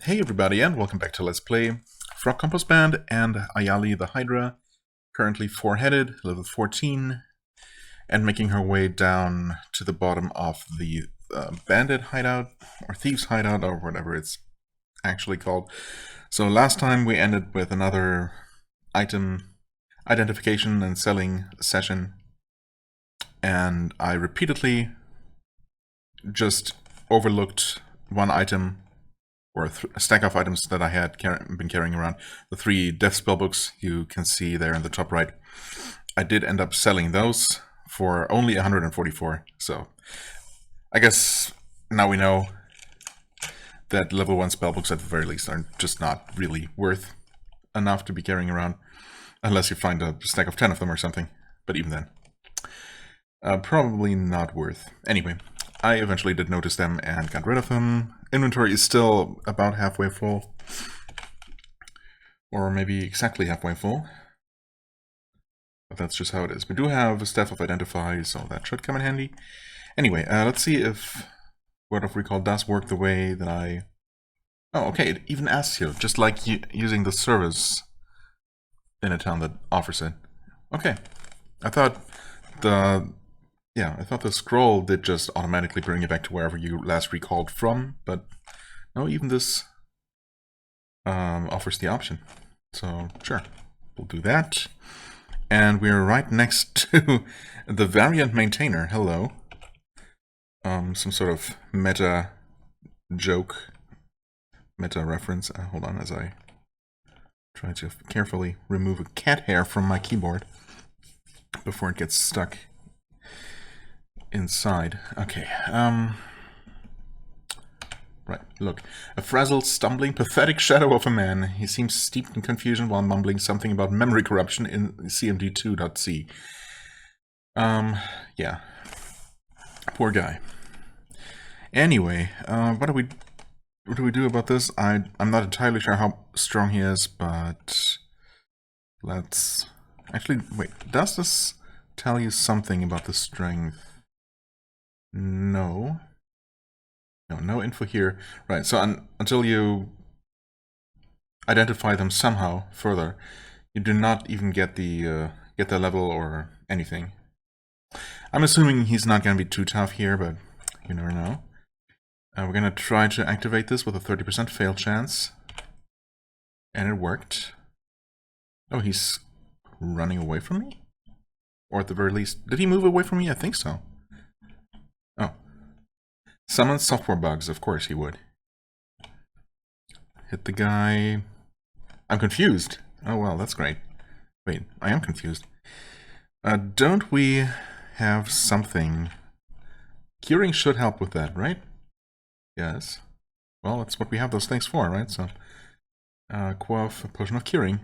Hey everybody, and welcome back to Let's Play FrogComposband and Ayali the Hydra, currently 4-headed, level 14, and making her way down to the bottom of the bandit hideout, or thieves hideout, or whatever it's actually called. So last time we ended with another item identification and selling session, and I repeatedly just overlooked one item or a stack of items that I had been carrying around. The 3 death spellbooks you can see there in the top right. I did end up selling those for only 144. So I guess now we know that level 1 spellbooks at the very least are just not really worth enough to be carrying around. Unless you find a stack of 10 of them or something. But even then. Probably not worth. Anyway, I eventually did notice them and got rid of them. Inventory is still about halfway full. Or maybe exactly halfway full. But that's just how it is. We do have a Staff of Identify, so that should come in handy. Anyway, let's see if Word of Recall does work the way that I... Oh, okay, it even asks you, just like using the service in a town that offers it. Okay. I thought the scroll did just automatically bring you back to wherever you last recalled from, but no, even this offers the option. So, sure, we'll do that. And we're right next to the Variant Maintainer. Hello. Some sort of meta joke, meta reference. Hold on as I try to carefully remove a cat hair from my keyboard before it gets stuck inside. Okay, right, look. A frazzled, stumbling, pathetic shadow of a man. He seems steeped in confusion while mumbling something about memory corruption in cmd2.c. Yeah. Poor guy. Anyway, what do we do about this? I'm not entirely sure how strong he is, but let's... Actually, wait, does this tell you something about the strength? No. No info here. Right, so until you identify them somehow further, you do not even get the level or anything. I'm assuming he's not going to be too tough here, but you never know. We're going to try to activate this with a 30% fail chance. And it worked. Oh, he's running away from me? Or at the very least, did he move away from me? I think so. Oh. Summon software bugs, of course he would. Hit the guy. I'm confused. Oh well, that's great. Wait, I am confused. Don't we have something? Curing should help with that, right? Yes. Well, that's what we have those things for, right? So, quaff a potion of curing.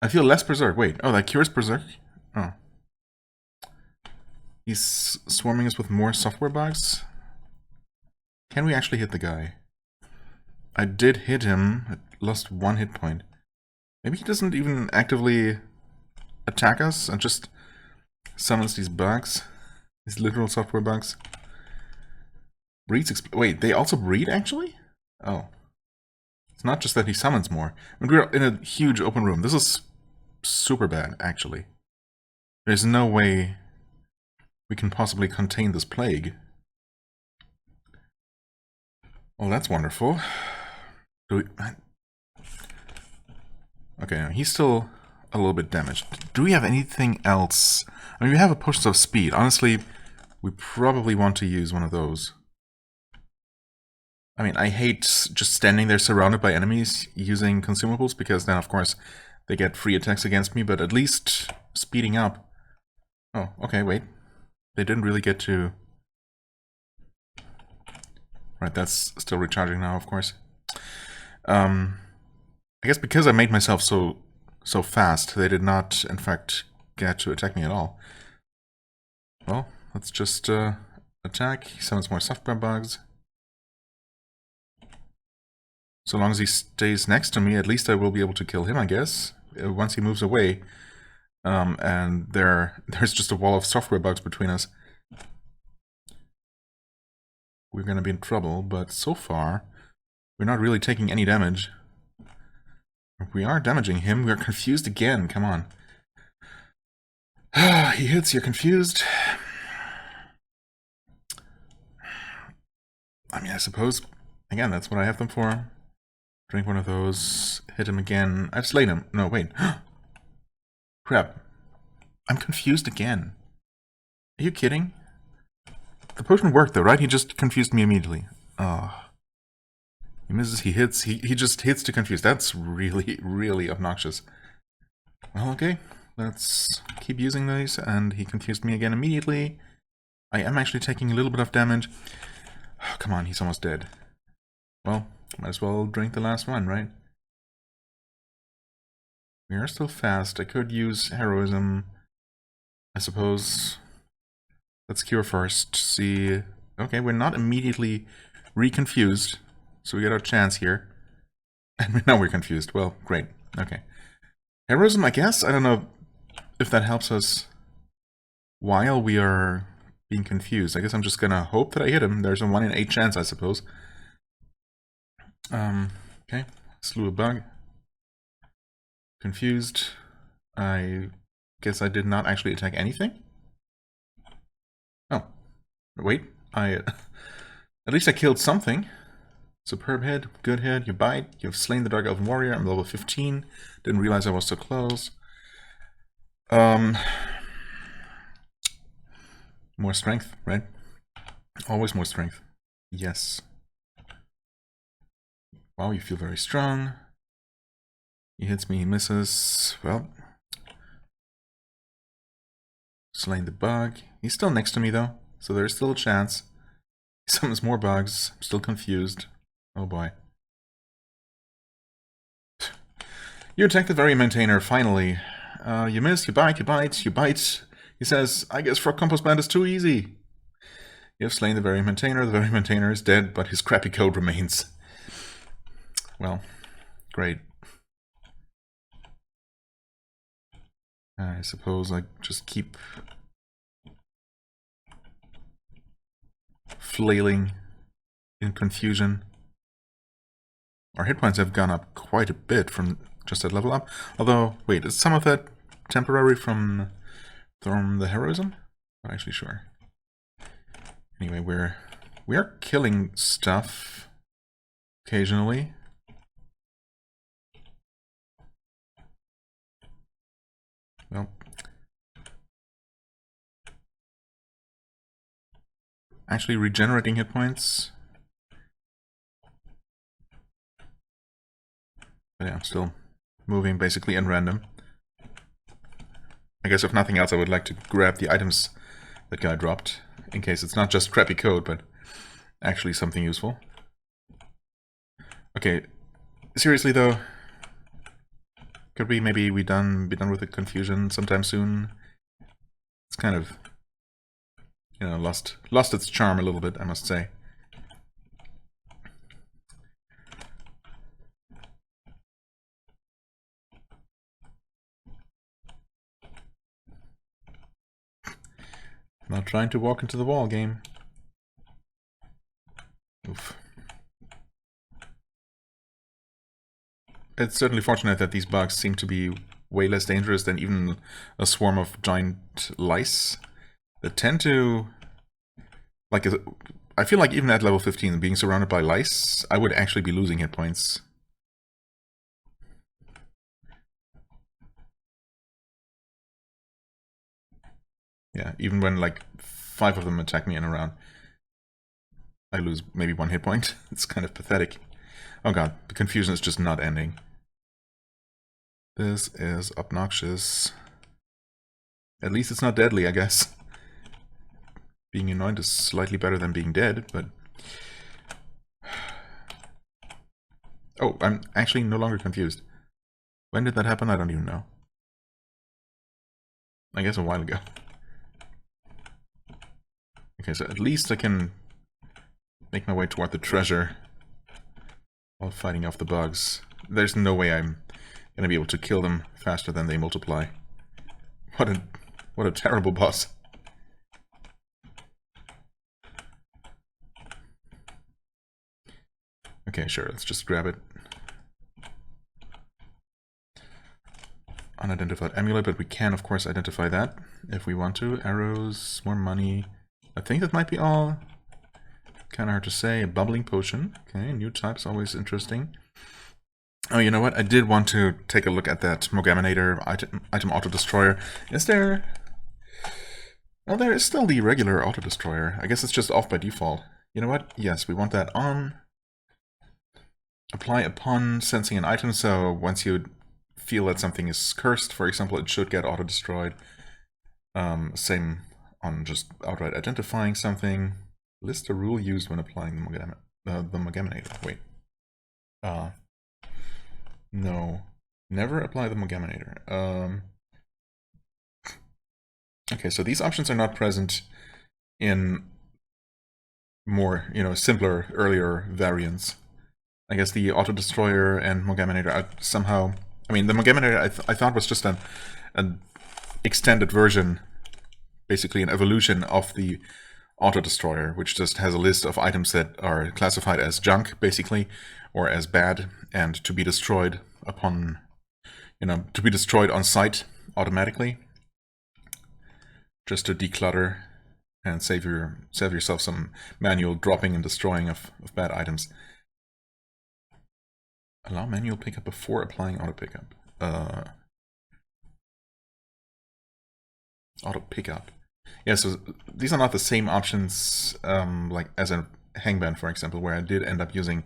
I feel less berserk. Wait, oh, that cures berserk? Oh. He's swarming us with more software bugs? Can we actually hit the guy? I did hit him. I lost 1 hit point. Maybe he doesn't even actively attack us and just summons these bugs. These literal software bugs. Breeds wait, they also breed, actually? Oh. It's not just that he summons more. I mean, we're in a huge open room. This is super bad, actually. There's no way we can possibly contain this plague. Well, that's wonderful. Do we... Okay, he's still a little bit damaged. Do we have anything else? I mean, we have a potion of speed. Honestly, we probably want to use one of those. I mean, I hate just standing there surrounded by enemies using consumables, because then, of course, they get free attacks against me, but at least speeding up. Oh, okay, wait. They didn't really get to... Right, that's still recharging now, of course. I guess because I made myself so fast, they did not, in fact, get to attack me at all. Well, let's just attack. He summons more software bugs. So long as he stays next to me, at least I will be able to kill him, I guess. Once he moves away, and there's just a wall of software bugs between us, we're gonna be in trouble. But so far, We're not really taking any damage. We are damaging him. We're confused again. Come on. He hits, you're confused. I mean, I suppose, again, that's what I have them for. Drink one of those, hit him again. I've slain him. No, wait. Crap. I'm confused again. Are you kidding? The potion worked though, right? He just confused me immediately. Oh. He misses, he hits, he just hits to confuse. That's really, really obnoxious. Well, okay. Let's keep using these, and he confused me again immediately. I am actually taking a little bit of damage. Oh, come on, he's almost dead. Well, might as well drink the last one, right? We are still fast. I could use heroism, I suppose. Let's cure first. See. Okay, we're not immediately reconfused, so we get our chance here. And now we're confused. Well, great. Okay. Heroism, I guess? I don't know if that helps us while we are being confused. I guess I'm just gonna hope that I hit him. There's a 1 in 8 chance, I suppose. Okay. Slew a bug. Confused. I guess I did not actually attack anything. Oh. Wait. At least I killed something. Superb hit. Good hit. You bite. You've slain the Dark Elven Warrior. I'm level 15. Didn't realize I was so close. More strength, right? Always more strength. Yes. Wow, you feel very strong. He hits me, he misses. Well. Slain the bug. He's still next to me though, so there's still a chance. He summons more bugs. I'm still confused. Oh boy. You attack the very maintainer, finally. You miss, you bite, you bite, you bite. He says, I guess FrogComposband is too easy. You have slain the very maintainer. The very maintainer is dead, but his crappy code remains. Well, great. I suppose I just keep flailing in confusion. Our hit points have gone up quite a bit from just that level up. Although, wait, is some of that temporary from the heroism? Not actually sure. Anyway, we are killing stuff occasionally. Well, actually regenerating hit points. But yeah, I'm still moving basically in random. I guess if nothing else, I would like to grab the items that guy dropped, in case it's not just crappy code, but actually something useful. Okay, seriously though, could we maybe be done with the confusion sometime soon? It's kind of, you know, lost its charm a little bit, I must say. Not trying to walk into the wall, game. Oof. It's certainly fortunate that these bugs seem to be way less dangerous than even a swarm of giant lice that tend to, like, I feel like even at level 15, being surrounded by lice, I would actually be losing hit points. Yeah, even when like 5 of them attack me in a round, I lose maybe 1 hit point. It's kind of pathetic. Oh god, the confusion is just not ending. This is obnoxious. At least it's not deadly, I guess. Being annoyed is slightly better than being dead, but... Oh, I'm actually no longer confused. When did that happen? I don't even know. I guess a while ago. Okay, so at least I can make my way toward the treasure while fighting off the bugs. There's no way I'm gonna be able to kill them faster than they multiply. What a terrible boss. Okay, sure, let's just grab it. Unidentified amulet, but we can, of course, identify that if we want to. Arrows, more money. I think that might be all. Kind of hard to say. A bubbling potion. Okay, new type's always interesting. Oh, you know what? I did want to take a look at that Mogaminator item auto-destroyer. Is there... Well, there is still the regular auto-destroyer. I guess it's just off by default. You know what? Yes, we want that on. Apply upon sensing an item, so once you feel that something is cursed, for example, it should get auto-destroyed. Same on just outright identifying something. List a rule used when applying the Mogaminator. Wait. No. Never apply the Mogaminator. Okay, so these options are not present in more, simpler, earlier variants. I guess the Auto-Destroyer and Mogaminator are somehow... I mean, the Mogaminator I thought was just an extended version, basically an evolution of the Auto-Destroyer, which just has a list of items that are classified as junk, basically, or as bad, and to be destroyed upon, to be destroyed on sight automatically, just to declutter and save yourself some manual dropping and destroying of bad items. Allow manual pickup before applying auto pickup. Auto pickup. Yeah, so these are not the same options like as a Hangband, for example, where I did end up using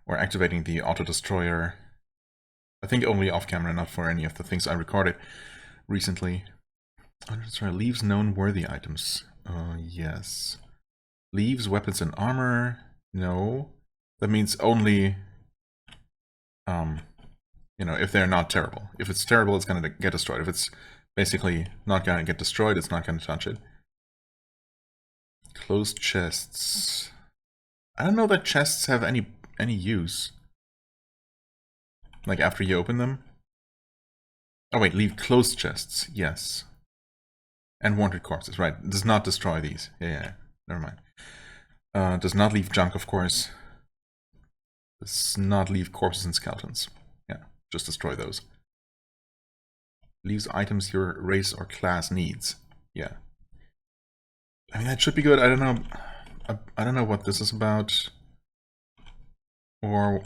or activating the auto destroyer. I think only off camera, not for any of the things I recorded recently. Auto destroyer leaves known worthy items. Yes. Leaves weapons and armor. No. That means only if they're not terrible. If it's terrible, it's going to get destroyed. If it's basically not going to get destroyed, it's not going to touch it. Closed chests. I don't know that chests have any use. Like after you open them. Oh wait, leave closed chests. Yes. And wanted corpses. Right. Does not destroy these. Yeah. Never mind. Does not leave junk, of course. Does not leave corpses and skeletons. Yeah, just destroy those. Leaves items your race or class needs. Yeah. I mean, that should be good. I don't know. I don't know what this is about. Or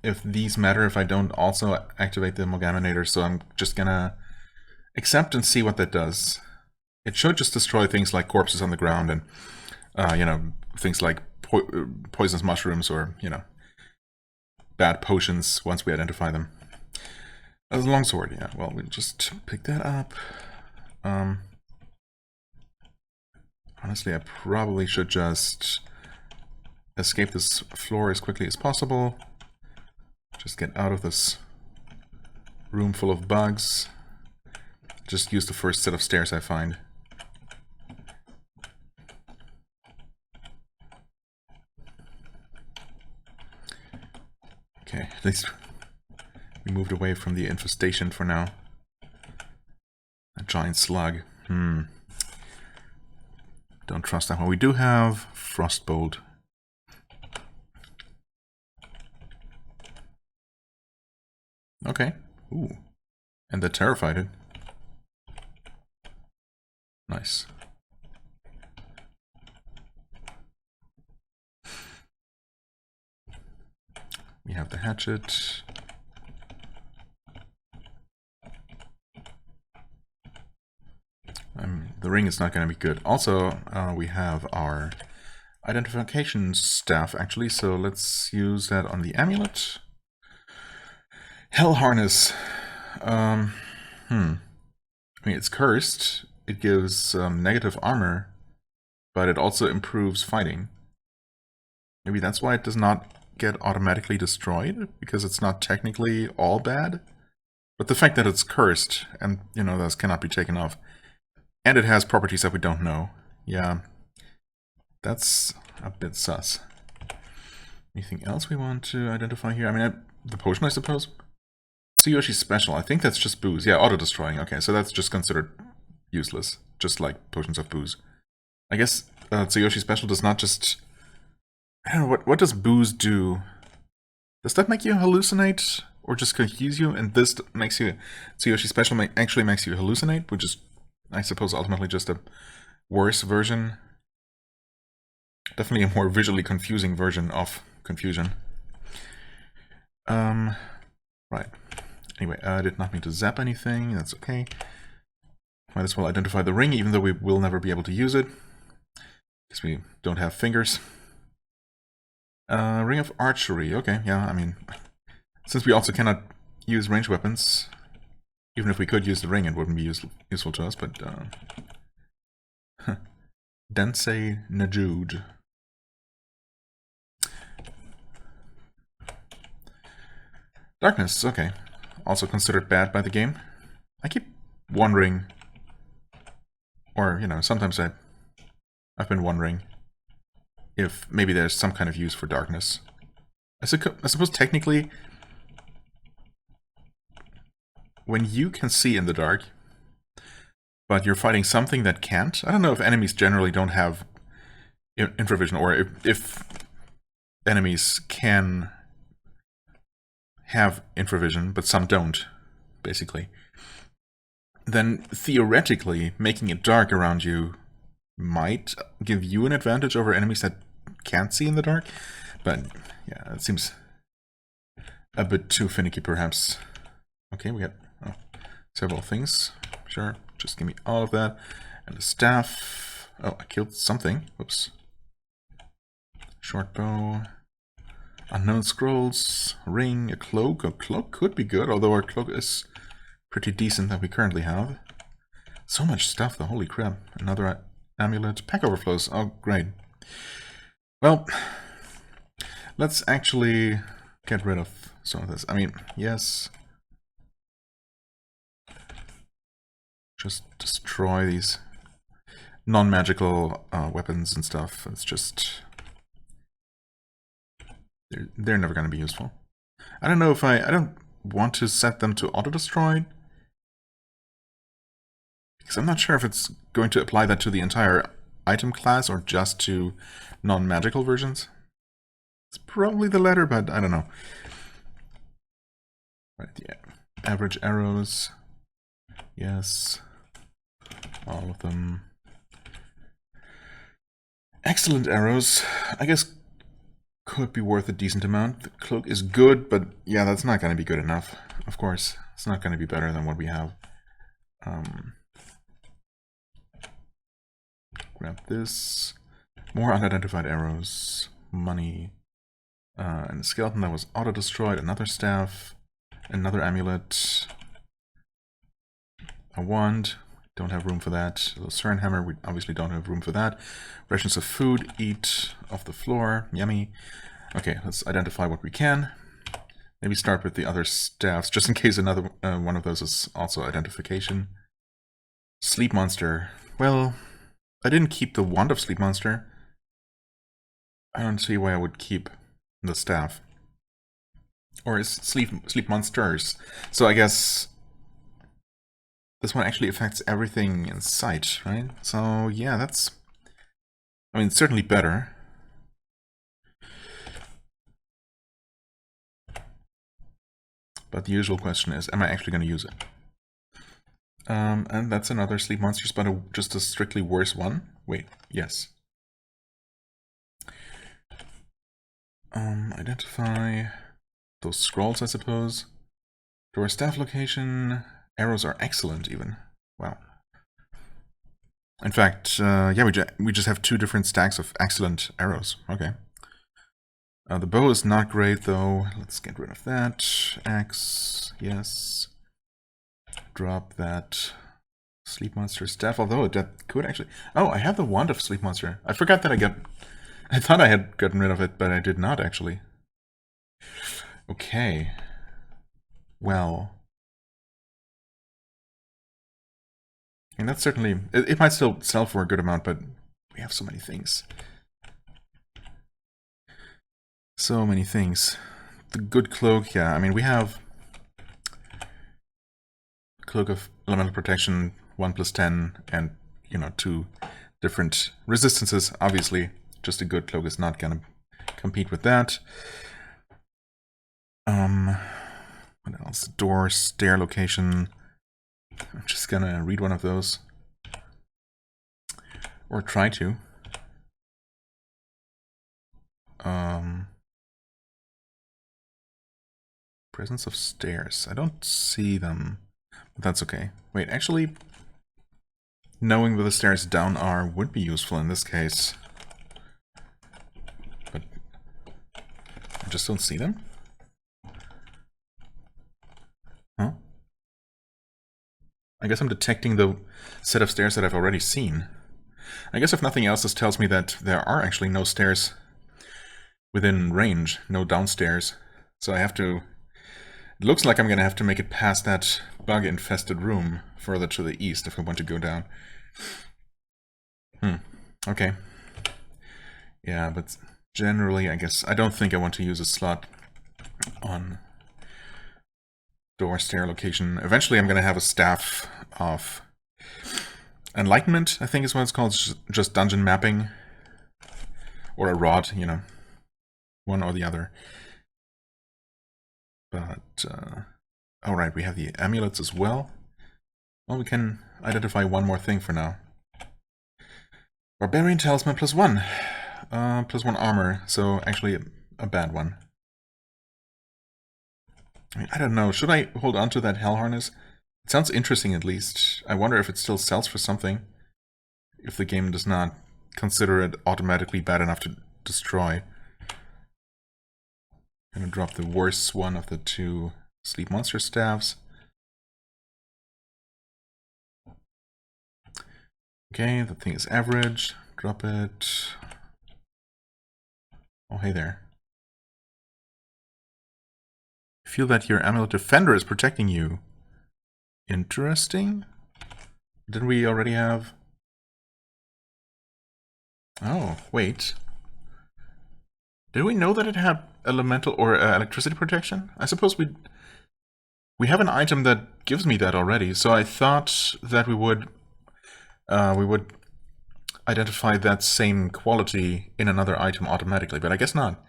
if these matter if I don't also activate the Mogaminator, so I'm just gonna accept and see what that does. It should just destroy things like corpses on the ground and, things like poisonous mushrooms or, bad potions once we identify them. That's a longsword, yeah. Well, we'll just pick that up. Honestly, I probably should just escape this floor as quickly as possible. Just get out of this room full of bugs. Just use the first set of stairs I find. Okay, at least we moved away from the infestation for now. A giant slug. Don't trust that one. We do have Frostbolt. Okay. Ooh. And that terrified it. Nice. We have the hatchet. The ring is not going to be good. Also, we have our identification staff, actually, so let's use that on the amulet. Hell Harness. I mean, it's cursed. It gives negative armor, but it also improves fighting. Maybe that's why it does not get automatically destroyed, because it's not technically all bad. But the fact that it's cursed, and, thus cannot be taken off, and it has properties that we don't know. Yeah, that's a bit sus. Anything else we want to identify here? I mean, the potion, I suppose? Tsuyoshi Special. I think that's just booze. Yeah, auto-destroying. Okay, so that's just considered useless. Just like potions of booze. I guess Tsuyoshi Special does not just... I don't know, what does booze do Does that make you hallucinate or just confuse you? And this makes you, Tsuyoshi Special actually makes you hallucinate, which is, I suppose, ultimately just a worse version. Definitely a more visually confusing version of confusion. Right. Anyway, I did not mean to zap anything. That's okay. Might as well identify the ring, even though we will never be able to use it, because we don't have fingers. Ring of Archery. Okay, yeah, I mean, since we also cannot use ranged weapons, even if we could use the ring, it wouldn't be useful to us, but... Densei Najude. Darkness, okay. Also considered bad by the game. I keep wondering, or, you know, sometimes I've been wondering if maybe there's some kind of use for darkness. I suppose technically, when you can see in the dark, but you're fighting something that can't, I don't know if enemies generally don't have infravision, or if enemies can have infravision, but some don't, basically. Then theoretically, making it dark around you might give you an advantage over enemies that can't see in the dark. But yeah, it seems a bit too finicky, perhaps. Okay, we got several things. Sure, just give me all of that. And the staff. Oh, I killed something. Whoops. Short bow. Unknown scrolls. Ring. A cloak. A cloak could be good, although our cloak is pretty decent that we currently have. So much stuff, though. Holy crap. Another amulet. Pack overflows. Oh, great. Well, let's actually get rid of some of this. I mean, yes. Just destroy these non-magical weapons and stuff. It's just... They're never going to be useful. I don't know if I don't want to set them to auto-destroy, because I'm not sure if it's going to apply that to the entire item class or just to non-magical versions. It's probably the latter, but I don't know. Right, yeah. Average arrows. Yes. All of them. Excellent arrows. I guess could be worth a decent amount. The cloak is good, but yeah, that's not going to be good enough. Of course, it's not going to be better than what we have. Grab this. More unidentified arrows. Money. And the skeleton that was auto-destroyed. Another staff. Another amulet. A wand. Don't have room for that. A Lucerne hammer. We obviously don't have room for that. Rations of food. Eat off the floor. Yummy. Okay, let's identify what we can. Maybe start with the other staffs, just in case another one of those is also identification. Sleep Monster. Well, I didn't keep the Wand of Sleep Monster. I don't see why I would keep the staff. Or is Sleep Monsters. So I guess this one actually affects everything in sight, right? So yeah, that's... I mean, it's certainly better. But the usual question is, am I actually going to use it? And that's another Sleep Monsters, but just a strictly worse one. Wait, yes. Identify those scrolls, I suppose. To our staff location, arrows are excellent, even. Wow. In fact, yeah, we just have 2 different stacks of excellent arrows. Okay. The bow is not great, though. Let's get rid of that. Axe, yes. Drop that Sleep Monster staff, although that could actually... Oh, I have the Wand of Sleep Monster. I forgot that I thought I had gotten rid of it, but I did not, actually. Okay. Well... And that's certainly... It might still sell for a good amount, but we have so many things. So many things. The good cloak, yeah, I mean, we have Cloak of Elemental Protection, 1+10, and, you know, 2 different resistances. Obviously, just a good cloak is not going to compete with that. else? Door, stair location. I'm just gonna read one of those. Or try to. Presence of stairs. I don't see them, but that's okay. Wait, actually, knowing where the stairs down are would be useful in this case. But I just don't see them. Huh? I guess I'm detecting the set of stairs that I've already seen. I guess if nothing else, this tells me that there are actually no stairs within range, no downstairs. So I have to... It looks like I'm going to have to make it past that bug-infested room further to the east if I want to go down. Okay. Yeah, but generally, I guess... I don't think I want to use a slot on door stair location. Eventually, I'm going to have a staff of enlightenment, I think is what it's called. It's just dungeon mapping. Or a rod, you know. One or the other. But, alright, we have the amulets as well. Well, we can identify one more thing for now. Barbarian Talisman +1. +1 armor, so actually a bad one. I don't know, should I hold on to that hell harness? It sounds interesting at least. I wonder if it still sells for something. If the game does not consider it automatically bad enough to destroy. I'm gonna drop the worst one of the two sleep monster staffs. Okay, the thing is average. Drop it. Oh, hey there. Feel that your amulet defender is protecting you. Interesting. Didn't we already have... Oh, wait. Did we know that it had elemental or electricity protection? I suppose we have an item that gives me that already, so I thought that we would identify that same quality in another item automatically, but I guess not.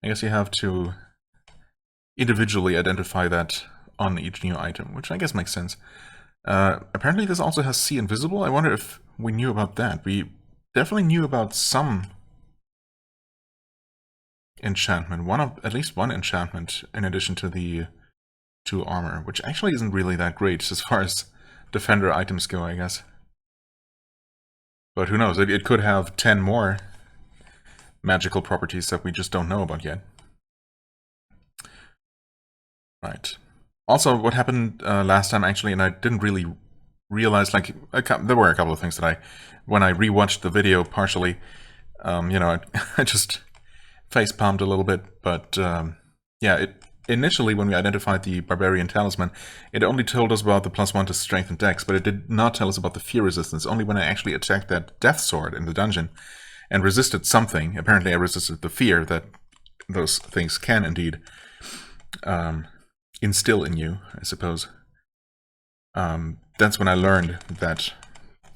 I guess you have to individually identify that on each new item, which I guess makes sense. Apparently this also has See Invisible. I wonder if we knew about that. We definitely knew about some enchantment, at least one enchantment in addition to the 2 armor, which actually isn't really that great as far as defender items go, I guess. But who knows, it could have 10 more magical properties that we just don't know about yet. Right. Also, what happened last time actually, and I didn't really realize, like, there were a couple of things that when I rewatched the video partially, you know, I just facepalmed a little bit, but yeah, initially when we identified the Barbarian Talisman, it only told us about the +1 to strength and dex, but it did not tell us about the fear resistance. Only when I actually attacked that death sword in the dungeon and resisted something, apparently I resisted the fear that those things can indeed instill in you, I suppose. That's when I learned that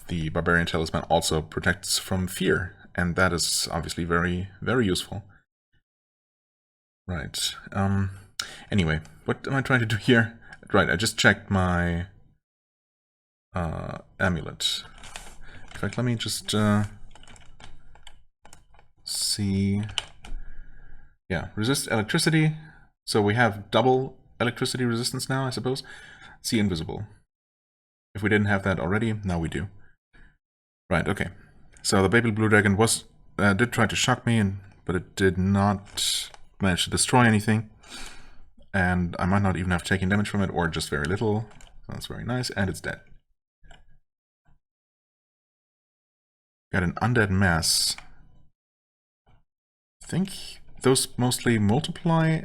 the Barbarian Talisman also protects from fear, and that is obviously very, very useful. Right. Anyway, what am I trying to do here? Right, I just checked my amulet. In fact, let me just see. Yeah, resist electricity. So we have double electricity resistance now, I suppose. See Invisible. If we didn't have that already, now we do. Right, okay. So the baby blue dragon did try to shock me, but it did not manage to destroy anything. And I might not even have taken damage from it, or just very little. That's very nice, and it's dead. Got an undead mass. I think those mostly multiply,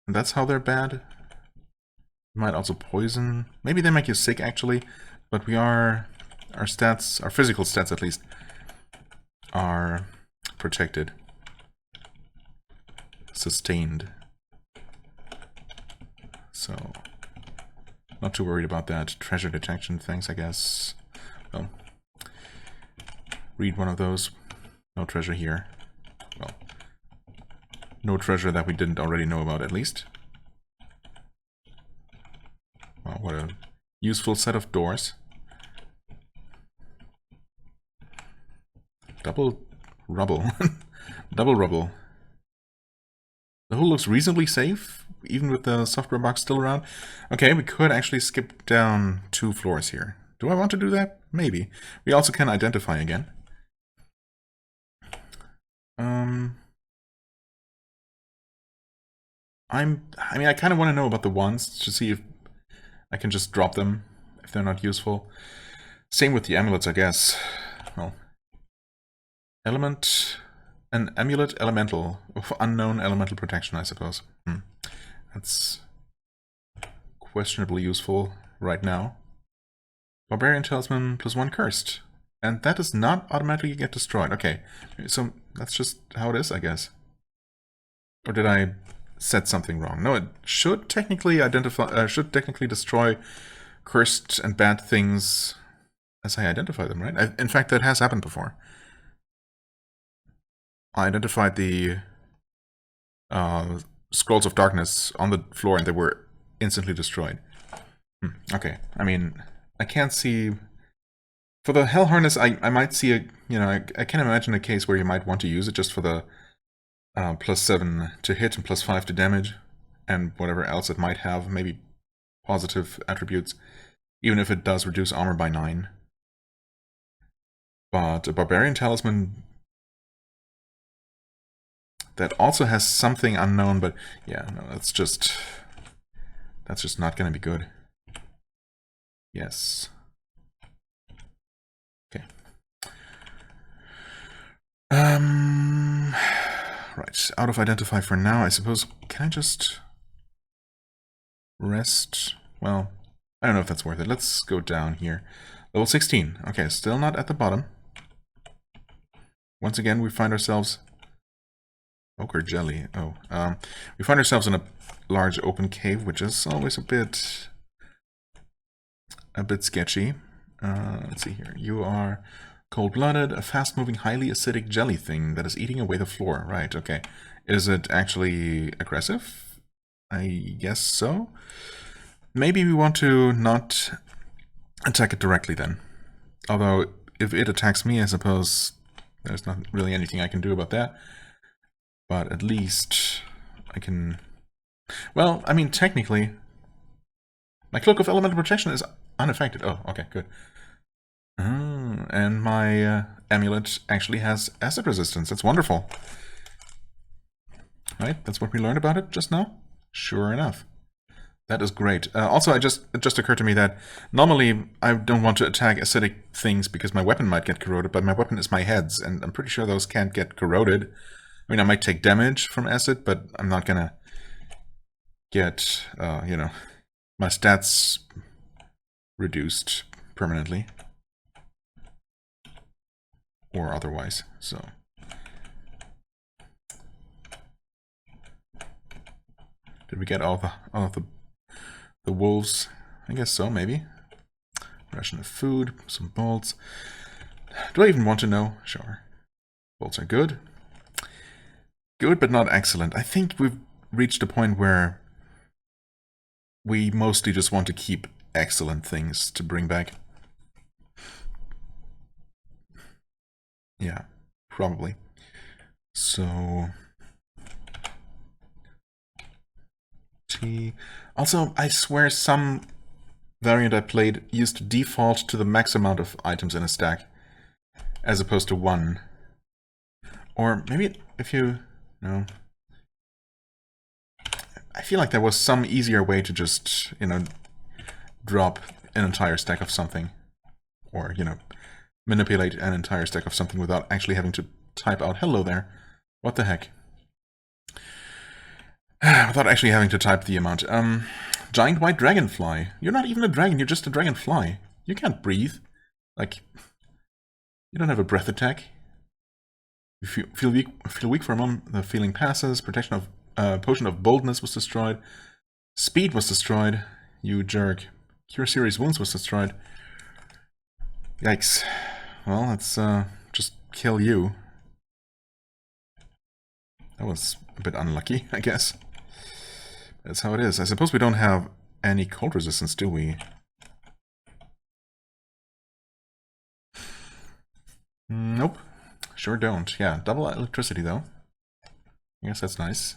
and that's how they're bad. Might also poison. Maybe they make you sick, actually, but our stats, our physical stats at least, are protected. Sustained. So, not too worried about that. Treasure detection, thanks, I guess. Well, read one of those. No treasure here. Well, no treasure that we didn't already know about, at least. Wow, what a useful set of doors. Double rubble. Double rubble. The hull looks reasonably safe, even with the software box still around. Okay, we could actually skip down 2 floors here. Do I want to do that? Maybe. We also can identify again. I mean, I kind of want to know about the ones to see if I can just drop them if they're not useful. Same with the amulets, I guess. Well, element, an amulet elemental of unknown elemental protection, I suppose. That's questionably useful right now. Barbarian Talisman +1 cursed. And that does not automatically get destroyed. Okay, so that's just how it is, I guess. Or did I set something wrong? No, it should technically destroy cursed and bad things as I identify them, right? In fact, that has happened before. I identified the Scrolls of Darkness on the floor and they were instantly destroyed. Okay, I mean, I can't see... For the Hell Harness, I might see a... You know, I can imagine a case where you might want to use it just for the +7 to hit and +5 to damage, and whatever else it might have, maybe positive attributes, even if it does reduce armor by 9. But a Barbarian Talisman that also has something unknown, but yeah, no, that's just not going to be good. Yes. Okay. Right, out of identify for now, I suppose. Can I just rest? Well, I don't know if that's worth it. Let's go down here. Level 16. Okay, still not at the bottom. Once again, we find ourselves... Ochre jelly. Oh, we find ourselves in a large open cave, which is always a bit sketchy. Let's see here. You are cold-blooded, a fast-moving, highly acidic jelly thing that is eating away the floor. Right, okay. Is it actually aggressive? I guess so. Maybe we want to not attack it directly then. Although, if it attacks me, I suppose there's not really anything I can do about that. But at least I can... Well, I mean, technically, my Cloak of Elemental Protection is unaffected. Oh, okay, good. And my amulet actually has acid resistance. That's wonderful. Right, that's what we learned about it just now? Sure enough. That is great. Also, it just occurred to me that normally I don't want to attack acidic things because my weapon might get corroded, but my weapon is my heads, and I'm pretty sure those can't get corroded. I mean, I might take damage from acid, but I'm not gonna get, you know, my stats reduced permanently. Or otherwise, so. Did we get all of the wolves? I guess so, maybe. Ration of food, some bolts. Do I even want to know? Sure. Bolts are good. Good, but not excellent. I think we've reached a point where we mostly just want to keep excellent things to bring back. Yeah, probably. So... T. Also, I swear some variant I played used to default to the max amount of items in a stack, as opposed to 1. Or maybe if you... No. I feel like there was some easier way to just, you know, drop an entire stack of something. Or, you know, manipulate an entire stack of something without actually having to type out, hello there. What the heck? Without actually having to type the amount. Giant white dragonfly. You're not even a dragon, you're just a dragonfly. You can't breathe. Like, you don't have a breath attack. You feel weak for a moment, the feeling passes. Potion of boldness was destroyed. Speed was destroyed. You jerk. Cure serious wounds was destroyed. Yikes. Well, let's just kill you. That was a bit unlucky, I guess. That's how it is. I suppose we don't have any cold resistance, do we? Nope. Sure don't. Yeah, double electricity though. I guess that's nice.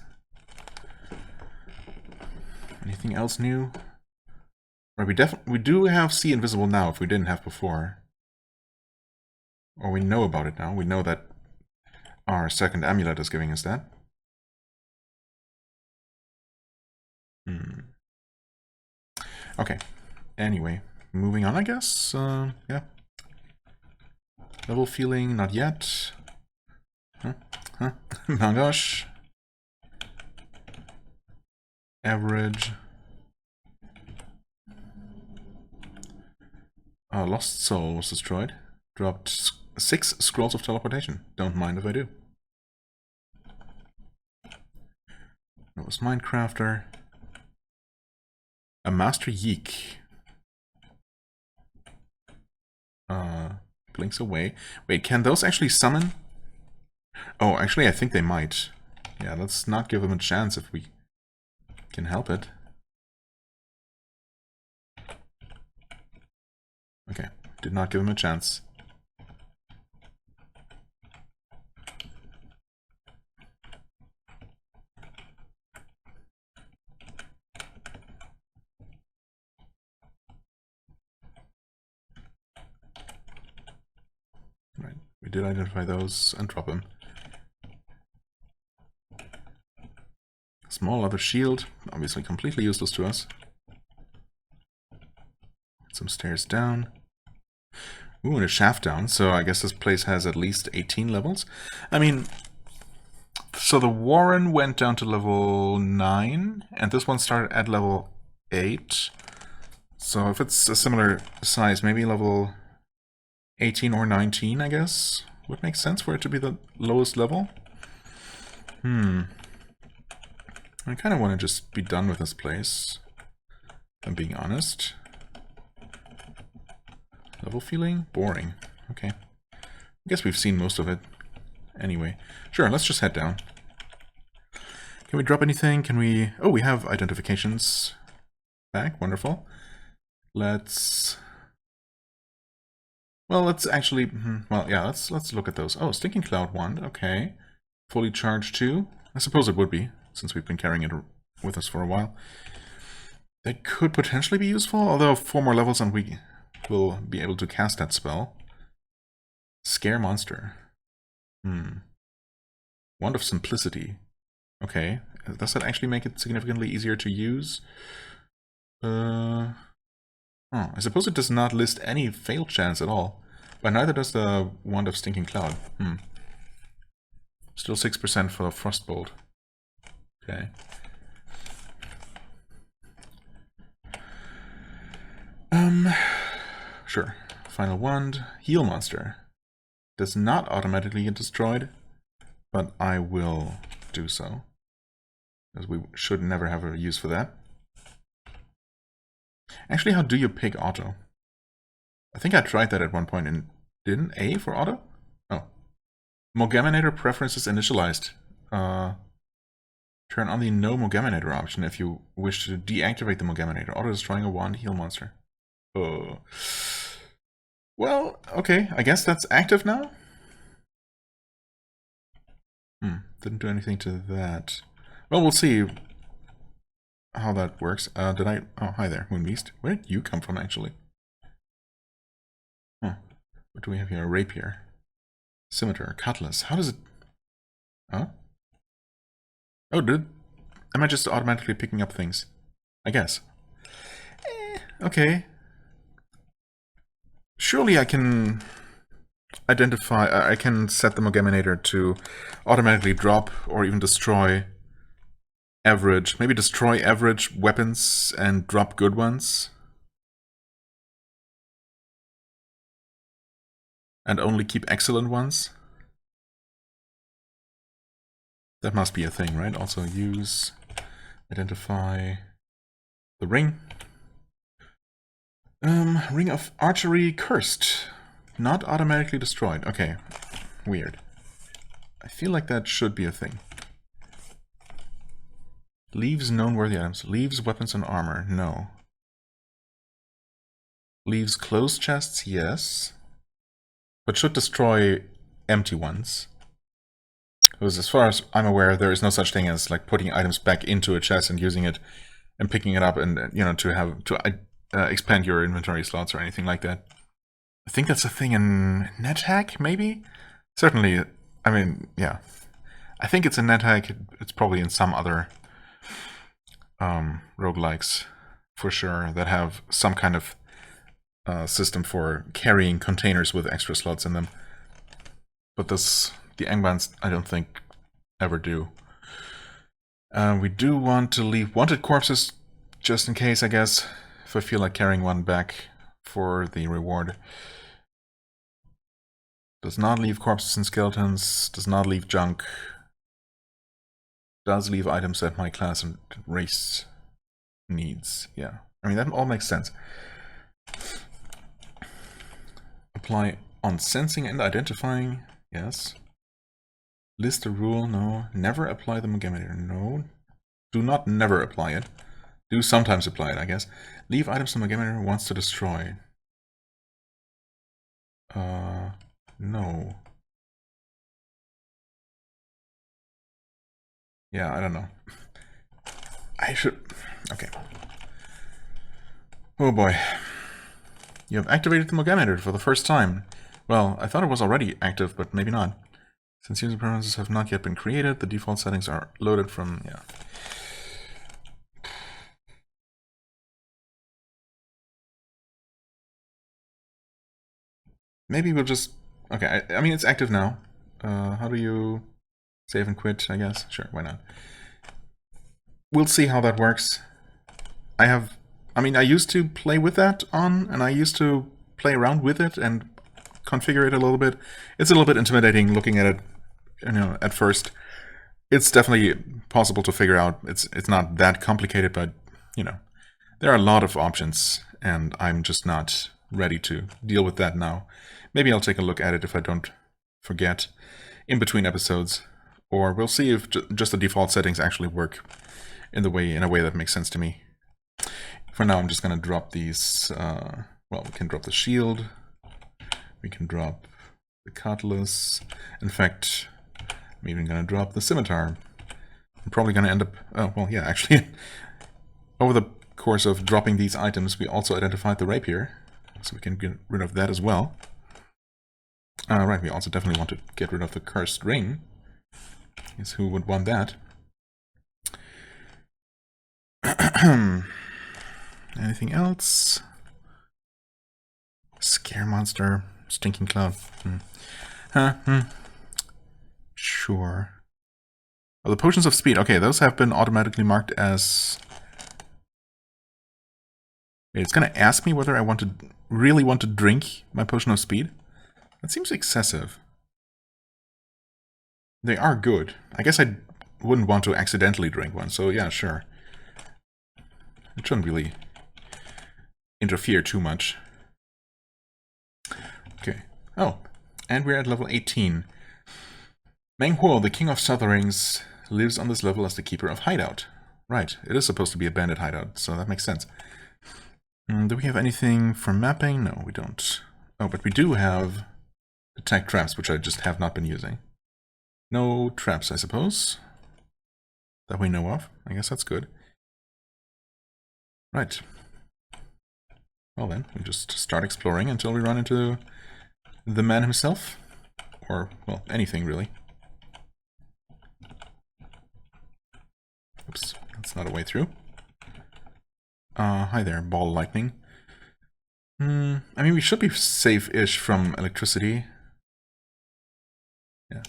Anything else new? Right, we do have See Invisible now if we didn't have before. Or we know about it now. We know that our second amulet is giving us that. Okay. Anyway, moving on, I guess. Yeah. Level feeling, not yet. Huh? Oh gosh. Average. Lost Soul was destroyed. Dropped 6 scrolls of teleportation. Don't mind if I do. That was Minecrafter. A Master Yeek. Blinks away. Wait, can those actually summon? Oh, actually, I think they might. Yeah, let's not give them a chance if we can help it. Okay, did not give him a chance. Right, we did identify those and drop them. Small leather shield, obviously completely useless to us. Some stairs down. Ooh, and a shaft down, so I guess this place has at least 18 levels. I mean, so the Warren went down to level 9, and this one started at level 8. So if it's a similar size, maybe level 18 or 19, I guess, would make sense for it to be the lowest level. I kind of want to just be done with this place, if I'm being honest. Level feeling? Boring. Okay. I guess we've seen most of it. Anyway. Sure, let's just head down. Can we drop anything? Can we... Oh, we have identifications back. Wonderful. Let's... Well, let's actually... Well, yeah, let's look at those. Oh, Stinking Cloud Wand. Okay. Fully charged too. I suppose it would be, since we've been carrying it with us for a while. That could potentially be useful, although 4 more levels and we will be able to cast that spell. Scare Monster. Wand of Simplicity. Okay. Does that actually make it significantly easier to use? I suppose it does not list any fail chance at all. But neither does the Wand of Stinking Cloud. Still 6% for Frostbolt. Okay. Sure. Final Wand. Heal Monster. Does not automatically get destroyed, but I will do so. Because we should never have a use for that. Actually, how do you pick auto? I think I tried that at one point and didn't. A for auto? Oh. Mogaminator preferences initialized. Turn on the no Mogaminator option if you wish to deactivate the Mogaminator. Auto destroying a wand, heal monster. Oh. Well, okay. I guess that's active now? Didn't do anything to that. Well, we'll see how that works. Did I... Oh, hi there, Moonbeast. Where did you come from, actually? Huh. What do we have here? A rapier. Scimitar. Cutlass. How does it... Huh? Oh, am I just automatically picking up things? I guess. Okay. Surely I can identify... I can set the Mogaminator to automatically drop or even destroy average... Maybe destroy average weapons and drop good ones. And only keep excellent ones. That must be a thing, right? Also use, identify the ring. Ring of Archery Cursed. Not automatically destroyed. Okay, weird. I feel like that should be a thing. Leaves known worthy items. Leaves weapons and armor. No. Leaves closed chests. Yes. But should destroy empty ones. Because as far as I'm aware, there is no such thing as like putting items back into a chest and using it and picking it up and, you know, to expand your inventory slots or anything like that. I think that's a thing in NetHack, maybe? Certainly, I mean, yeah. I think it's in NetHack. It's probably in some other roguelikes, for sure, that have some kind of system for carrying containers with extra slots in them. But the Angbans, I don't think, ever do. We do want to leave wanted corpses, just in case, I guess, if I feel like carrying one back for the reward. Does not leave corpses and skeletons, does not leave junk. Does leave items that my class and race needs. Yeah, I mean, that all makes sense. Apply on sensing and identifying. Yes. List a rule. No. Never apply the Megameter. No. Do not never apply it. Do sometimes apply it, I guess. Leave items the Megameter wants to destroy. No. Yeah, I don't know. I should... Okay. Oh boy. You have activated the Megameter for the first time. Well, I thought it was already active, but maybe not. Since user preferences have not yet been created, the default settings are loaded from... yeah. Maybe we'll just... Okay, I mean, it's active now. How do you save and quit, I guess? Sure, why not? We'll see how that works. I used to play with that on, and I used to play around with it and configure it a little bit. It's a little bit intimidating looking at it, you know, at first. It's definitely possible to figure out. It's not that complicated, but, you know, there are a lot of options, and I'm just not ready to deal with that now. Maybe I'll take a look at it if I don't forget in between episodes, or we'll see if just the default settings actually work in a way that makes sense to me. For now, I'm just going to drop these. Well, we can drop the shield. We can drop the cutlass. In fact, I'm even going to drop the scimitar. I'm probably going to end up... Oh, well, yeah, actually, over the course of dropping these items, we also identified the rapier, so we can get rid of that as well. Right, we also definitely want to get rid of the cursed ring. Guess who would want that? Anything else? Scare monster, stinking cloud. Sure. Oh, the potions of speed. Okay, those have been automatically marked as... It's going to ask me whether I really want to drink my potion of speed. That seems excessive. They are good. I guess I wouldn't want to accidentally drink one, so yeah, sure. It shouldn't really interfere too much. Okay. Oh, and we're at level 18. Meng Huo, the King of Southerings, lives on this level as the Keeper of Hideout. Right, it is supposed to be a bandit hideout, so that makes sense. Do we have anything for mapping? No, we don't. Oh, but we do have attack traps, which I just have not been using. No traps, I suppose, that we know of. I guess that's good. Right. Well then, we just start exploring until we run into the man himself. Or, well, anything really. Oops, that's not a way through. Hi there, ball lightning. I mean, we should be safe-ish from electricity. Yeah.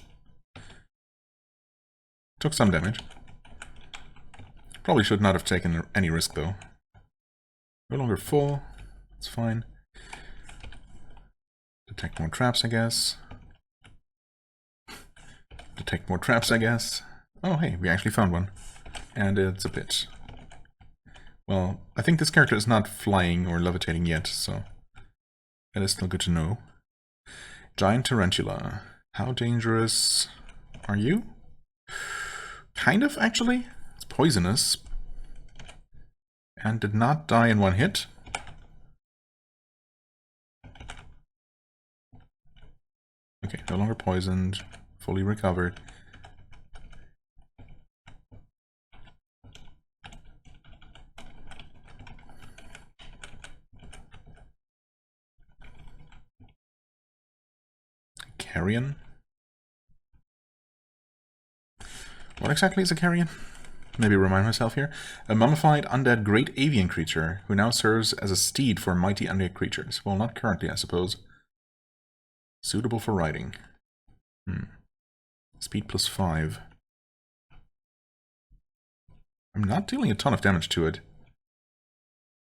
Took some damage. Probably should not have taken any risk, though. No longer full. It's fine. Detect more traps, I guess. Detect more traps, I guess. Oh, hey, we actually found one. And it's a pit. Well, I think this character is not flying or levitating yet, so that is still good to know. Giant tarantula. How dangerous are you? Kind of, actually. It's poisonous. And did not die in one hit. Okay, no longer poisoned. Fully recovered. Carrion? What exactly is a carrion? Maybe remind myself here. A mummified undead great avian creature who now serves as a steed for mighty undead creatures. Well, not currently, I suppose. Suitable for riding. Speed +5. I'm not dealing a ton of damage to it.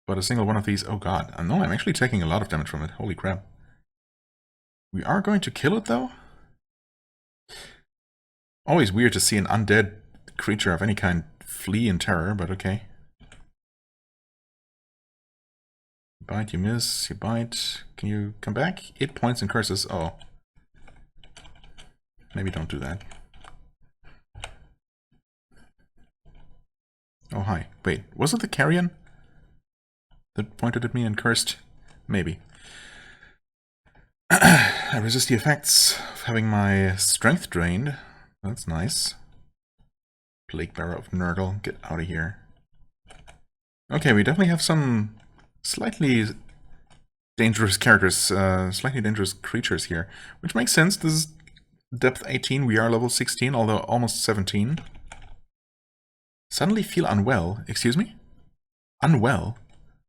But a single one of these... Oh god. No, I'm actually taking a lot of damage from it. Holy crap. We are going to kill it, though? Always weird to see an undead creature of any kind flee in terror, but okay. You bite, you miss, you bite. Can you come back? 8 points and curses. Oh. Maybe don't do that. Oh, hi. Wait, was it the carrion that pointed at me and cursed? Maybe. I resist the effects of having my strength drained. That's nice. Plague Bearer of Nurgle, get out of here. Okay, we definitely have some slightly dangerous characters, slightly dangerous creatures here. Which makes sense, this is depth 18, we are level 16, although almost 17. Suddenly feel unwell. Excuse me? Unwell?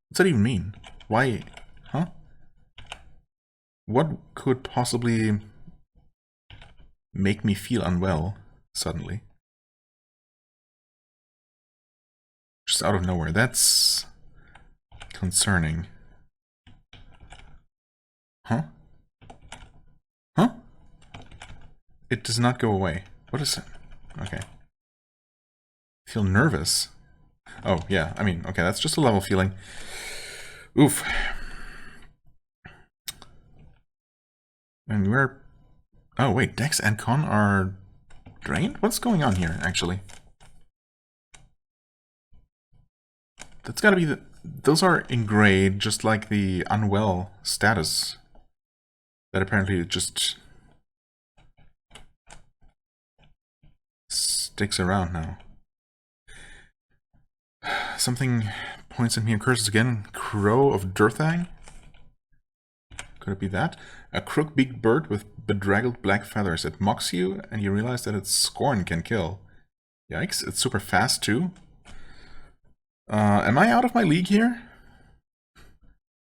What's that even mean? Why? Huh? What could possibly make me feel unwell suddenly? Just out of nowhere. That's concerning. Huh? Huh? It does not go away. What is it? Okay. Feel nervous. Oh, yeah. I mean, okay, that's just a level feeling. Oof. And we're... Oh, wait. Dex and Con are drained? What's going on here, actually? That's gotta be the... Those are in grade, just like the unwell status. That apparently just... sticks around now. Something points at me and curses again. Crow of Durthang? Could it be that? A crook-beaked bird with bedraggled black feathers. It mocks you, and you realize that its scorn can kill. Yikes, it's super fast too. Am I out of my league here?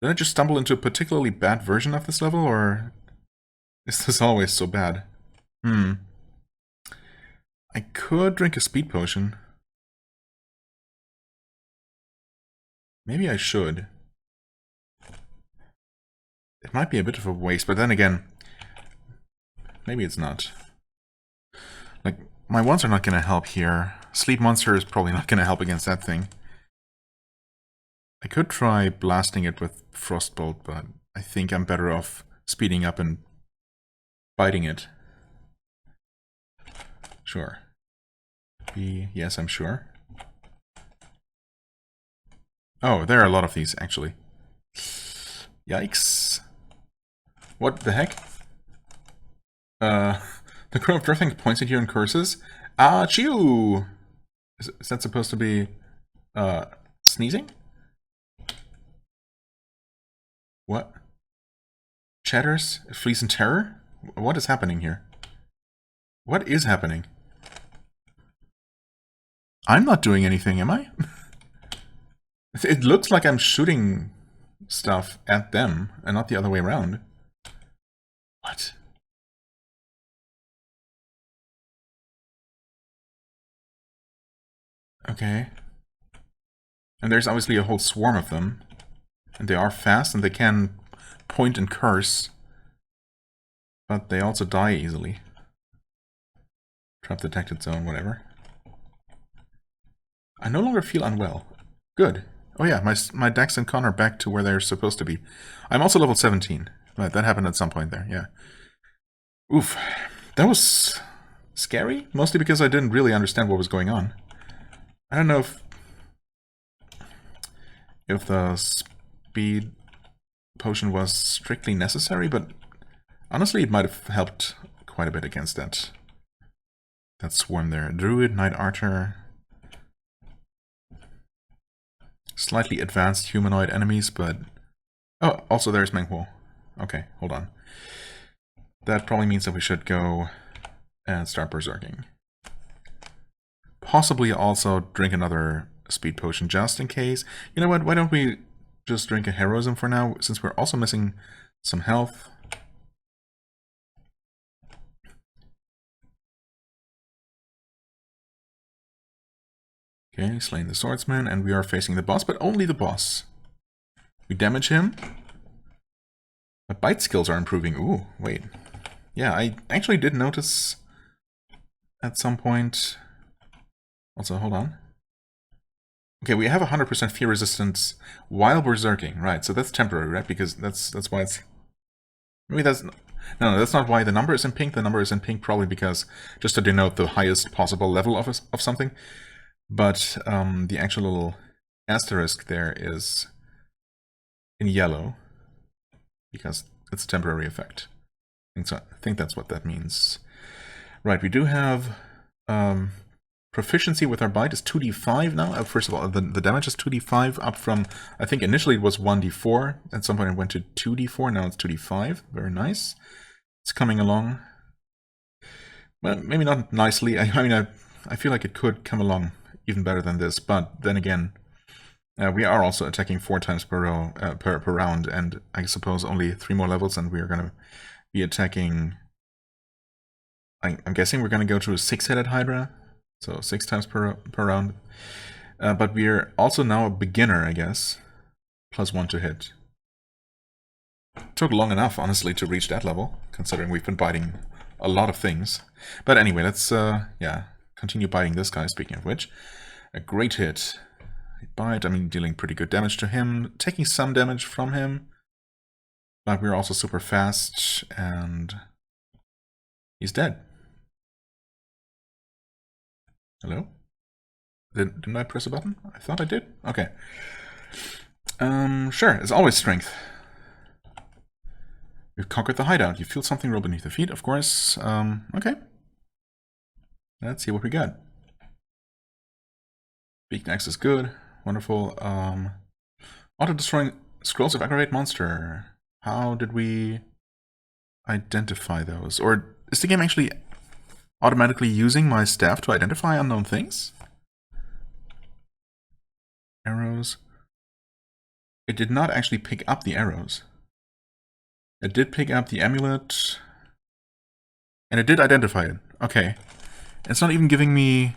Did I just stumble into a particularly bad version of this level, or is this always so bad? I could drink a speed potion. Maybe I should. It might be a bit of a waste, but then again, maybe it's not. Like, my wands are not going to help here. Sleep Monster is probably not going to help against that thing. I could try blasting it with Frostbolt, but I think I'm better off speeding up and biting it. Sure. Yes, I'm sure. Oh, there are a lot of these, actually. Yikes. What the heck? The Crow of Durthang points at you and curses. Achoo! Is that supposed to be, sneezing? What? Chatters? It flees in terror? What is happening here? What is happening? I'm not doing anything, am I? It looks like I'm shooting stuff at them, and not the other way around. What? Okay. And there's obviously a whole swarm of them. And they are fast, and they can point and curse. But they also die easily. Trap detected zone, whatever. I no longer feel unwell. Good. Oh yeah, my Dex and Con are back to where they're supposed to be. I'm also level 17. But that happened at some point there, yeah. Oof. That was scary, mostly because I didn't really understand what was going on. I don't know if the speed potion was strictly necessary, but honestly it might have helped quite a bit against that swarm there. Druid, Knight Archer. Slightly advanced humanoid enemies, but... Oh, also there's Menghuo. Okay, hold on. That probably means that we should go and start berserking. Possibly also drink another speed potion just in case. You know what, why don't we just drink a heroism for now, since we're also missing some health. Okay, slaying the swordsman, and we are facing the boss, but only the boss. We damage him. My bite skills are improving. Ooh, wait. Yeah, I actually did notice at some point. Also, hold on. Okay, we have 100% fear resistance while berserking, right? So that's temporary, right? Because that's why it's... Maybe that's... No, that's not why the number is in pink. The number is in pink probably because just to denote the highest possible level of something. But the actual little asterisk there is in yellow because it's a temporary effect. I think that's what that means. Right, we do have proficiency with our bite is 2d5 now. First of all, the damage is 2d5 up from, I think initially it was 1d4. At some point it went to 2d4, now it's 2d5. Very nice. It's coming along. Well, maybe not nicely. I mean, I feel like it could come along even better than this, but then again, we are also attacking 4 times per round, and I suppose only 3 more levels, and we are going to be attacking... I'm guessing we're going to go to a 6-headed Hydra, so 6 times per round. But we're also now a beginner, I guess. +1 to hit. Took long enough, honestly, to reach that level, considering we've been biting a lot of things. But anyway, let's, yeah, continue biting this guy, speaking of which. A great hit. Bite, I mean, dealing pretty good damage to him, taking some damage from him. But we're also super fast, and he's dead. Hello? Didn't I press a button? I thought I did. Okay. Sure, it's always strength. We've conquered the hideout. You feel something roll beneath your feet, of course. Okay. Let's see what we got. Beaked axe is good. Wonderful. Auto-destroying scrolls of aggravate monster. How did we identify those? Or is the game actually automatically using my staff to identify unknown things? Arrows. It did not actually pick up the arrows. It did pick up the amulet. And it did identify it. Okay. It's not even giving me...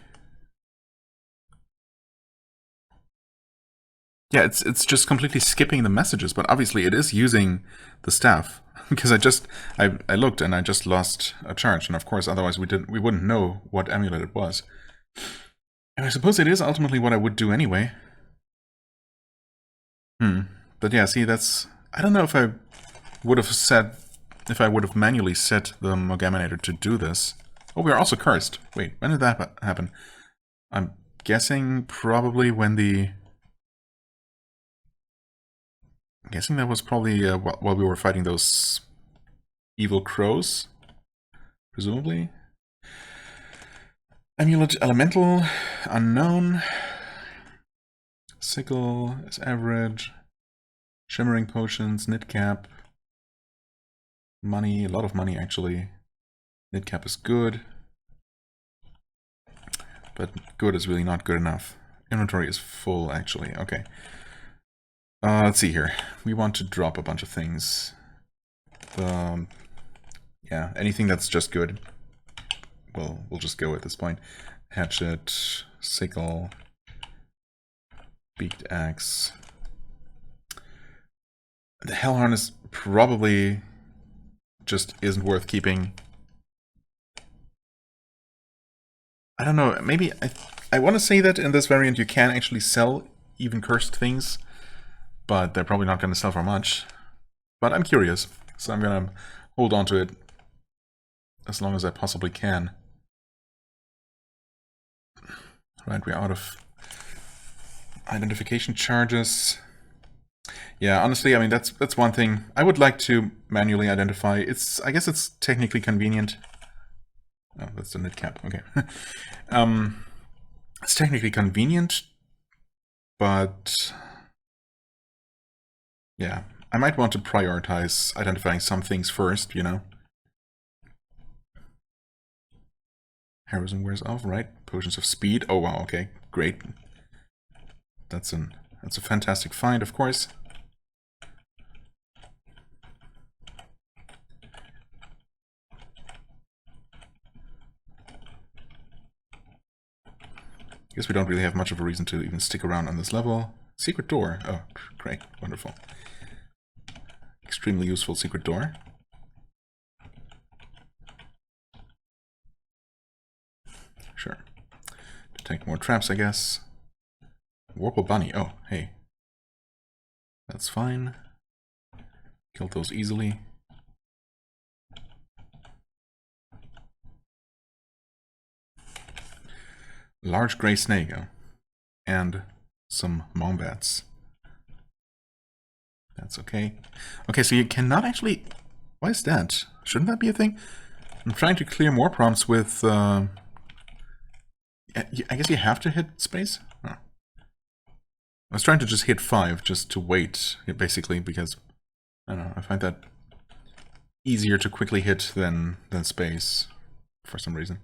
Yeah, it's just completely skipping the messages, but obviously it is using the staff. Because I looked and I just lost a charge, and of course otherwise we wouldn't know what amulet it was. And I suppose it is ultimately what I would do anyway. But yeah, see, that's... I don't know if I would have said... If I would have manually set the Mogaminator to do this. Oh, we are also cursed. Wait, when did that happen? I'm guessing probably when the... I'm guessing that was probably while we were fighting those evil crows, presumably. Amulet Elemental, unknown. Sickle is average. Shimmering Potions, Knitcap. Money, a lot of money actually. Knitcap is good. But good is really not good enough. Inventory is full actually, okay. Let's see here. We want to drop a bunch of things. Yeah, anything that's just good. We'll just go at this point. Hatchet, sickle, beaked axe. The hell harness probably just isn't worth keeping. I don't know, maybe I want to say that in this variant you can actually sell even cursed things, but they're probably not going to sell for much. But I'm curious, so I'm going to hold on to it as long as I possibly can. Right, we're out of Identification charges. Yeah, honestly, I mean, that's one thing. I would like to manually identify. I guess it's technically convenient. Oh, that's the knit cap, okay. It's technically convenient, but yeah, I might want to prioritize identifying some things first, you know? Heroism wears off, right? Potions of speed. Oh wow, okay, great. That's a fantastic find, of course. Guess we don't really have much of a reason to even stick around on this level. Secret door. Oh, great, wonderful. Extremely useful secret door. Sure. Detect more traps, I guess. Warple bunny. Oh, hey. That's fine. Killed those easily. Large gray snake. Oh. And some wombats. That's okay. Okay, so you cannot actually... Why is that? Shouldn't that be a thing? I'm trying to clear more prompts with... I guess you have to hit space? Oh. I was trying to just hit 5 just to wait, basically, because... I don't know, I find that easier to quickly hit than space, for some reason.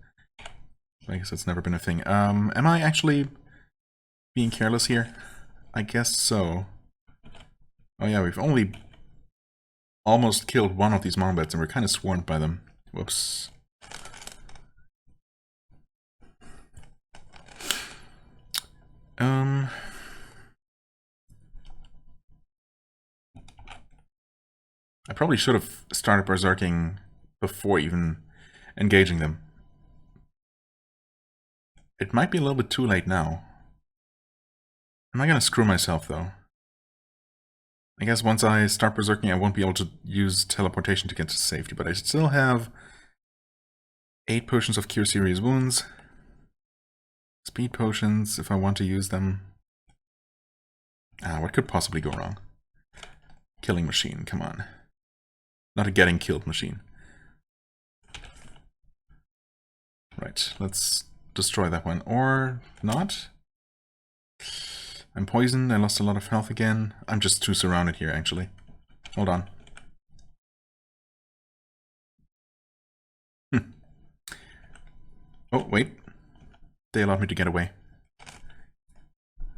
I guess that's never been a thing. Am I actually being careless here? I guess so. Oh yeah, we've only almost killed one of these wombats and we're kind of swarmed by them. Whoops. I probably should have started berserking before even engaging them. It might be a little bit too late now. Am I gonna screw myself though? I guess once I start berserking I won't be able to use teleportation to get to safety, but I still have 8 potions of cure serious wounds. Speed potions if I want to use them. What could possibly go wrong? Killing machine, come on. Not a getting killed machine. Right, let's destroy that one. Or not? I'm poisoned, I lost a lot of health again. I'm just too surrounded here, actually. Hold on. Oh, wait. They allowed me to get away.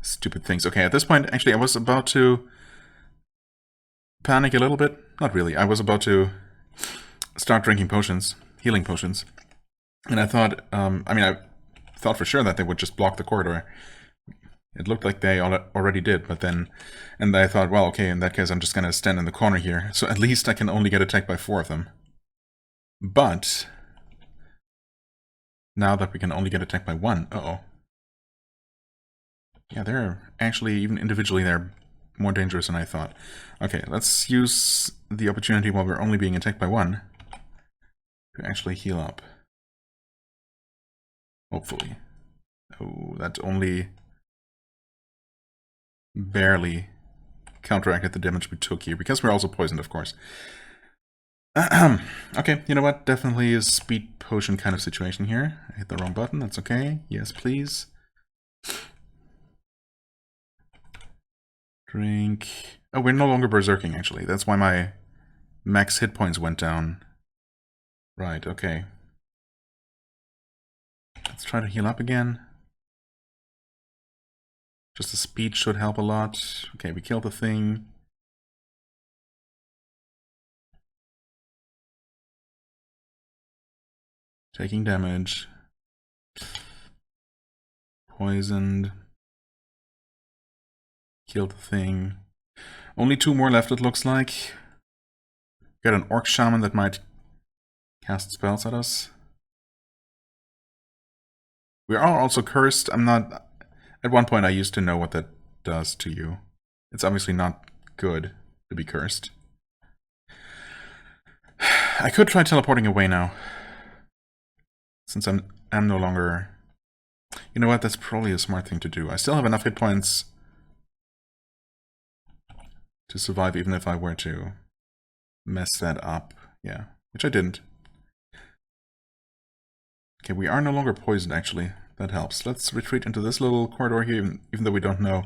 Stupid things. Okay, at this point, actually, I was about to panic a little bit. Not really. I was about to start drinking potions, healing potions. And I thought, I mean, I thought for sure that they would just block the corridor. It looked like they already did, but then... And I thought, well, okay, in that case I'm just gonna stand in the corner here, so at least I can only get attacked by 4 of them. But... now that we can only get attacked by 1, uh-oh. Yeah, they're actually, even individually, they're more dangerous than I thought. Okay, let's use the opportunity while we're only being attacked by 1 to actually heal up. Hopefully. Oh, that only barely counteracted the damage we took here, because we're also poisoned, of course. Okay, you know what? Definitely a speed potion kind of situation here. I hit the wrong button, that's okay. Yes, please. Drink. Oh, we're no longer berserking, actually. That's why my max hit points went down. Right, okay. Let's try to heal up again. Just the speed should help a lot. Okay, we killed the thing. Taking damage. Poisoned. Killed the thing. Only 2 more left, it looks like. Got an orc shaman that might cast spells at us. We are also cursed. I'm not... At one point I used to know what that does to you. It's obviously not good to be cursed. I could try teleporting away now. Since I'm no longer... You know what, that's probably a smart thing to do. I still have enough hit points to survive even if I were to mess that up. Yeah, which I didn't. Okay, we are no longer poisoned, actually. That helps. Let's retreat into this little corridor here, even though we don't know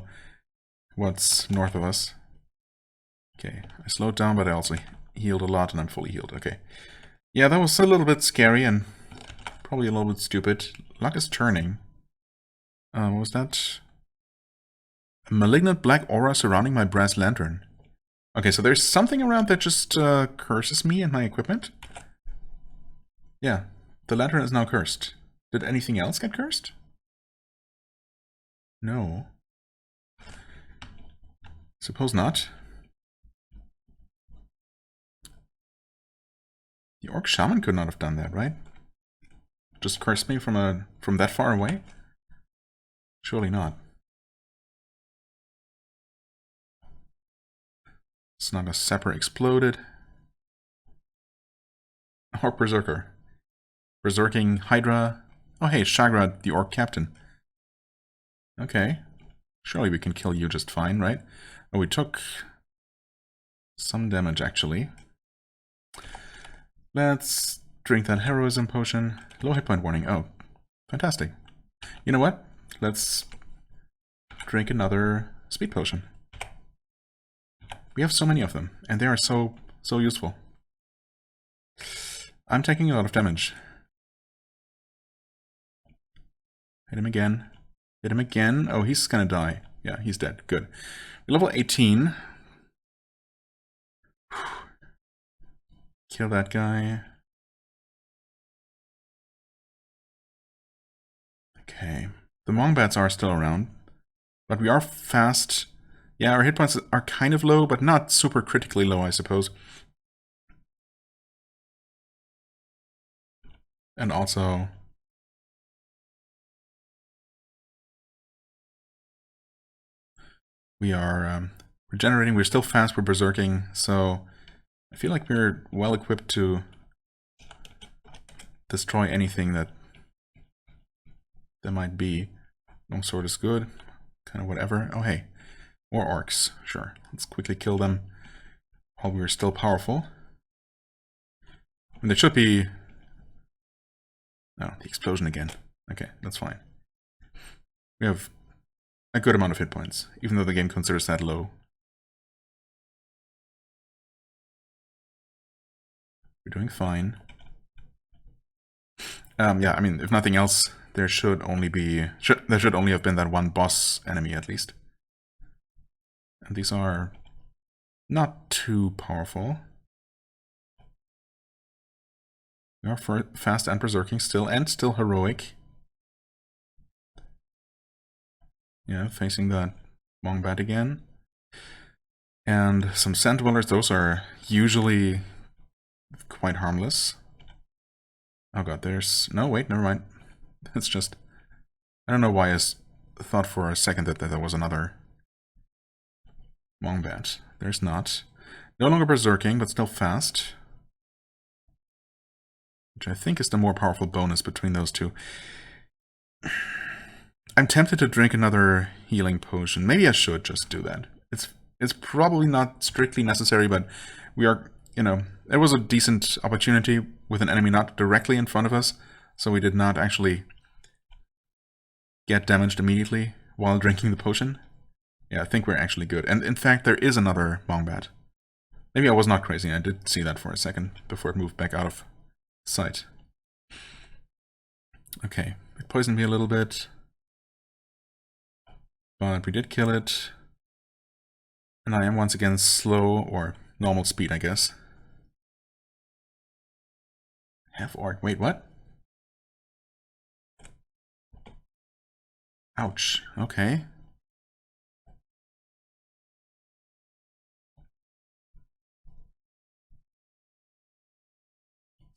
what's north of us. Okay, I slowed down, but I also healed a lot, and I'm fully healed. Okay. Yeah, that was a little bit scary and probably a little bit stupid. Luck is turning. What was that? A malignant black aura surrounding my brass lantern. Okay, so there's something around that just curses me and my equipment. Yeah, the lantern is now cursed. Did anything else get cursed? No. Suppose not. The Orc Shaman could not have done that, right? Just cursed me from that far away? Surely not. Snaga Sapper exploded. Or Berserker. Berserking Hydra. Oh hey, Shagra, the Orc Captain. Okay. Surely we can kill you just fine, right? Oh, we took some damage, actually. Let's drink that heroism potion. Low hit point warning. Oh, fantastic. You know what? Let's drink another speed potion. We have so many of them, and they are so useful. I'm taking a lot of damage. Hit him again. Hit him again. Oh, he's gonna die. Yeah, he's dead. Good. Level 18. Kill that guy. Okay. The Mongbats are still around. But we are fast. Yeah, our hit points are kind of low, but not super critically low, I suppose. And also... we are regenerating. We're still fast. We're berserking. So I feel like we're well equipped to destroy anything that there might be. Longsword is good. Kind of whatever. Oh, hey. More orcs. Sure. Let's quickly kill them while we're still powerful. And there should be... oh, the explosion again. Okay, that's fine. We have a good amount of hit points, even though the game considers that low. We're doing fine. Yeah, I mean, if nothing else, there should only have been that one boss enemy at least. And these are not too powerful. We are fast and berserking still, and still heroic. Yeah, facing that Wombat again. And some Sand Dwellers, those are usually quite harmless. Oh god, there's... no, wait, never mind. It's just... I don't know why I thought for a second that there was another Wombat. There's not. No longer berserking, but still fast. Which I think is the more powerful bonus between those two. I'm tempted to drink another healing potion. Maybe I should just do that. It's probably not strictly necessary, but we are, you know, it was a decent opportunity with an enemy not directly in front of us, so we did not actually get damaged immediately while drinking the potion. Yeah, I think we're actually good. And in fact, there is another Wombat. Maybe I was not crazy. I did see that for a second before it moved back out of sight. Okay, it poisoned me a little bit, but we did kill it. And I am once again slow, or normal speed, I guess. Half orc. Wait, what? Ouch. Okay.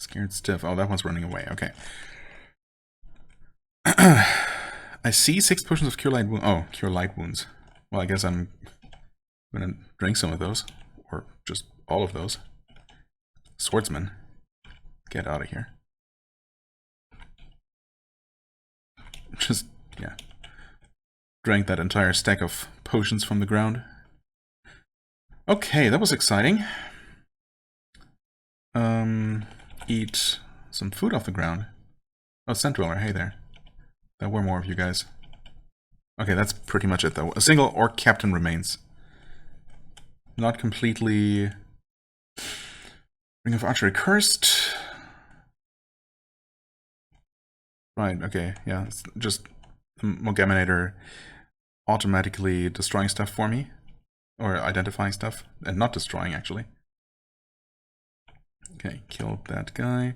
Scared stiff. Oh, that one's running away. Okay. I see 6 potions of cure light wounds. Oh, cure light wounds. Well, I guess I'm gonna drink some of those, or just all of those. Swordsman, get out of here. Just, yeah. Drank that entire stack of potions from the ground. Okay, that was exciting. Eat some food off the ground. Oh, Centraler, hey there. There were more of you guys. Okay, that's pretty much it though. A single orc captain remains. Not completely... Ring of Archery cursed. Right, okay, yeah, it's just the Mogaminator automatically destroying stuff for me. Or identifying stuff, and not destroying, actually. Okay, killed that guy.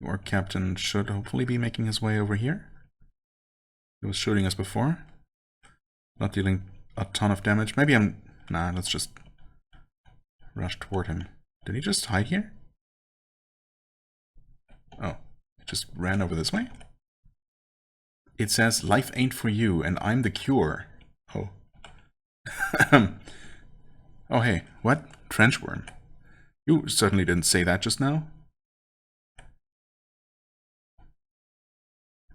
Orc captain should hopefully be making his way over here. He was shooting us before. Not dealing a ton of damage. Maybe I'm... Nah, let's just rush toward him. Did he just hide here? Oh, he just ran over this way? It says, life ain't for you, and I'm the cure. Oh. Oh, hey, what? Trenchworm. You certainly didn't say that just now.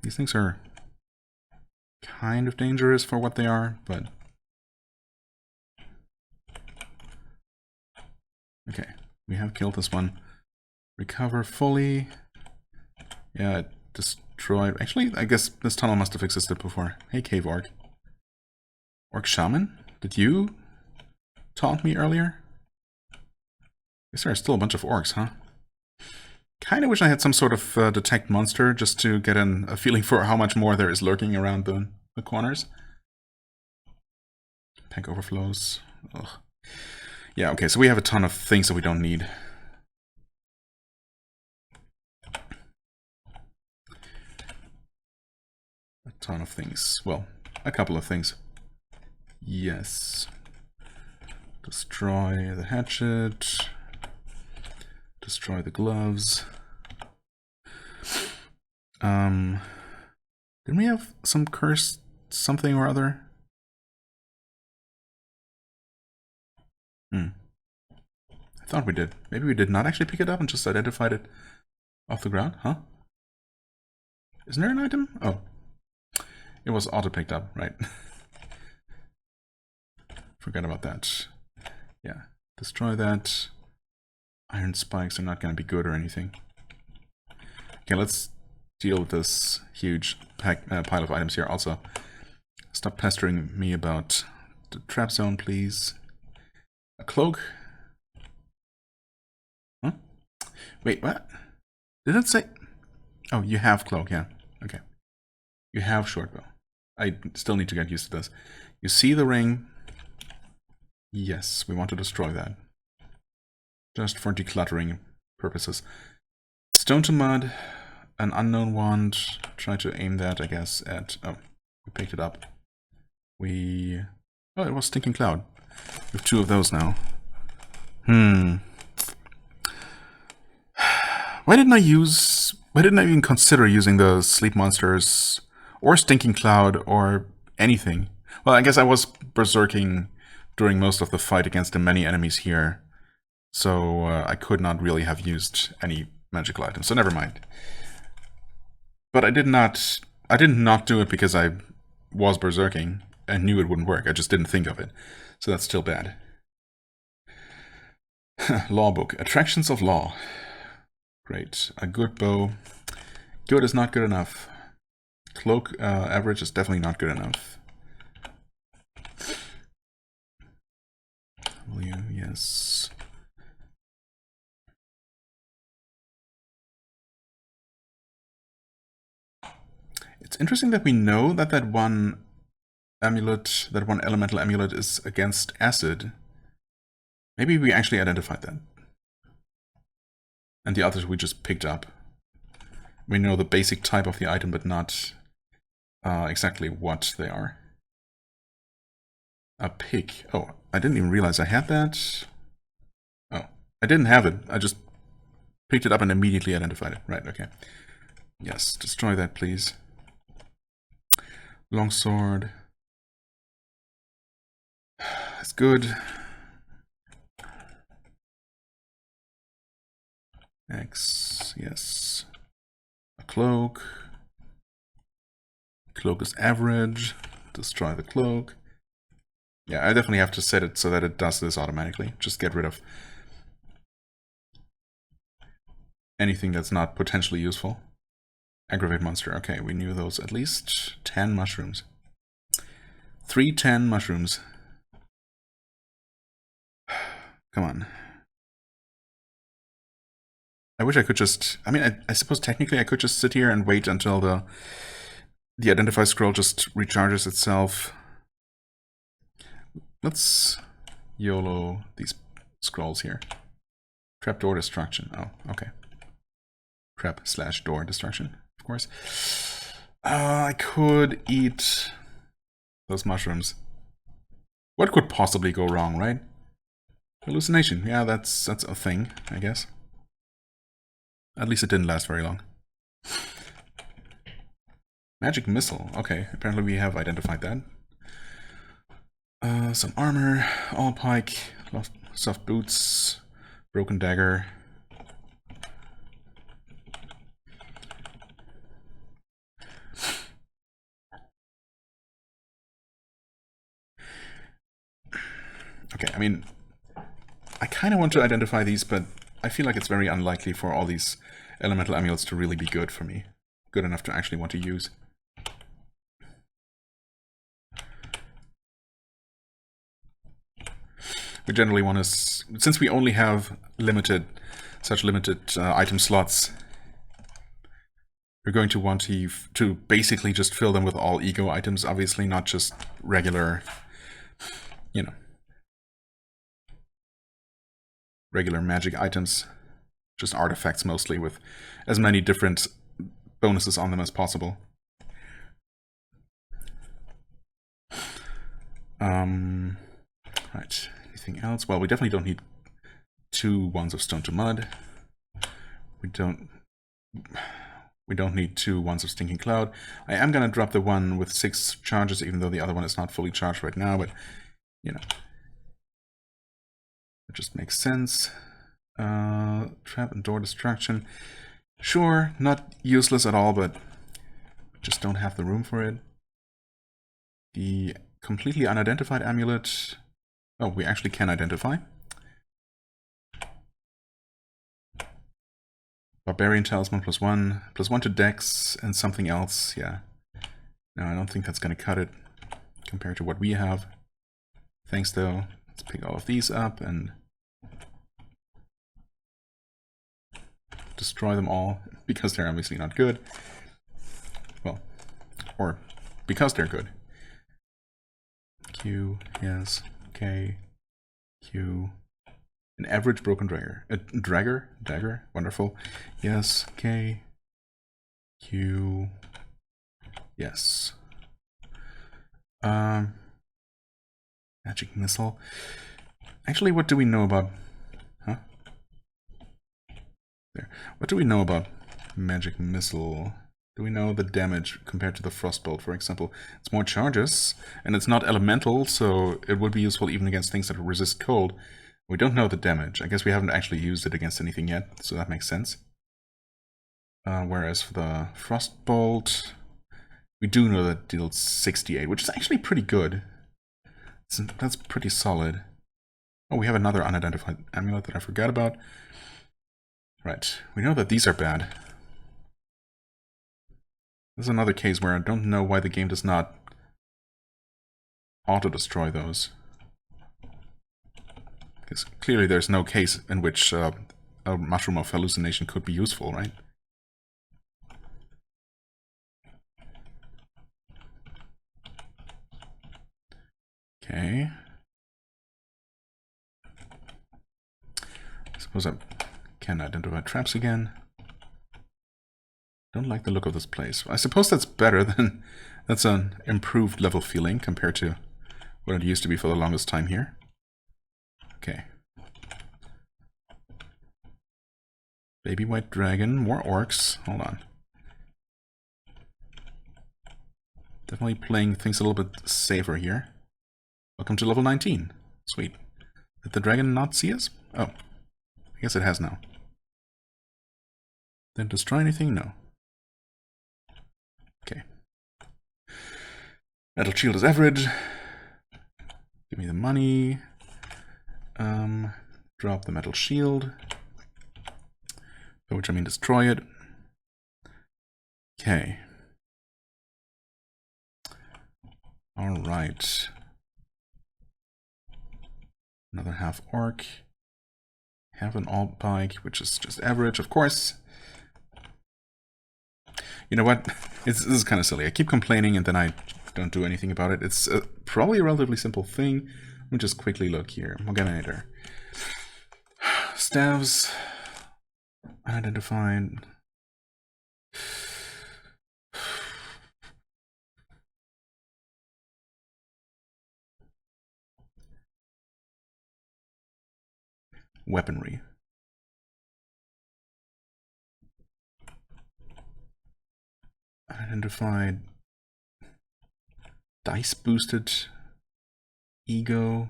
These things are kind of dangerous for what they are, but... Okay, we have killed this one. Recover fully. Yeah, it destroyed... Actually, I guess this tunnel must have existed before. Hey, Cave Orc. Orc Shaman? Did you taunt me earlier? I guess there are still a bunch of orcs, huh? Kinda wish I had some sort of detect monster just to get a feeling for how much more there is lurking around the corners. Pack overflows. Ugh. Yeah, okay, so we have a ton of things that we don't need. A ton of things. Well, a couple of things. Yes. Destroy the hatchet. Destroy the gloves. Didn't we have some cursed something or other? I thought we did. Maybe we did not actually pick it up and just identified it off the ground, huh? Isn't there an item? Oh. It was auto-picked up, right. Forgot about that. Yeah. Destroy that. Iron spikes are not going to be good or anything. Okay, let's deal with this huge pile of items here. Also, stop pestering me about the trap zone, please. A cloak. Huh? Wait, what? Did it say... Oh, you have cloak, yeah. Okay. You have shortbow. I still need to get used to this. You see the ring. Yes, we want to destroy that. Just for decluttering purposes. Stone to mud. An unknown wand. Try to aim that, I guess, at... Oh, we picked it up. Oh, it was Stinking Cloud. We have 2 of those now. Why didn't I even consider using the Sleep Monsters or Stinking Cloud or anything? Well, I guess I was berserking during most of the fight against the many enemies here, so I could not really have used any magical items, so never mind. But I did not do it because I was berserking and knew it wouldn't work. I just didn't think of it, so that's still bad. Law book. Attractions of Law. Great. A good bow. Good is not good enough. Cloak average is definitely not good enough. W, yes. It's interesting that we know that that one amulet, that one elemental amulet is against acid. Maybe we actually identified that. And the others we just picked up. We know the basic type of the item, but not exactly what they are. A pig. Oh, I didn't even realize I had that. Oh, I didn't have it. I just picked it up and immediately identified it. Right, okay. Yes, destroy that, please. Longsword. That's good. X, yes. A cloak. Cloak is average. Destroy the cloak. Yeah, I definitely have to set it so that it does this automatically. Just get rid of anything that's not potentially useful. Aggravate monster. Okay, we knew those at least 10 mushrooms. 310 mushrooms. Come on. I wish I could just... I mean, I suppose technically I could just sit here and wait until the identify scroll just recharges itself. Let's YOLO these scrolls here. Trapdoor destruction. Oh, okay. Trap/door destruction, of course. I could eat those mushrooms. What could possibly go wrong, right? Hallucination. Yeah, that's a thing, I guess. At least it didn't last very long. Magic missile. Okay, apparently we have identified that. Some armor, all pike, soft boots, broken dagger. Okay, I mean, I kind of want to identify these, but I feel like it's very unlikely for all these elemental amulets to really be good for me. Good enough to actually want to use. We generally want to, since we only have such limited item slots, we're going to want to basically just fill them with all ego items, obviously, not just regular, you know, regular magic items, just artifacts mostly, with as many different bonuses on them as possible. Right, anything else? Well, we definitely don't need 2 wands of stone to mud. We don't need 2 wands of stinking cloud. I am gonna drop the one with 6 charges, even though the other one is not fully charged right now, but, you know, it just makes sense. Trap and door destruction. Sure, not useless at all, but just don't have the room for it. The completely unidentified amulet. Oh, we actually can identify. Barbarian Talisman +1 to Dex, and something else. Yeah. No, I don't think that's going to cut it compared to what we have. Thanks, though. Let's pick all of these up and destroy them all, because they're obviously not good. Well, or because they're good. Q, yes, K, Q. An average broken dagger. A dagger, wonderful. Yes, K, Q, yes. Magic missile. Actually, what do we know about... Huh? There. What do we know about magic missile? Do we know the damage compared to the frostbolt, for example? It's more charges, and it's not elemental, so it would be useful even against things that resist cold. We don't know the damage. I guess we haven't actually used it against anything yet, so that makes sense. Whereas for the frostbolt, we do know that it deals 68, which is actually pretty good. That's pretty solid. Oh, we have another unidentified amulet that I forgot about. Right, we know that these are bad. This is another case where I don't know why the game does not auto-destroy those. Because clearly there's no case in which a mushroom of hallucination could be useful, right? Okay. I suppose I can identify traps again. Don't like the look of this place. I suppose that's better than... That's an improved level feeling compared to what it used to be for the longest time here. Okay. Baby white dragon, more orcs. Hold on. Definitely playing things a little bit safer here. Welcome to level 19. Sweet. Did the dragon not see us? Oh. I guess it has now. Didn't destroy anything? No. Okay. Metal shield is average. Give me the money. Drop the metal shield. By which I mean destroy it. Okay. Alright. Another half orc. Have an alt bike, which is just average, of course. You know what? This is kind of silly. I keep complaining and then I don't do anything about it. It's probably a relatively simple thing. Let me just quickly look here. Morganator. Staves. Unidentified. Weaponry. Unidentified. Dice boosted. Ego.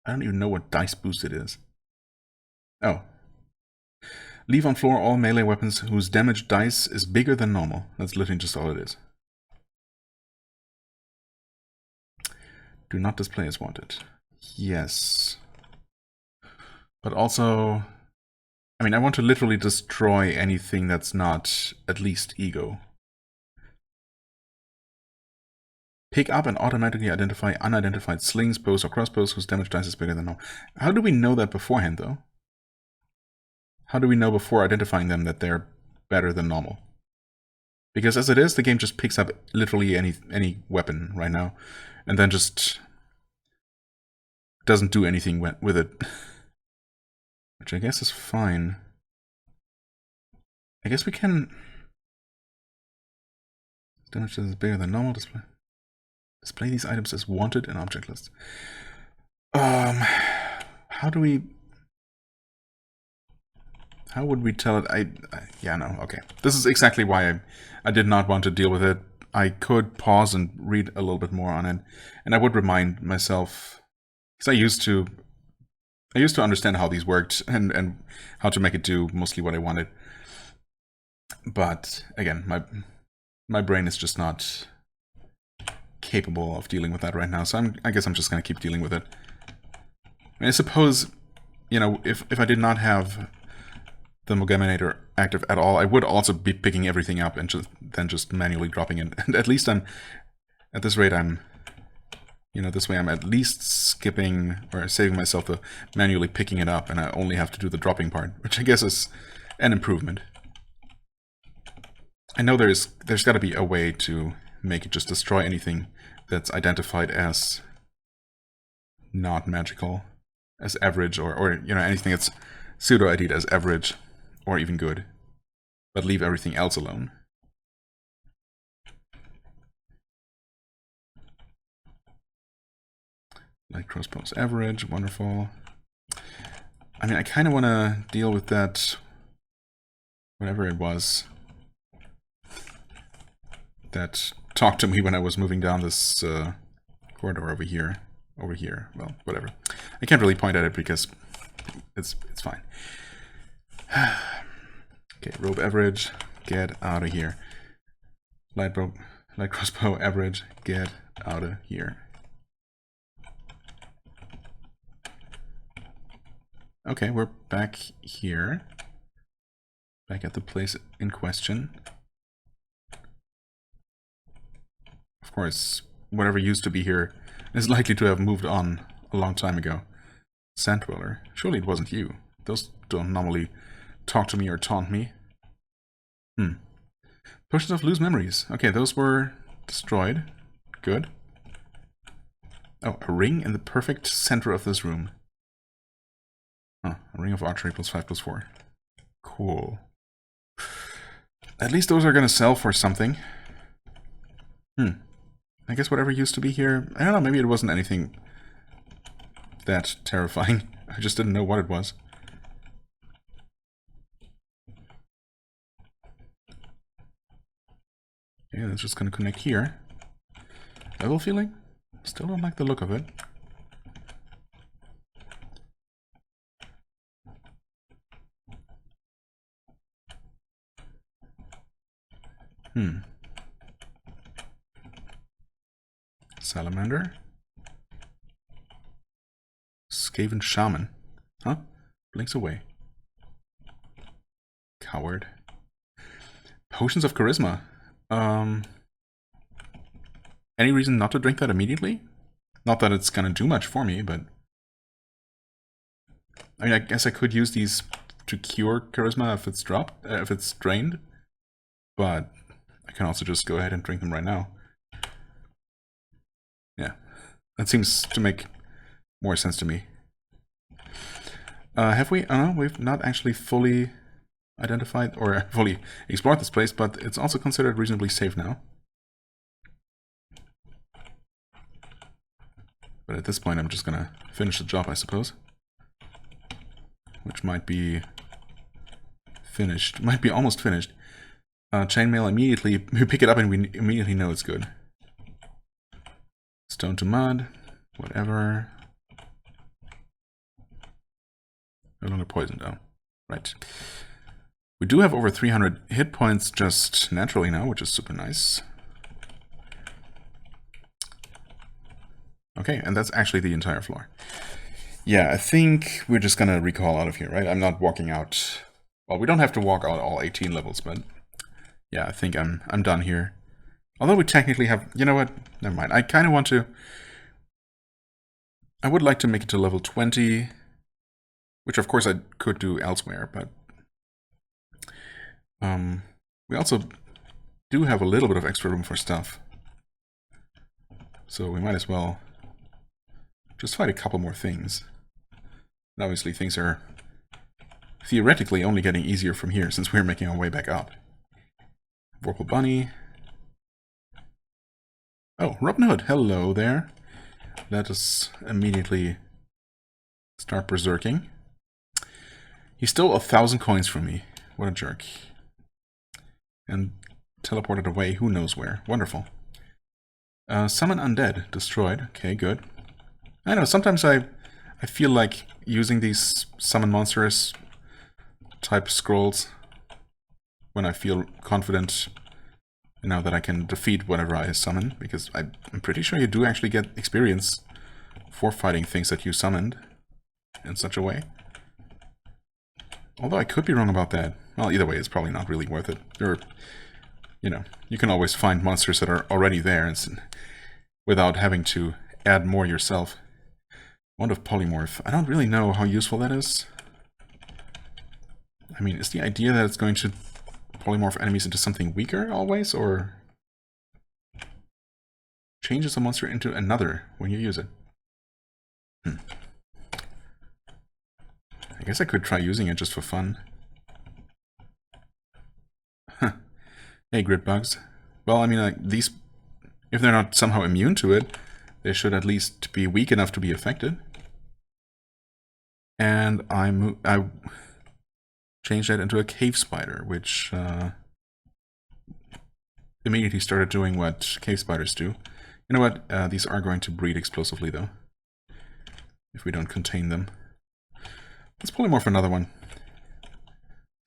I don't even know what dice boosted is. Oh. Leave on floor all melee weapons whose damage dice is bigger than normal. That's literally just all it is. Do not display as wanted. Yes. But also, I mean, I want to literally destroy anything that's not at least ego. Pick up and automatically identify unidentified slings, bows, or crossbows whose damage dice is bigger than normal. How do we know that beforehand, though? How do we know before identifying them that they're better than normal? Because as it is, the game just picks up literally any weapon right now, and then just doesn't do anything with it. Which I guess is fine. I guess we can... Damage is bigger than normal. Display these items as wanted in object lists. How do we... How would we tell it? Yeah, no, okay. This is exactly why I did not want to deal with it. I could pause and read a little bit more on it. And I would remind myself... Because I used to understand how these worked and how to make it do mostly what I wanted. But again, my brain is just not capable of dealing with that right now, so I guess I'm just going to keep dealing with it. I suppose, you know, if I did not have the Morganator active at all, I would also be picking everything up and then just manually dropping it. And at least at this rate, you know, this way I'm at least skipping or saving myself the manually picking it up, and I only have to do the dropping part, which I guess is an improvement. I know there's got to be a way to make it just destroy anything that's identified as not magical, as average, or you know, anything that's pseudo-ID'd as average or even good, but leave everything else alone. Light crossbows average, wonderful. I mean, I kind of want to deal with that, whatever it was, that talked to me when I was moving down this corridor over here. Well, whatever. I can't really point at it because it's fine. Okay, rope average, get out of here. Light crossbow average, get out of here. Okay, we're back here. Back at the place in question. Of course, whatever used to be here is likely to have moved on a long time ago. Sand Dweller. Surely it wasn't you. Those don't normally talk to me or taunt me. Potions of loose memories. Okay, those were destroyed. Good. Oh, a ring in the perfect center of this room. Oh, a ring of archery plus 5/4. Cool. At least those are gonna sell for something. I guess whatever used to be here, I don't know, maybe it wasn't anything that terrifying. I just didn't know what it was. Yeah, that's just gonna connect here. Level feeling? Still don't like the look of it. Salamander. Skaven Shaman. Huh? Blinks away. Coward. Potions of Charisma. Any reason not to drink that immediately? Not that it's gonna do much for me, but... I mean, I guess I could use these to cure Charisma if it's dropped, if it's drained. But I can also just go ahead and drink them right now. Yeah, that seems to make more sense to me. Have we? We've not actually fully identified or fully explored this place, but it's also considered reasonably safe now. But at this point, I'm just gonna finish the job, I suppose. Which might be finished. Might be almost finished. Chainmail immediately. We pick it up and we immediately know it's good. Stone to mud. Whatever. No longer poisoned, though. Right. We do have over 300 hit points just naturally now, which is super nice. Okay, and that's actually the entire floor. Yeah, I think we're just gonna recall out of here, right? I'm not walking out... Well, we don't have to walk out all 18 levels, but... Yeah, I think I'm done here. Although we technically have... You know what? Never mind. I kind of want to... I would like to make it to level 20... Which, of course, I could do elsewhere, but... we also do have a little bit of extra room for stuff. So we might as well just fight a couple more things. And obviously things are theoretically only getting easier from here since we're making our way back up. Vorpal Bunny. Oh, Robin Hood, hello there. Let us immediately start berserking. He stole 1,000 coins from me. What a jerk. And teleported away who knows where. Wonderful. Summon Undead. Destroyed. Okay, good. I know, sometimes I feel like using these summon monstrous type scrolls when I feel confident, you know, that I can defeat whatever I summon, because I'm pretty sure you do actually get experience for fighting things that you summoned in such a way. Although I could be wrong about that. Well, either way, it's probably not really worth it. You know, you can always find monsters that are already there and without having to add more yourself. Wand of Polymorph. I don't really know how useful that is. I mean, is the idea that it's going to polymorph enemies into something weaker always, or changes a monster into another when you use it? I guess I could try using it just for fun. Huh. Hey, grit bugs. Well, I mean, like, these, if they're not somehow immune to it, they should at least be weak enough to be affected. And I changed that into a cave spider, which immediately started doing what cave spiders do. You know what? These are going to breed explosively, though, if we don't contain them. Let's polymorph another one,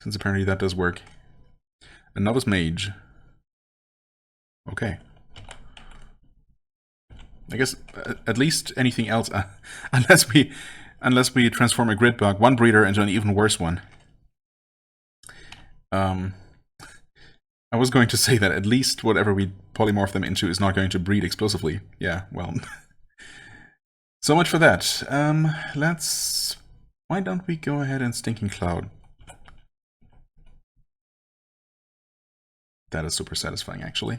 since apparently that does work. A novice mage. Okay. I guess at least anything else, unless we transform a grid bug, one breeder, into an even worse one. I was going to say that at least whatever we polymorph them into is not going to breed explosively. Yeah, well. So much for that. Why don't we go ahead and Stinking Cloud? That is super satisfying, actually.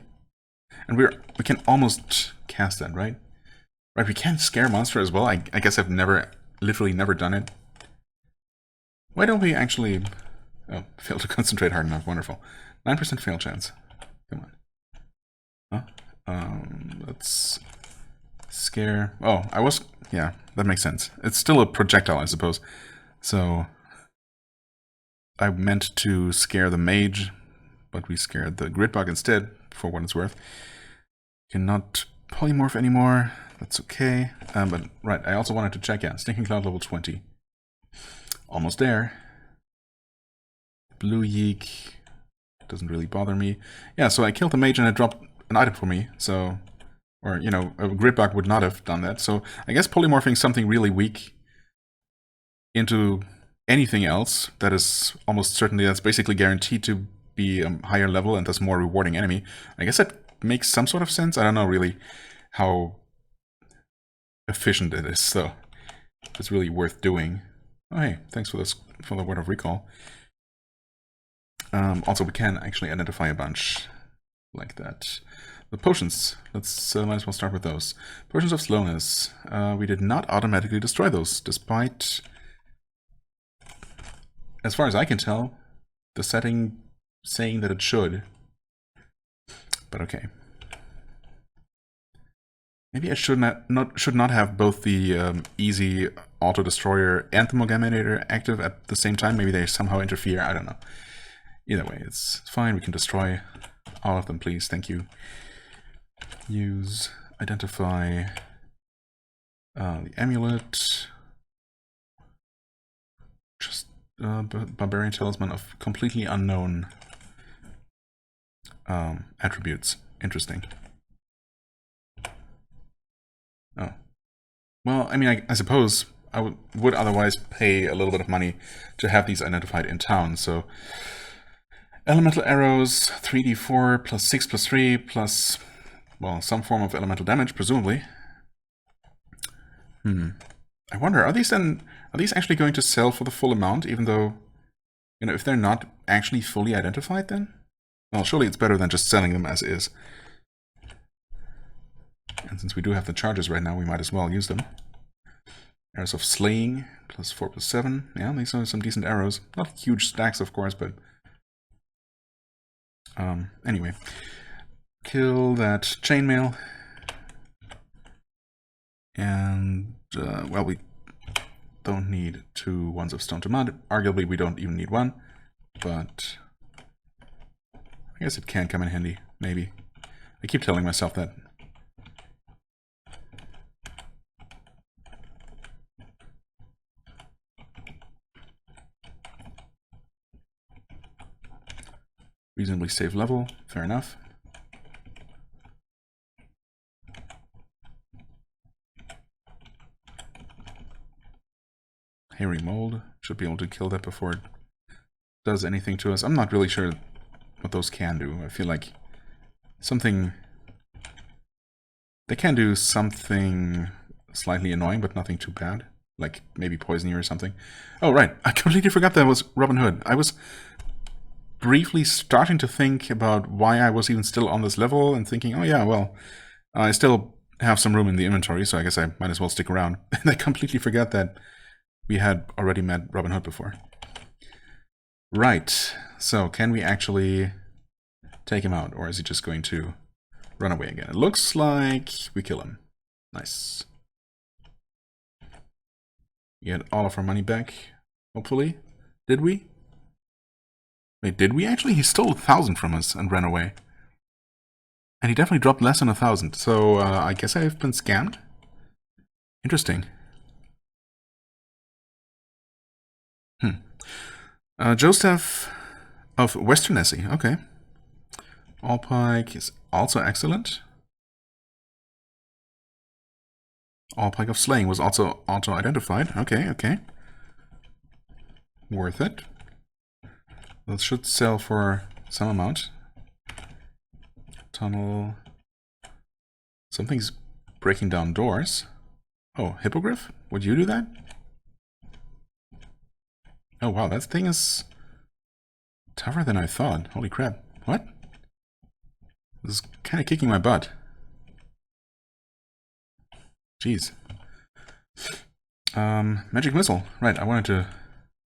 And we can almost cast that, right? Right, we can scare monster as well. I guess I've literally never done it. Why don't we actually... Oh, fail to concentrate hard enough. Wonderful. 9% fail chance. Come on. Huh? Let's scare... Oh, yeah, that makes sense. It's still a projectile, I suppose. So I meant to scare the mage, but we scared the grid bug instead, for what it's worth. Cannot polymorph anymore. That's okay. But right, I also wanted to check, yeah, Stinking Cloud level 20. Almost there. Blue Yeek doesn't really bother me. Yeah, so I killed the mage and it dropped an item for me, so... Or, you know, a grid bug would not have done that. So I guess polymorphing something really weak into anything else that is almost certainly, that's basically guaranteed to be a higher level and thus more rewarding enemy, I guess that makes some sort of sense. I don't know really how efficient it is, so it's really worth doing. Oh hey, thanks for this, for the word of recall. Also, we can actually identify a bunch like that. The potions, let's might as well start with those. Potions of slowness. We did not automatically destroy those, despite, as far as I can tell, the setting saying that it should. But okay. Maybe I should not have both the easy auto destroyer and the Mogaminator active at the same time. Maybe they somehow interfere. I don't know. Either way, it's fine. We can destroy all of them, please. Thank you. Use identify the amulet. Just barbarian talisman of completely unknown attributes. Interesting. Oh. Well, I mean, I suppose I would otherwise pay a little bit of money to have these identified in town, so... Elemental arrows, 3d4 plus 6 plus 3 plus, well, some form of elemental damage, presumably. I wonder, are these actually going to sell for the full amount, even though, you know, if they're not actually fully identified then? Well, surely it's better than just selling them as is. And since we do have the charges right now, we might as well use them. Arrows of Slaying, plus 4 plus 7. Yeah, these are some decent arrows. Not huge stacks, of course, but... anyway. Kill that chainmail. And, well, we don't need 2 ones of Stone to Mud. Arguably, we don't even need 1. But... I guess it can come in handy, maybe. I keep telling myself that. Reasonably safe level, fair enough. Hairy mold, should be able to kill that before it does anything to us. I'm not really sure what those can do. I feel like something... They can do something slightly annoying, but nothing too bad. Like maybe poison you or something. Oh, right. I completely forgot that was Robin Hood. I was briefly starting to think about why I was even still on this level and thinking, oh yeah, well, I still have some room in the inventory, so I guess I might as well stick around. And I completely forgot that we had already met Robin Hood before. Right, so can we actually take him out, or is he just going to run away again? It looks like we kill him. Nice. Get all of our money back, hopefully. Did we? Wait, did we actually? He stole 1,000 from us and ran away. And he definitely dropped less than 1,000, so I guess I've been scammed? Interesting. Joseph of Western Essie, okay. Allpike is also excellent. Allpike of Slaying was also auto-identified. Okay, okay. Worth it. That should sell for some amount. Tunnel. Something's breaking down doors. Oh, Hippogriff? Would you do that? Oh wow, that thing is tougher than I thought. Holy crap. What? This is kind of kicking my butt. Jeez. Magic Missile. Right, I wanted to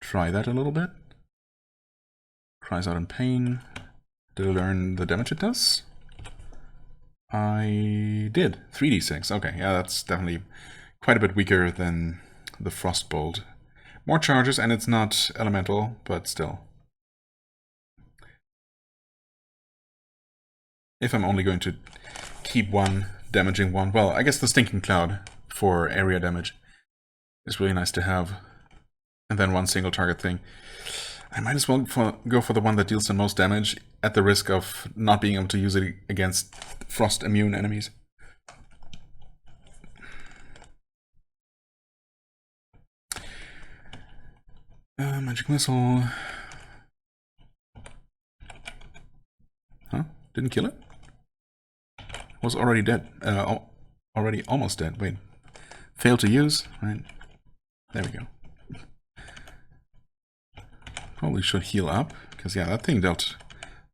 try that a little bit. Cries out in pain. Did I learn the damage it does? I did. 3d6. Okay, yeah, that's definitely quite a bit weaker than the Frostbolt. More charges, and it's not elemental, but still. If I'm only going to keep one damaging one, well, I guess the Stinking Cloud for area damage is really nice to have. And then one single target thing. I might as well go for the one that deals the most damage at the risk of not being able to use it against frost immune enemies. Magic missile. Huh? Didn't kill it? Was already dead. Already almost dead. Wait. Failed to use. Right. There we go. Probably should heal up, because yeah, that thing dealt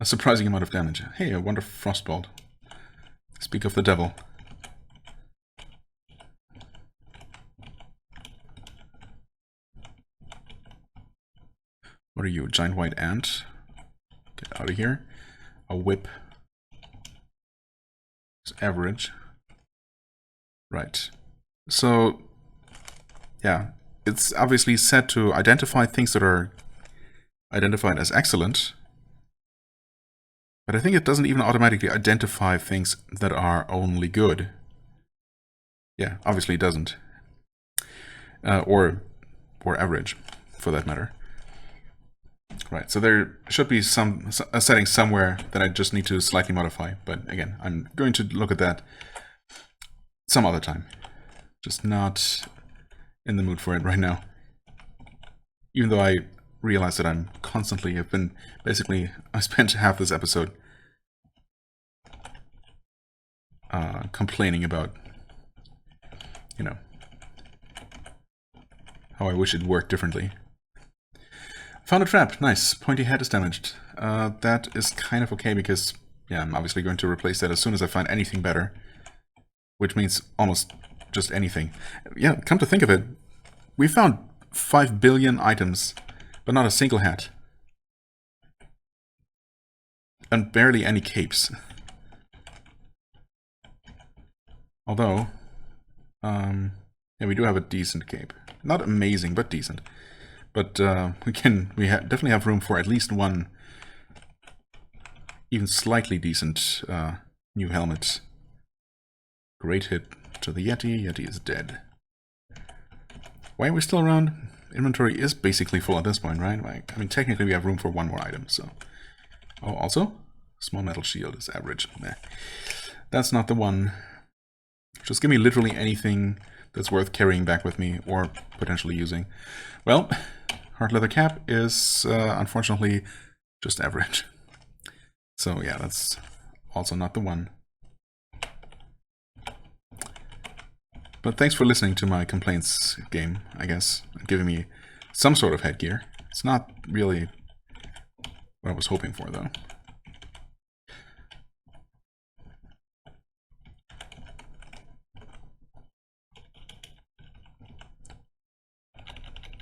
a surprising amount of damage. Hey, a Wonder Frostbolt. Speak of the devil. What are you, a giant white ant? Get out of here. A whip. It's average. Right. So, yeah, it's obviously set to identify things that are identified as excellent, but I think it doesn't even automatically identify things that are only good. Yeah, obviously it doesn't. Or average, for that matter. Right, so there should be a setting somewhere that I just need to slightly modify, but again, I'm going to look at that some other time. Just not in the mood for it right now. Even though I realize that I'm constantly, I spent half this episode complaining about, you know, how I wish it worked differently. Found a trap. Nice. Pointy head is damaged. That is kind of okay because, yeah, I'm obviously going to replace that as soon as I find anything better. Which means almost just anything. Yeah, come to think of it, we found 5 billion items, but not a single hat. And barely any capes. Although, yeah, we do have a decent cape. Not amazing, but decent. But we definitely have room for at least one even slightly decent new helmet. Great hit to the Yeti. Yeti is dead. Why are we still around? Inventory is basically full at this point, right? Like, I mean, technically we have room for one more item, so... Oh, also, small metal shield is average. Meh. That's not the one. Just give me literally anything that's worth carrying back with me, or potentially using. Well, hard leather cap is, unfortunately, just average. So yeah, that's also not the one. But thanks for listening to my complaints game, I guess, and giving me some sort of headgear. It's not really what I was hoping for, though.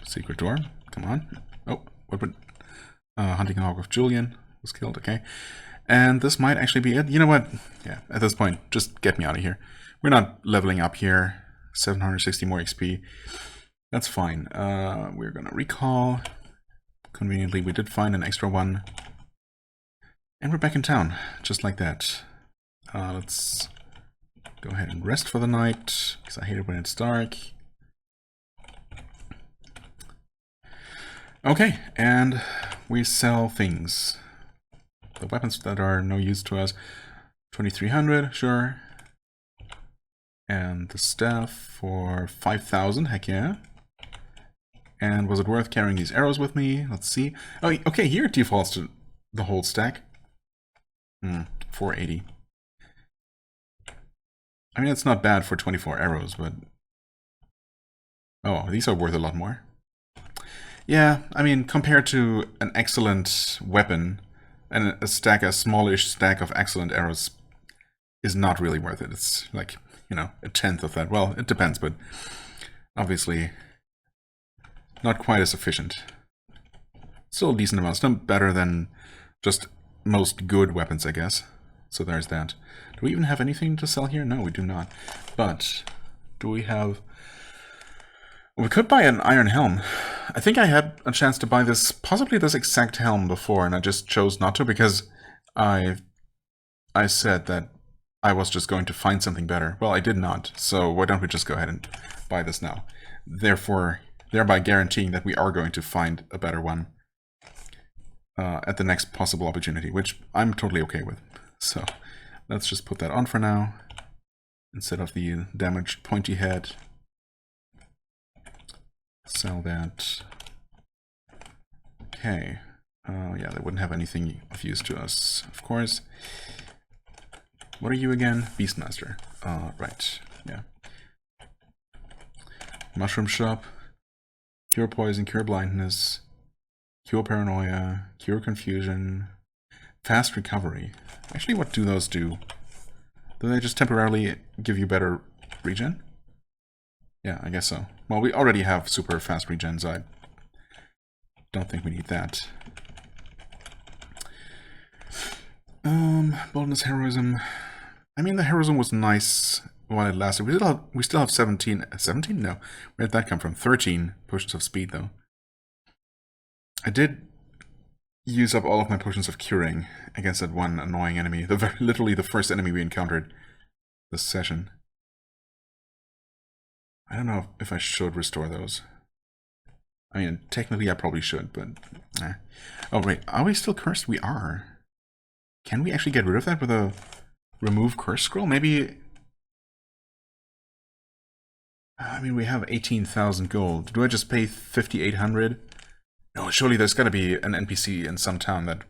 Secret door, come on. Oh, what would... Hunting Hog of Julian was killed, okay. And this might actually be it. You know what? Yeah, at this point, just get me out of here. We're not leveling up here. 760 more XP. That's fine. We're gonna recall. Conveniently, we did find an extra one. And we're back in town, just like that. Let's go ahead and rest for the night, because I hate it when it's dark. Okay, and we sell things. The weapons that are no use to us. 2300, sure. And the staff for 5,000, heck yeah. And was it worth carrying these arrows with me? Let's see. Oh, okay, here it defaults to the whole stack. 480. I mean, it's not bad for 24 arrows, but... Oh, these are worth a lot more. Yeah, I mean, compared to an excellent weapon, and a smallish stack of excellent arrows is not really worth it. It's like, you know, a tenth of that. Well, it depends, but obviously not quite as efficient. Still a decent amount. Still better than just most good weapons, I guess. So there's that. Do we even have anything to sell here? No, we do not. But do we have... We could buy an iron helm. I think I had a chance to buy this, possibly this exact helm before, and I just chose not to because I said that I was just going to find something better. Well, I did not, so why don't we just go ahead and buy this now? Thereby guaranteeing that we are going to find a better one at the next possible opportunity, which I'm totally okay with. So let's just put that on for now, instead of the damaged pointy head. Sell that. Okay. Yeah, they wouldn't have anything of use to us, of course. What are you again? Beastmaster. Right. Yeah. Mushroom shop. Cure poison, cure blindness, cure paranoia, cure confusion, fast recovery. Actually, what do those do? Do they just temporarily give you better regen? Yeah, I guess so. Well, we already have super fast regen, so I don't think we need that. Boldness, heroism. I mean, the heroism was nice while it lasted. We still have 17. 17? No. Where did that come from? 13 potions of speed, though. I did use up all of my potions of curing against that one annoying enemy. Literally the first enemy we encountered this session. I don't know if I should restore those. I mean, technically I probably should, but... Oh, wait. Are we still cursed? We are. Can we actually get rid of that with a remove curse scroll? Maybe... I mean, we have 18,000 gold. Do I just pay 5,800? No, surely there's gotta be an NPC in some town that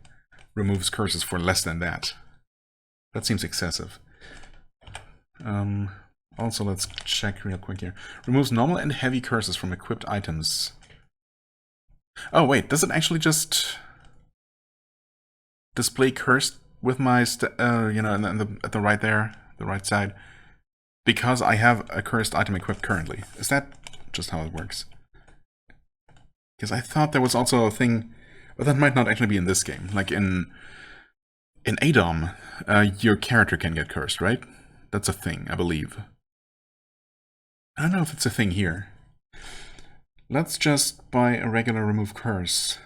removes curses for less than that. That seems excessive. Also, let's check real quick here. Removes normal and heavy curses from equipped items. Oh, wait, does it actually just display cursed with my, you know, at the right there, the right side? Because I have a cursed item equipped currently. Is that just how it works? Because I thought there was also a thing, but that might not actually be in this game. Like in Adom, your character can get cursed, right? That's a thing, I believe. I don't know if it's a thing here. Let's just buy a regular remove curse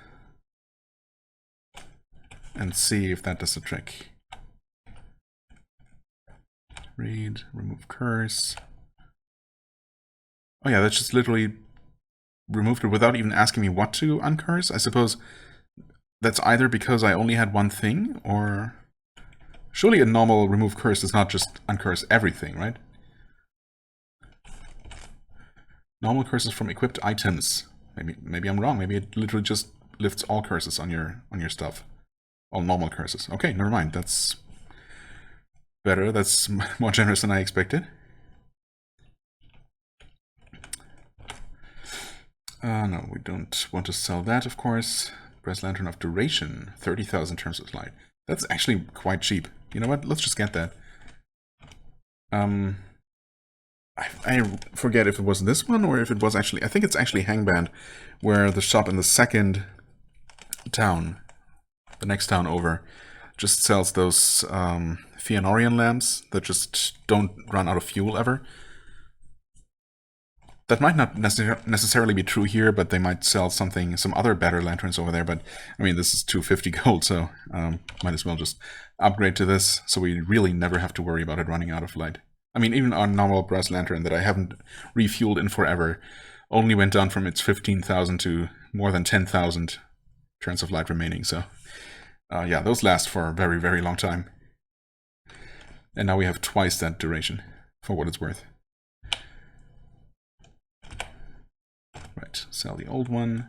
and see if that does the trick. Read, remove curse. Oh yeah, that's just literally removed it without even asking me what to uncurse. I suppose that's either because I only had one thing, or... Surely a normal remove curse does not just uncurse everything, right? Normal curses from equipped items. Maybe I'm wrong. Maybe it literally just lifts all curses on your stuff. All normal curses. Okay, never mind. That's better. That's more generous than I expected. No, we don't want to sell that, of course. Brass Lantern of Duration. 30,000 terms of light. That's actually quite cheap. You know what? Let's just get that. I forget if it was this one or if it was actually... I think it's actually Hangband, where the shop in the second town, the next town over, just sells those Fëanorian lamps that just don't run out of fuel ever. That might not necessarily be true here, but they might sell some other better lanterns over there. But, I mean, this is 250 gold, so might as well just upgrade to this, so we really never have to worry about it running out of light. I mean, even our normal brass lantern that I haven't refueled in forever only went down from its 15,000 to more than 10,000 turns of light remaining, so... yeah, those last for a very, very long time. And now we have twice that duration, for what it's worth. Right, sell the old one.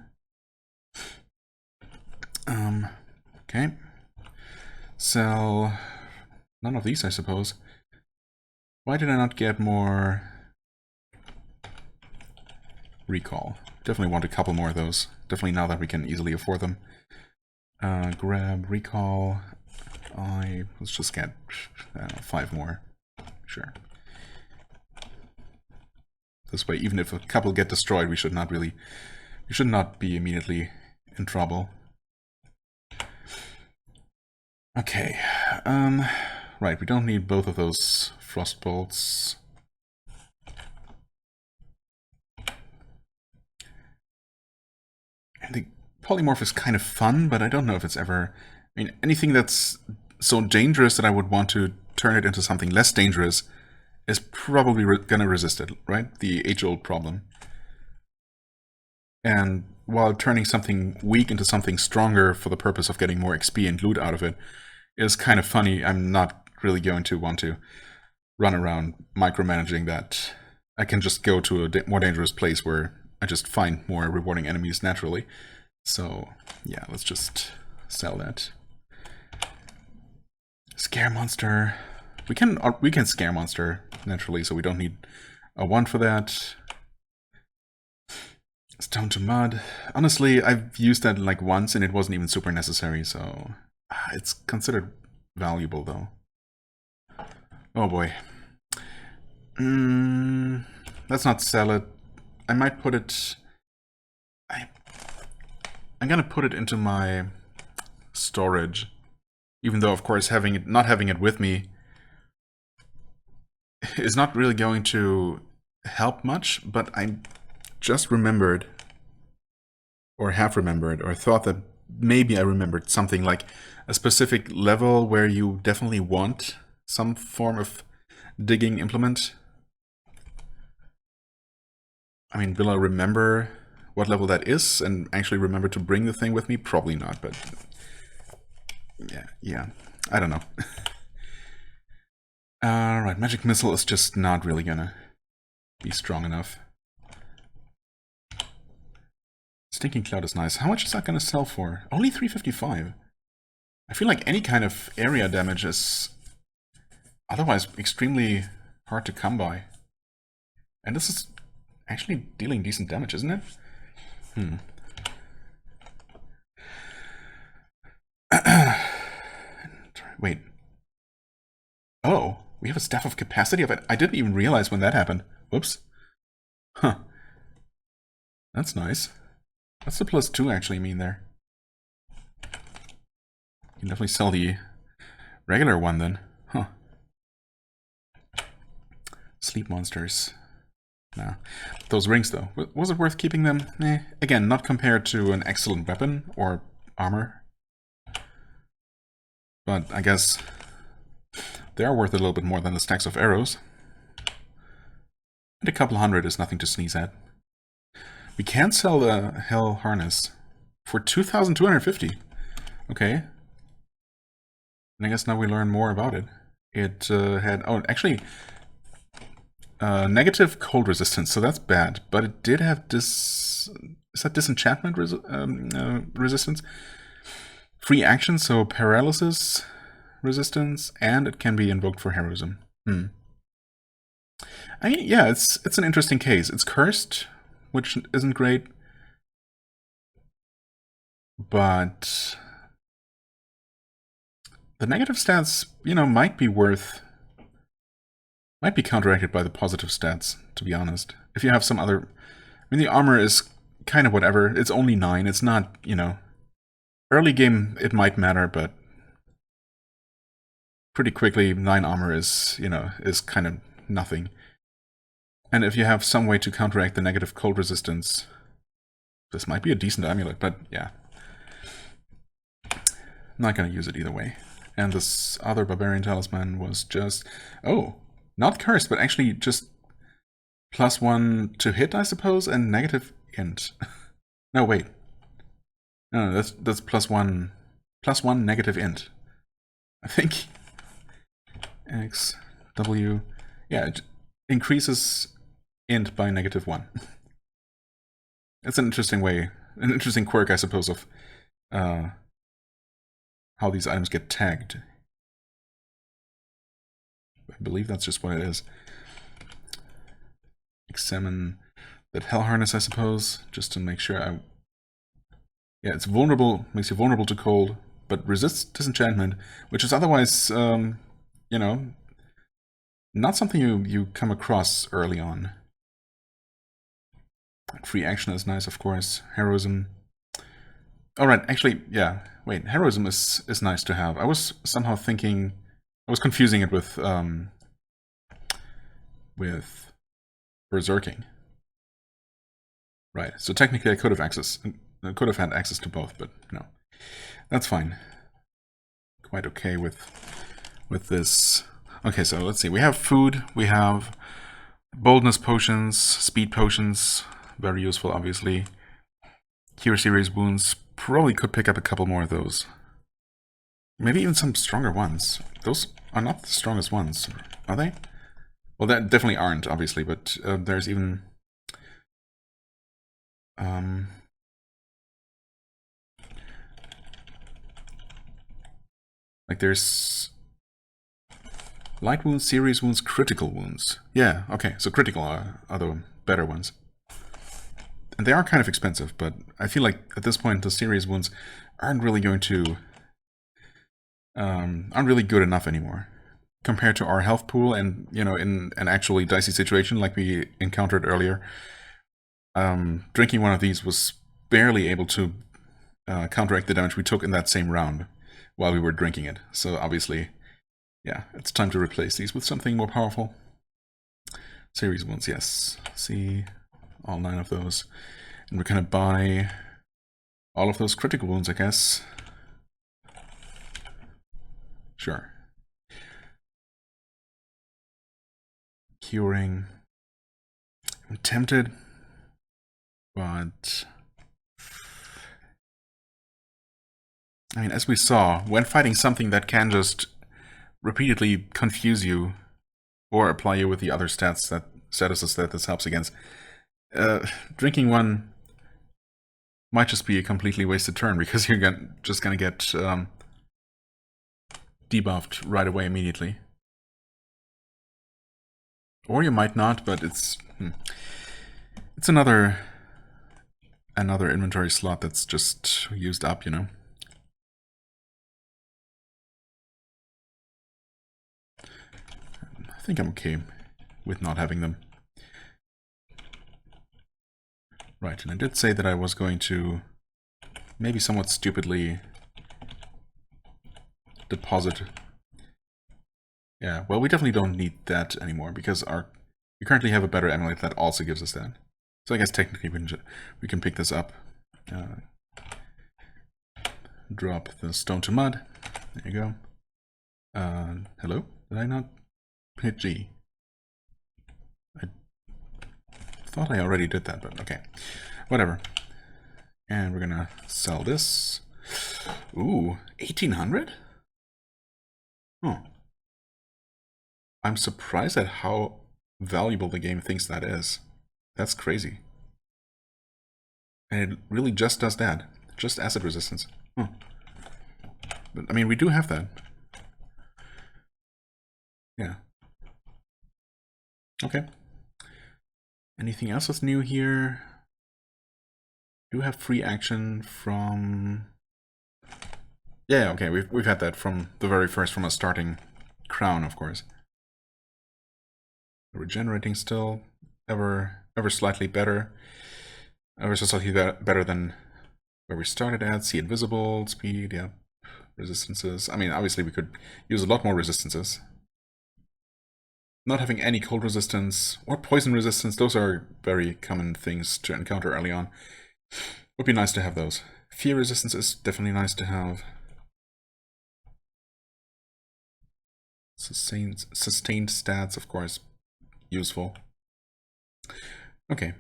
Okay. Sell none of these, I suppose. Why did I not get more recall? Definitely want a couple more of those. Definitely now that we can easily afford them. Grab recall. Let's just get 5 more. Sure. This way, even if a couple get destroyed, we should not be immediately in trouble. Okay. Right, we don't need both of those frost bolts. And the polymorph is kind of fun, but I don't know if it's ever... I mean, anything that's so dangerous that I would want to turn it into something less dangerous is probably gonna resist it, right? The age-old problem. And while turning something weak into something stronger for the purpose of getting more XP and loot out of it is kind of funny, I'm not really going to want to run around micromanaging that. I can just go to a more dangerous place where I just find more rewarding enemies naturally. So yeah, let's just sell that. Scare monster. We can scare monster naturally, so we don't need a 1 for that. Stone to mud. Honestly, I've used that like once and it wasn't even super necessary, so it's considered valuable though. Oh boy. Let's not sell it. I might put it... I'm gonna put it into my storage. Even though, of course, not having it with me is not really going to help much, but I just remembered, or have remembered, or thought that maybe I remembered something like a specific level where you definitely want some form of digging implement. I mean, will I remember what level that is and actually remember to bring the thing with me? Probably not, but yeah, I don't know. Alright, Magic Missile is just not really gonna be strong enough. Stinking Cloud is nice. How much is that gonna sell for? Only 355. I feel like any kind of area damage is otherwise extremely hard to come by. And this is actually dealing decent damage, isn't it? Wait. Oh, we have a Staff of Capacity? I didn't even realize when that happened. Whoops. Huh. That's nice. What's the +2 actually mean there? You can definitely sell the regular one then. Huh. Sleep monsters. Nah. Those rings though. Was it worth keeping them? Again, not compared to an excellent weapon or armor. But I guess they are worth a little bit more than the stacks of arrows. And a couple hundred is nothing to sneeze at. We can sell the Hell Harness for 2,250. Okay. And I guess now we learn more about it. It had... Oh, actually... negative cold resistance, so that's bad. But it did have Is that disenchantment resistance? Free action, so paralysis resistance, and it can be invoked for heroism. I mean, yeah, it's an interesting case. It's cursed, which isn't great, but the negative stats, you know, might be counteracted by the positive stats, to be honest. If you have some other... I mean, the armor is kind of whatever. It's only 9. It's not, you know... Early game, it might matter, but... pretty quickly, 9 armor is, you know, is kind of nothing. And if you have some way to counteract the negative cold resistance... This might be a decent amulet, but yeah. I'm not gonna use it either way. And this other Barbarian Talisman was just... Oh! Not cursed, but actually just +1 to hit, I suppose, and negative int. No, wait. No, that's +1 negative int. I think. X, W. Yeah, it increases int by -1. It's an interesting way, an interesting quirk, I suppose, of how these items get tagged. I believe that's just what it is. Examine that Hell Harness, I suppose, just to make sure Yeah, it's vulnerable, makes you vulnerable to cold, but resists disenchantment, which is otherwise, you know, not something you come across early on. Free action is nice, of course. Heroism. Alright, actually, yeah. Wait, heroism is nice to have. I was somehow thinking... I was confusing it with berserking. Right, so technically I could have had access to both, but no. That's fine. Quite okay with this. Okay, so let's see. We have food, we have boldness potions, speed potions, very useful, obviously. Cure serious wounds, probably could pick up a couple more of those. Maybe even some stronger ones. Those are not the strongest ones, are they? Well, that definitely aren't, obviously, but there's even... there's light wounds, serious wounds, critical wounds. Yeah, okay, so critical are the better ones. And they are kind of expensive, but I feel like at this point the serious wounds aren't really going to... aren't really good enough anymore. Compared to our health pool and, you know, in an actually dicey situation like we encountered earlier, drinking one of these was barely able to counteract the damage we took in that same round while we were drinking it. So obviously, yeah, it's time to replace these with something more powerful. Series wounds, yes. See, all 9 of those. And we're gonna buy all of those critical wounds, I guess. Sure. Curing. I'm tempted, but I mean, as we saw, when fighting something that can just repeatedly confuse you or apply you with the other statuses that this helps against, drinking one might just be a completely wasted turn because you're just gonna get debuffed right away immediately. Or you might not, but it's another inventory slot that's just used up, you know. I think I'm okay with not having them. Right, and I did say that I was going to maybe somewhat stupidly deposit. Yeah, well, we definitely don't need that anymore because we currently have a better amulet that also gives us that. So I guess technically we can pick this up. Drop the stone to mud. There you go. Hello? Did I not hit G? I thought I already did that, but okay. Whatever. And we're gonna sell this. Ooh, 1800? Oh. I'm surprised at how valuable the game thinks that is. That's crazy. And it really just does that. Just acid resistance. Huh. But, I mean, we do have that. Yeah. Okay. Anything else that's new here? We do have free action from... Yeah, okay, we've had that from the very first, from a starting crown, of course. Regenerating still, ever slightly better. Ever so slightly better than where we started at. See invisible, speed, yeah. Resistances. I mean, obviously we could use a lot more resistances. Not having any cold resistance or poison resistance, those are very common things to encounter early on. Would be nice to have those. Fear resistance is definitely nice to have. Sustained stats, of course, useful. Okay,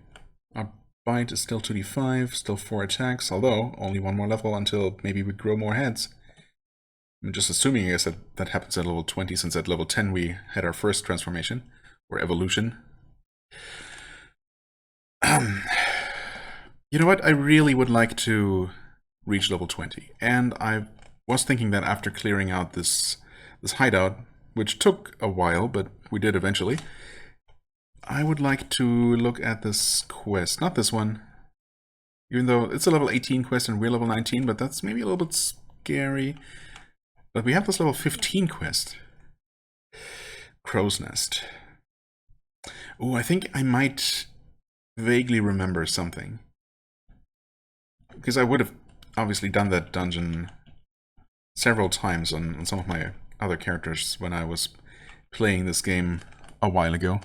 our bite is still 2d5, still 4 attacks, although only 1 more level until maybe we grow more heads. I'm just assuming, I guess, that happens at level 20, since at level 10 we had our first transformation, or evolution. You know what, I really would like to reach level 20, and I was thinking that after clearing out this hideout, which took a while, but we did eventually, I would like to look at this quest. Not this one, even though it's a level 18 quest and we're level 19, but that's maybe a little bit scary. But we have this level 15 quest. Crow's Nest. Oh, I think I might vaguely remember something. Because I would have obviously done that dungeon several times on some of my other characters when I was playing this game a while ago.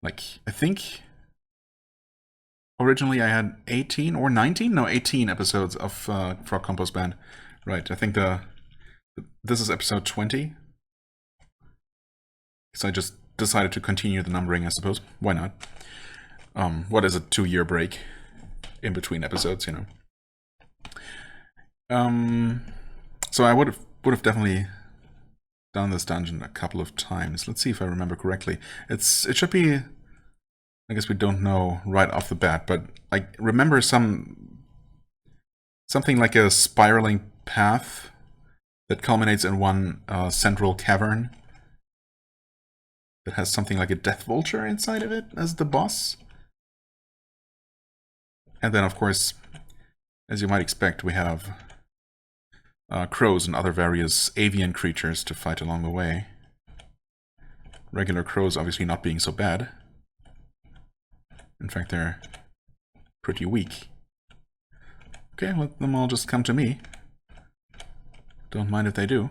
Like, I think originally I had 18 or 19? No, 18 episodes of FrogComposband. Right, I think this is episode 20. So I just decided to continue the numbering, I suppose. Why not? What is a 2-year break in between episodes, you know? So I would have definitely done this dungeon a couple of times. Let's see if I remember correctly. It should be, I guess we don't know right off the bat, but I remember something like a spiraling path that culminates in one central cavern that has something like a death vulture inside of it as the boss. And then, of course, as you might expect, we have crows and other various avian creatures to fight along the way. Regular crows obviously not being so bad. In fact, they're pretty weak. Okay, let them all just come to me. Don't mind if they do.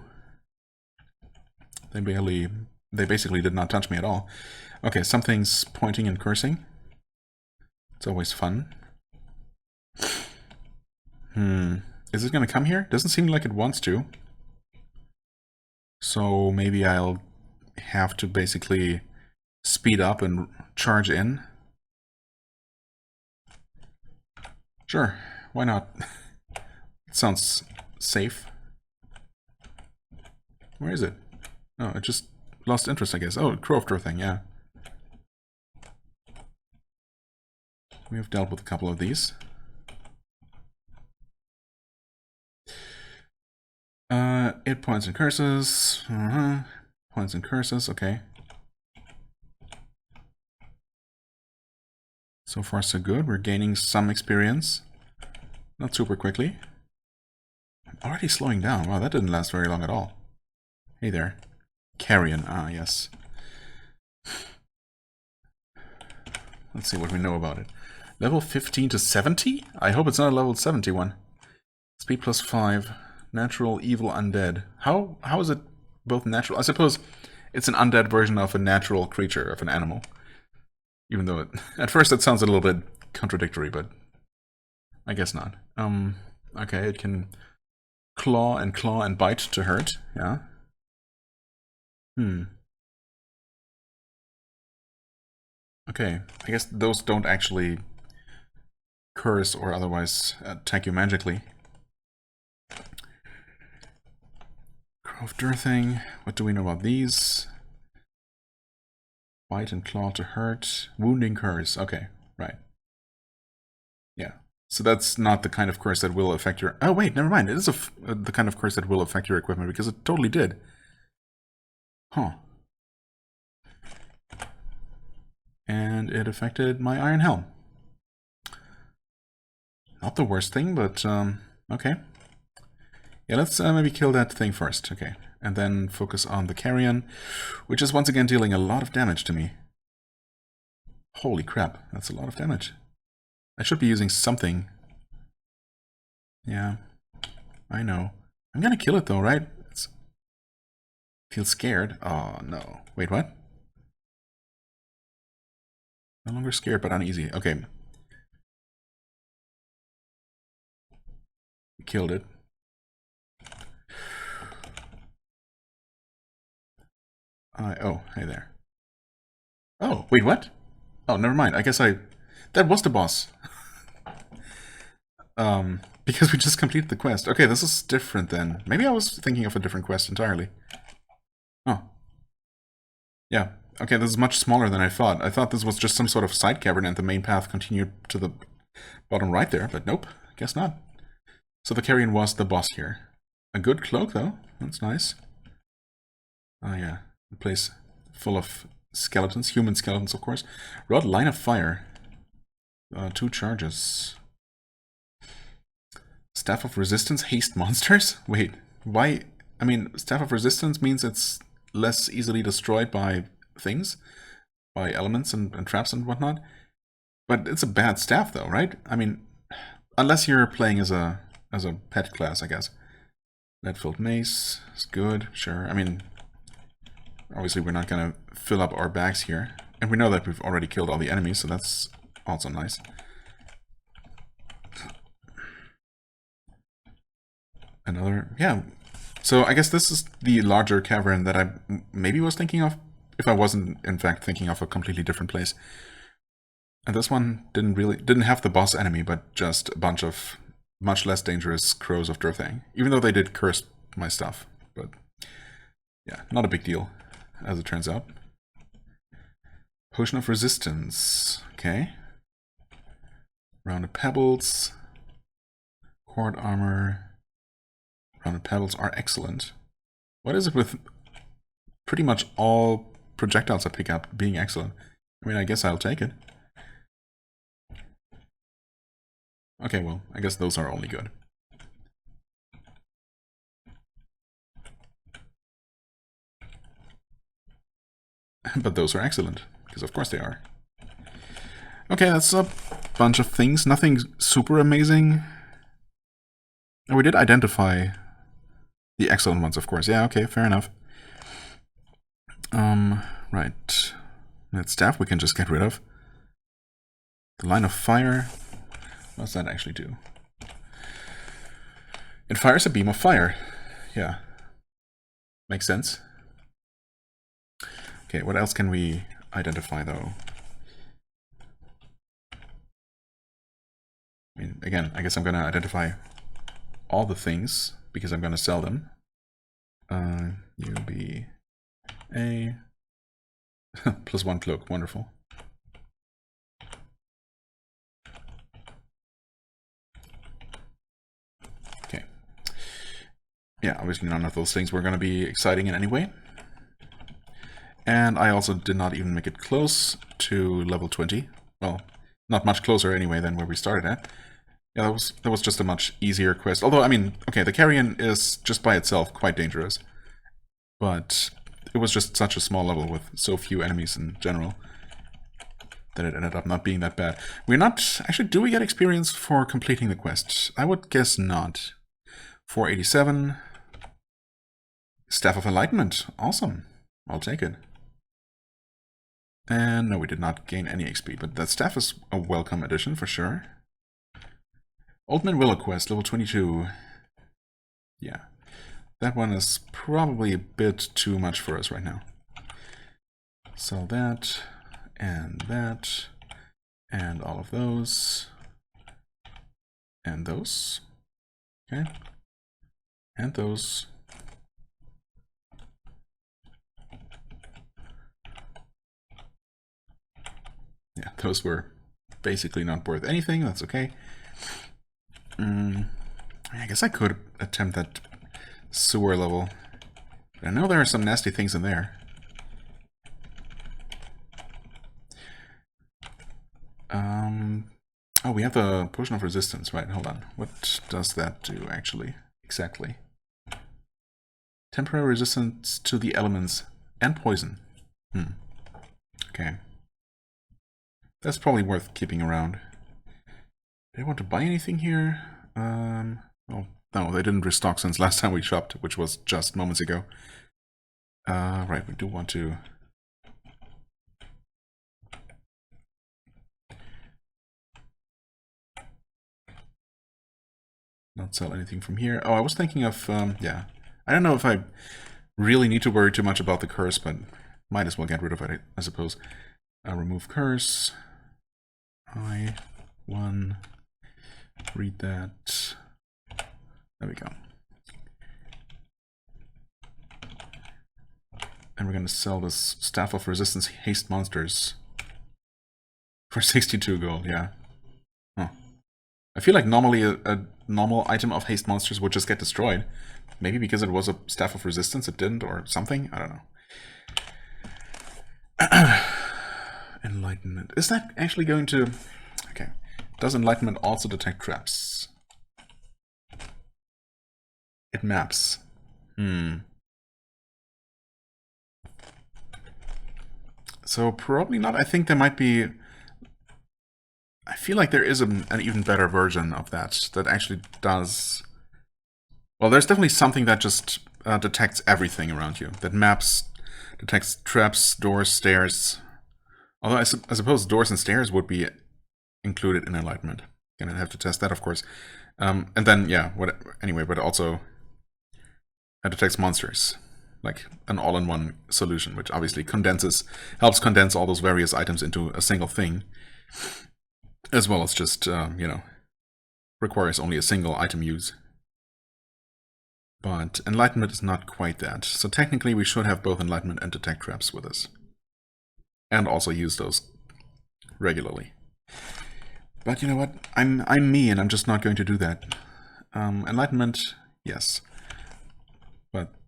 They basically did not touch me at all. Okay, something's pointing and cursing. It's always fun. Is it gonna come here? Doesn't seem like it wants to. So maybe I'll have to basically speed up and charge in. Sure, why not? It sounds safe. Where is it? Oh, it just lost interest, I guess. Oh, Crow thing, yeah. We have dealt with a couple of these. It points and curses. Points and curses, okay. So far so good. We're gaining some experience. Not super quickly. I'm already slowing down. Wow, that didn't last very long at all. Hey there. Carrion. Ah, yes. Let's see what we know about it. Level 15 to 70? I hope it's not a level 71. Speed plus 5. Natural, evil, undead. How is it both natural? I suppose it's an undead version of a natural creature, of an animal. Even though at first it sounds a little bit contradictory, but I guess not. Okay, it can claw and bite to hurt, yeah. Okay, I guess those don't actually curse or otherwise attack you magically. Crow thing. What do we know about these? Bite and claw to hurt. Wounding curse. Okay, right. Yeah. So that's not the kind of curse that will affect your... Oh, wait, never mind. It is the kind of curse that will affect your equipment, because it totally did. Huh. And it affected my iron helm. Not the worst thing, but okay. Yeah, let's maybe kill that thing first. Okay. And then focus on the carrion, which is once again dealing a lot of damage to me. Holy crap, that's a lot of damage. I should be using something. Yeah, I know. I'm gonna kill it though, right? Feel scared. Oh no. Wait, what? No longer scared, but uneasy. Okay. We killed it. Oh, hey there. Oh, wait, what? Oh, never mind. I guess that was the boss. Because we just completed the quest. Okay, this is different then. Maybe I was thinking of a different quest entirely. Oh. Yeah. Okay, this is much smaller than I thought. I thought this was just some sort of side cavern and the main path continued to the bottom right there, but nope, guess not. So the carrion was the boss here. A good cloak, though. That's nice. Oh, yeah. A place full of skeletons. Human skeletons, of course. Rod line of fire. 2 charges. Staff of resistance. Haste monsters? Wait, why? I mean, staff of resistance means it's less easily destroyed by things. By elements and traps and whatnot. But it's a bad staff, though, right? I mean, unless you're playing as a pet class, I guess. Lead-filled mace is good, sure. I mean, obviously we're not going to fill up our bags here. And we know that we've already killed all the enemies, so that's also nice. Another, yeah. So I guess this is the larger cavern that I maybe was thinking of, if I wasn't, in fact, thinking of a completely different place. And this one didn't have the boss enemy, but just a bunch of much less dangerous crows of Durthang. Even though they did curse my stuff. But yeah, not a big deal, as it turns out. Potion of Resistance. Okay. Rounded Pebbles. Cord Armor. Grounded pebbles are excellent. What is it with pretty much all projectiles I pick up being excellent? I mean, I guess I'll take it. Okay, well, I guess those are only good. But those are excellent, because of course they are. Okay, that's a bunch of things. Nothing super amazing. Oh, we did identify the excellent ones, of course. Yeah, okay, fair enough. Right. That staff we can just get rid of. The line of fire. What does that actually do? It fires a beam of fire. Yeah. Makes sense. Okay, what else can we identify, though? I mean, again, I guess I'm going to identify all the things, because I'm going to sell them. UBA. +1 cloak, wonderful. Okay. Yeah, obviously none of those things were going to be exciting in any way. And I also did not even make it close to level 20. Well, not much closer anyway than where we started at. Yeah, that was just a much easier quest. Although, I mean, okay, the Carrion is just by itself quite dangerous. But it was just such a small level with so few enemies in general that it ended up not being that bad. We're not... Actually, do we get experience for completing the quest? I would guess not. 487. Staff of Enlightenment. Awesome. I'll take it. And no, we did not gain any XP, but that staff is a welcome addition for sure. Old Man Willow quest, level 22. Yeah. That one is probably a bit too much for us right now. Sell that, and all of those, and those. Okay. And those. Yeah, those were basically not worth anything. That's okay. I guess I could attempt that sewer level. But I know there are some nasty things in there. Oh, we have the Potion of Resistance, right? Hold on. What does that do, actually? Exactly. Temporary resistance to the elements and poison. Okay. That's probably worth keeping around. Do I want to buy anything here? Oh, no, they didn't restock since last time we shopped, which was just moments ago. Right, we do want to... not sell anything from here. Oh, I was thinking of, yeah. I don't know if I really need to worry too much about the curse, but might as well get rid of it, I suppose. Remove curse. I1. Read that. There we go. And we're going to sell this Staff of Resistance Haste Monsters for 62 gold, yeah. Huh. I feel like normally a normal item of Haste Monsters would just get destroyed. Maybe because it was a Staff of Resistance it didn't, or something? I don't know. Enlightenment. Is that actually going to... Okay. Does Enlightenment also detect traps? It maps. So probably not. I think there might be... I feel like there is an even better version of that actually does... Well, there's definitely something that just detects everything around you. That maps, detects traps, doors, stairs. Although I suppose doors and stairs would be included in Enlightenment. Gonna have to test that, of course. And then, yeah, anyway, but also it detects monsters. Like an all-in-one solution, which obviously helps condense all those various items into a single thing. As well as just, you know, requires only a single item use. But Enlightenment is not quite that. So technically we should have both Enlightenment and Detect Traps with us. And also use those regularly. But you know what? I'm me and I'm just not going to do that. Enlightenment, yes.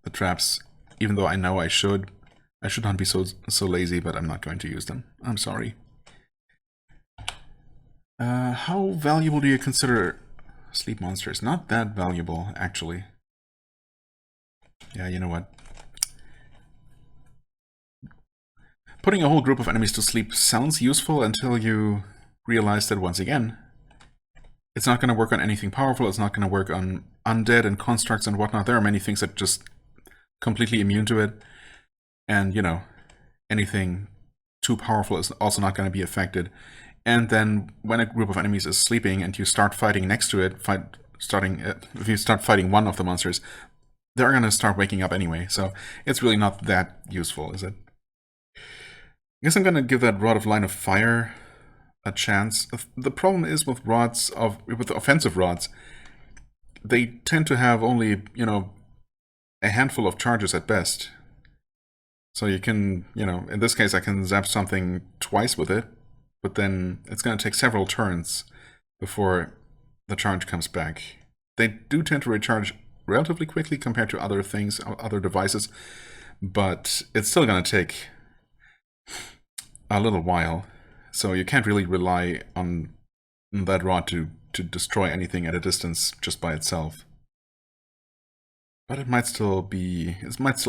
the traps, even though I know I should. I should not be so lazy, but I'm not going to use them. I'm sorry. How valuable do you consider sleep monsters? Not that valuable, actually. Yeah, you know what? Putting a whole group of enemies to sleep sounds useful until you realize that, once again, it's not going to work on anything powerful. It's not going to work on undead and constructs and whatnot. There are many things that just completely immune to it. And, you know, anything too powerful is also not going to be affected. And then when a group of enemies is sleeping and you start fighting next to it, if you start fighting one of the monsters, they're going to start waking up anyway. So it's really not that useful, is it? I guess I'm going to give that Rod of Line of Fire a chance. The problem is with with offensive rods, they tend to have only, you know, a handful of charges at best. So you can, you know, in this case I can zap something twice with it, but then it's going to take several turns before the charge comes back. They do tend to recharge relatively quickly compared to other things, other devices, but it's still going to take a little while. So you can't really rely on that rod to destroy anything at a distance just by itself. But it might still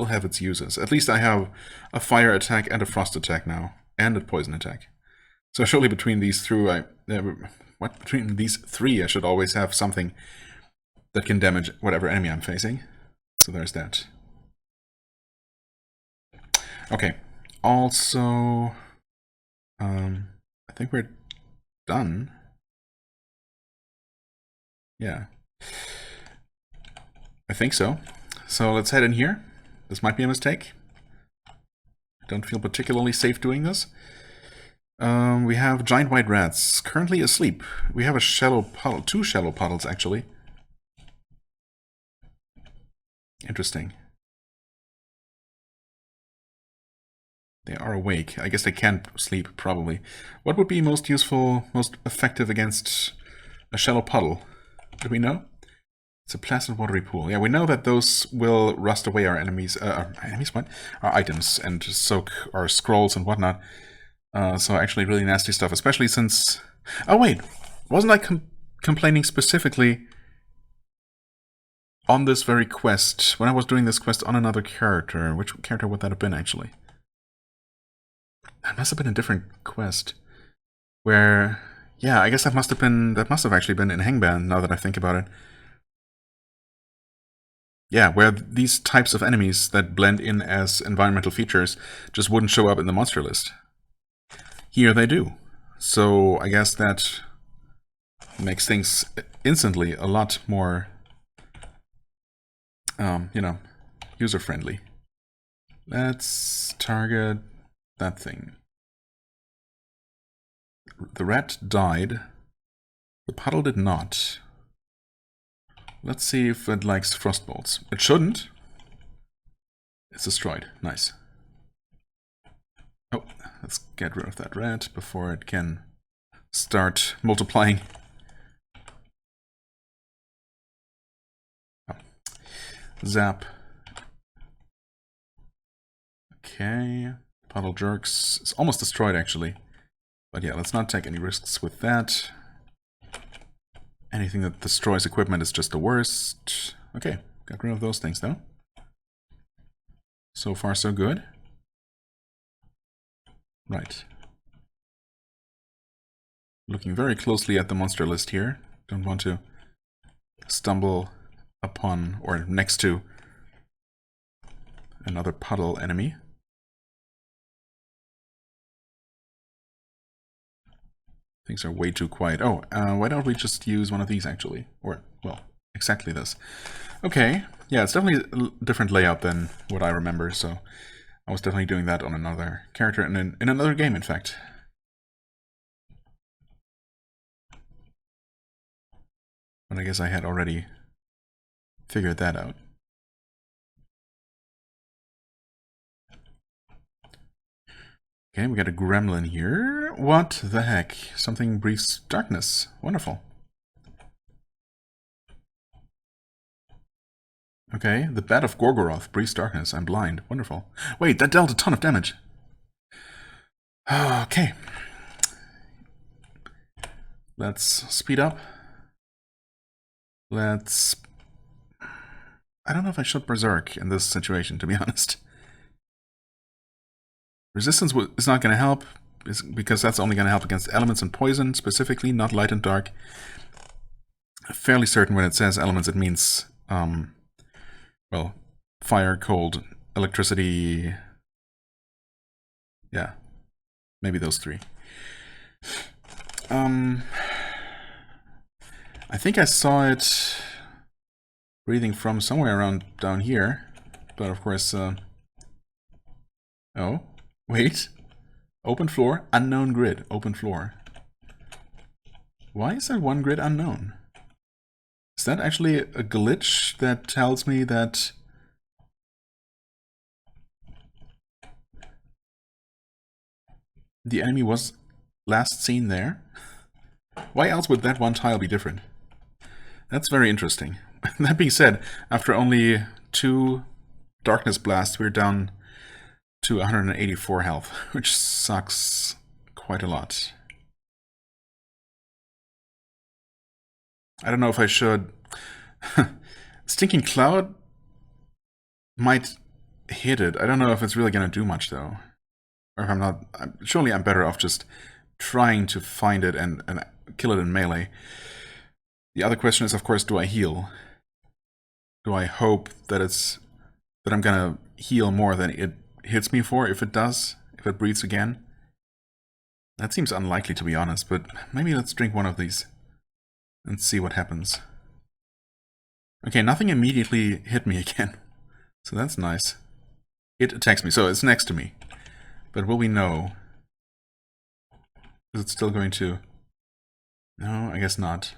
have its uses. At least I have a fire attack and a frost attack now, and a poison attack. So surely between these three, I should always have something that can damage whatever enemy I'm facing. So there's that. Okay. Also, I think we're done. Yeah. I think so. So let's head in here. This might be a mistake. I don't feel particularly safe doing this. We have giant white rats currently asleep. We have a shallow puddle, 2 shallow puddles actually. Interesting. They are awake. I guess they can't sleep, probably. What would be most useful, most effective against a shallow puddle? Do we know? It's a placid watery pool. Yeah, we know that those will rust away our enemies. Our items, and soak our scrolls and whatnot. So actually really nasty stuff, especially since... Oh wait, wasn't I complaining specifically on this very quest, when I was doing this quest on another character? Which character would that have been, actually? That must have been a different quest. Where... Yeah, I guess that must have actually been in Hangban, now that I think about it. Yeah, where these types of enemies that blend in as environmental features just wouldn't show up in the monster list. Here they do. So I guess that makes things instantly a lot more, you know, user-friendly. Let's target that thing. The rat died. The puddle did not. Let's see if it likes frost bolts. It shouldn't. It's destroyed. Nice. Oh, let's get rid of that rat before it can start multiplying. Oh. Zap. Okay. Puddle jerks. It's almost destroyed, actually. But yeah, let's not take any risks with that. Anything that destroys equipment is just the worst. Okay, got rid of those things, though. So far, so good. Right. Looking very closely at the monster list here. Don't want to stumble upon or next to another puddle enemy. Things are way too quiet. Oh, why don't we just use one of these, actually? Or, well, exactly this. Okay, yeah, it's definitely a different layout than what I remember, so I was definitely doing that on another character, and in another game, in fact. But I guess I had already figured that out. Okay, we got a gremlin here. What the heck? Something breathes darkness. Wonderful. Okay, the Bat of Gorgoroth breathes darkness. I'm blind. Wonderful. Wait, that dealt a ton of damage. Okay. Let's speed up. Let's... I don't know if I should Berserk in this situation, to be honest. Resistance is not going to help, because that's only going to help against elements and poison, specifically, not light and dark. I'm fairly certain when it says elements, it means, well, fire, cold, electricity... Yeah, maybe those three. I think I saw it breathing from somewhere around down here, but of course, oh, wait. Open floor, unknown grid, open floor. Why is there one grid unknown? Is that actually a glitch that tells me that the enemy was last seen there? Why else would that one tile be different? That's very interesting. That being said, after only 2 darkness blasts, we're down to 184 health, which sucks quite a lot. I don't know if I should... Stinking Cloud might hit it. I don't know if it's really going to do much, though. Or if I'm not... Surely I'm better off just trying to find it and kill it in melee. The other question is, of course, do I heal? Do I hope that I'm gonna heal more than it hits me for, if it does? If it breathes again? That seems unlikely, to be honest, but maybe let's drink one of these and see what happens. Okay, nothing immediately hit me again, so that's nice. It attacks me, so it's next to me. But will we know? Is it still going to... No, I guess not.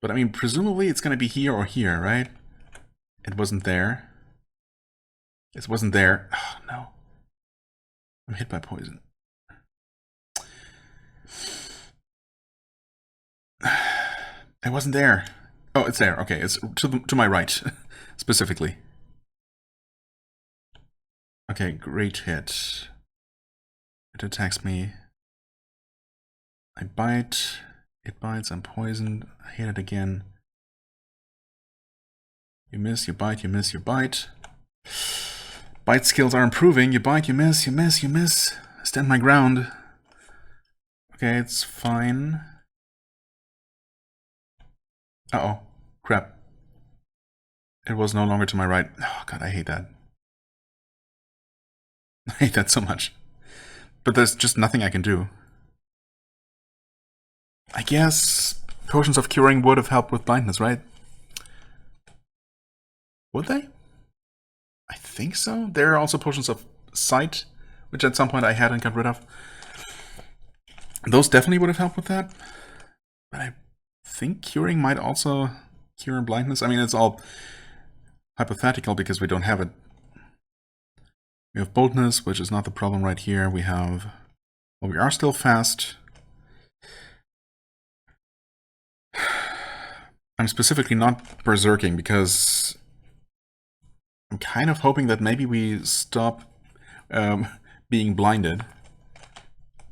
But I mean, presumably it's going to be here or here, right? It wasn't there. It wasn't there. Oh, no. I'm hit by poison. It wasn't there. Oh, it's there. Okay, it's to my right, specifically. Okay, great hit. It attacks me. I bite. It bites. I'm poisoned. I hit it again. You miss, you bite, you miss, you bite. Bite skills are improving. You bite, you miss, you miss, you miss. Stand my ground. Okay, it's fine. Uh-oh. Crap. It was no longer to my right. Oh, God, I hate that. I hate that so much. But there's just nothing I can do. I guess potions of curing would have helped with blindness, right? Would they? I think so. There are also potions of sight, which at some point I had and got rid of. Those definitely would have helped with that. But I think curing might also cure blindness. I mean, it's all hypothetical because we don't have it. We have boldness, which is not the problem right here. We have... Well, we are still fast. I'm specifically not berserking because I'm kind of hoping that maybe we stop being blinded,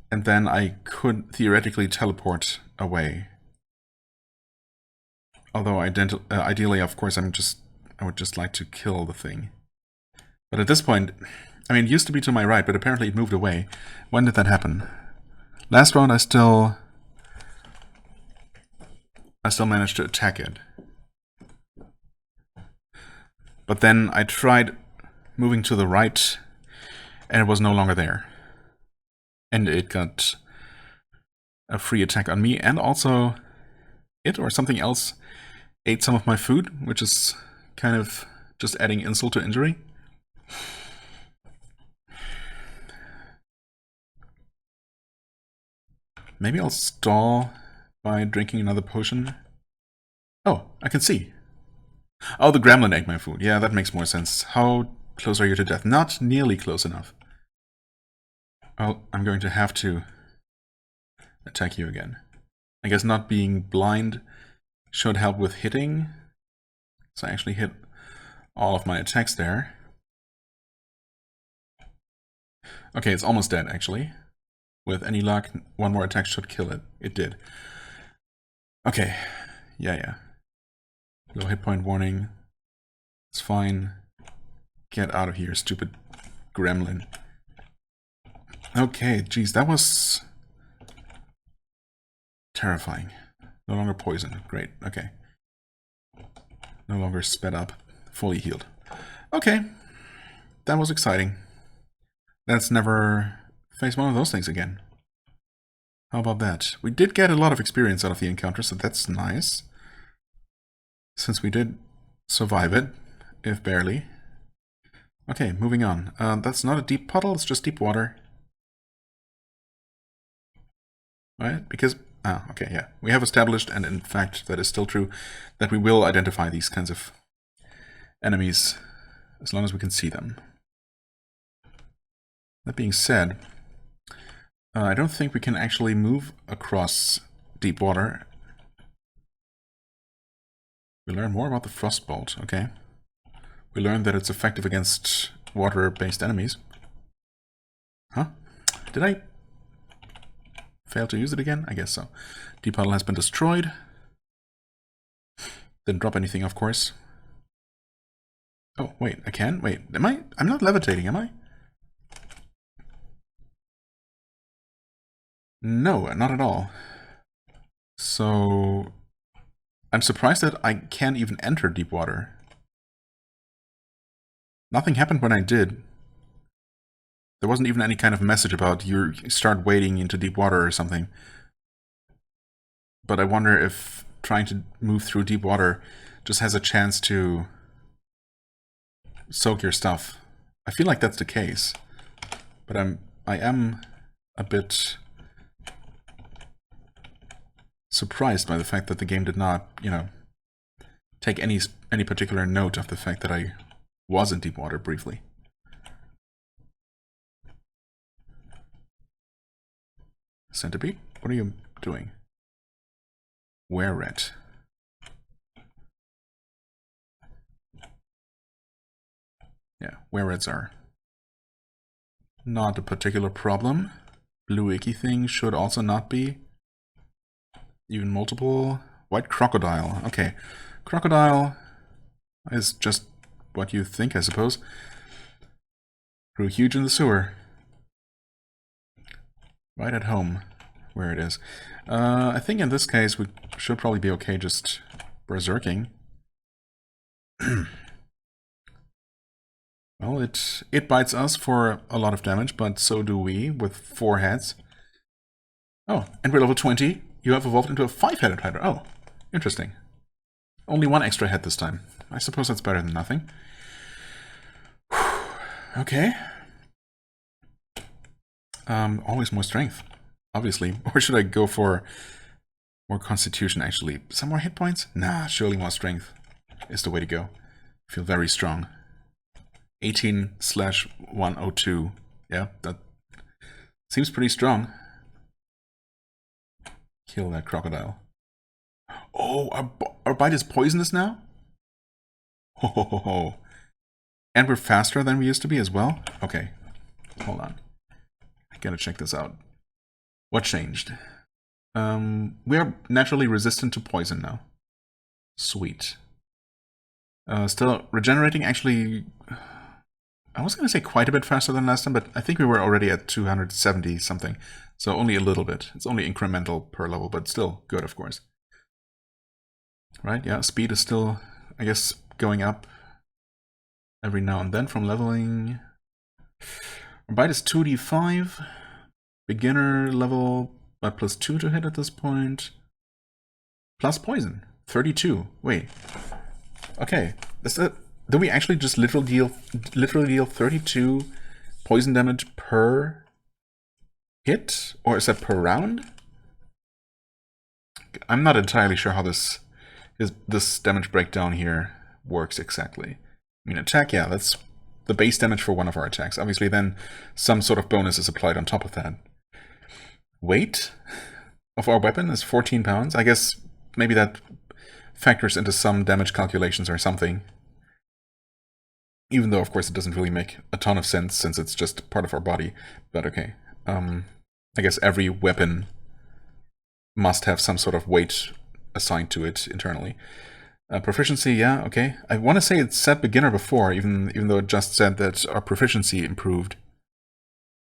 and then I could theoretically teleport away. Although ideally, of course, I would just like to kill the thing. But at this point, I mean, it used to be to my right, but apparently it moved away. When did that happen? Last round, I still managed to attack it. But then I tried moving to the right, and it was no longer there. And it got a free attack on me, and also it or something else ate some of my food, which is kind of just adding insult to injury. Maybe I'll stall by drinking another potion. Oh, I can see. Oh, the gremlin ate my food. Yeah, that makes more sense. How close are you to death? Not nearly close enough. Well, I'm going to have to attack you again. I guess not being blind should help with hitting. So I actually hit all of my attacks there. Okay, it's almost dead, actually. With any luck, one more attack should kill it. It did. Okay. Yeah. Low hit point warning. It's fine. Get out of here, stupid gremlin. Okay, geez, that was terrifying. No longer poison. Great, okay. No longer sped up. Fully healed. Okay. That was exciting. Let's never face one of those things again. How about that? We did get a lot of experience out of the encounter, so that's nice. Since we did survive it, if barely. Okay, moving on. That's not a deep puddle, it's just deep water. Right? Because... ah, okay, yeah. We have established, and in fact that is still true, that we will identify these kinds of enemies as long as we can see them. That being said, I don't think we can actually move across deep water. We learn more about the Frostbolt, okay. We learned that it's effective against water-based enemies. Huh? Did I fail to use it again? I guess so. Deep puddle has been destroyed. Didn't drop anything, of course. Oh, wait, I can? Wait, am I? I'm not levitating, am I? No, not at all. So... I'm surprised that I can't even enter deep water. Nothing happened when I did. There wasn't even any kind of message about you start wading into deep water or something. But I wonder if trying to move through deep water just has a chance to soak your stuff. I feel like that's the case. But I am a bit surprised by the fact that the game did not, you know, take any particular note of the fact that I was in deep water briefly. Centipede? What are you doing? Wear it. Yeah, were-reds are not a particular problem. Blue icky thing should also not be. Even multiple. White crocodile. Okay. Crocodile is just what you think, I suppose. Grew huge in the sewer. Right at home, where it is. I think in this case we should probably be okay just berserking. Well, it bites us for a lot of damage, but so do we, with 4 heads. Oh, and we're level 20. You have evolved into a 5-headed Hydra. Oh, interesting. Only 1 extra head this time. I suppose that's better than nothing. Okay. Always more strength, obviously. Or should I go for more constitution, actually? Some more hit points? Nah, surely more strength is the way to go. I feel very strong. 18/102. Yeah, that seems pretty strong. Kill that crocodile. Oh, our bite is poisonous now? Ho ho ho ho. And we're faster than we used to be as well? Okay, hold on. I gotta check this out. What changed? We are naturally resistant to poison now. Sweet. Still, regenerating actually... I was going to say quite a bit faster than last time, but I think we were already at 270 something. So only a little bit. It's only incremental per level, but still good, of course. Right, yeah, speed is still, I guess, going up every now and then from leveling. Our bite is 2d5. Beginner level, but +2 to hit at this point. Plus poison, 32. Wait. Okay, is that... Do we actually just literally deal 32 poison damage per hit? Or is that per round? I'm not entirely sure how this damage breakdown here works exactly. I mean, attack, yeah, that's the base damage for one of our attacks. Obviously, then some sort of bonus is applied on top of that. Weight of our weapon is 14 pounds. I guess maybe that factors into some damage calculations or something. Even though, of course, it doesn't really make a ton of sense since it's just part of our body. But okay. I guess every weapon must have some sort of weight assigned to it internally. Proficiency, yeah, okay. I want to say it said beginner before, even though it just said that our proficiency improved.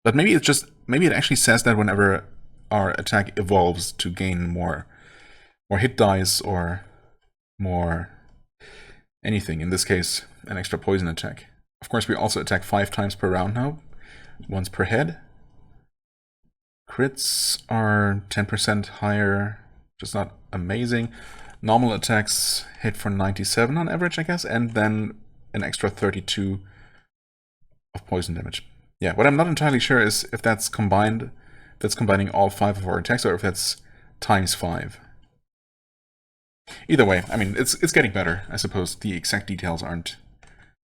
But maybe it actually says that whenever our attack evolves to gain more hit dice or more anything. In this case, an extra poison attack. Of course, we also attack 5 times per round now, once per head. Crits are 10% higher, just not amazing. Normal attacks hit for 97 on average, I guess, and then an extra 32 of poison damage. Yeah, what I'm not entirely sure is if that's combined, if that's combining all 5 of our attacks, or if that's times 5. Either way, I mean, it's getting better. I suppose the exact details aren't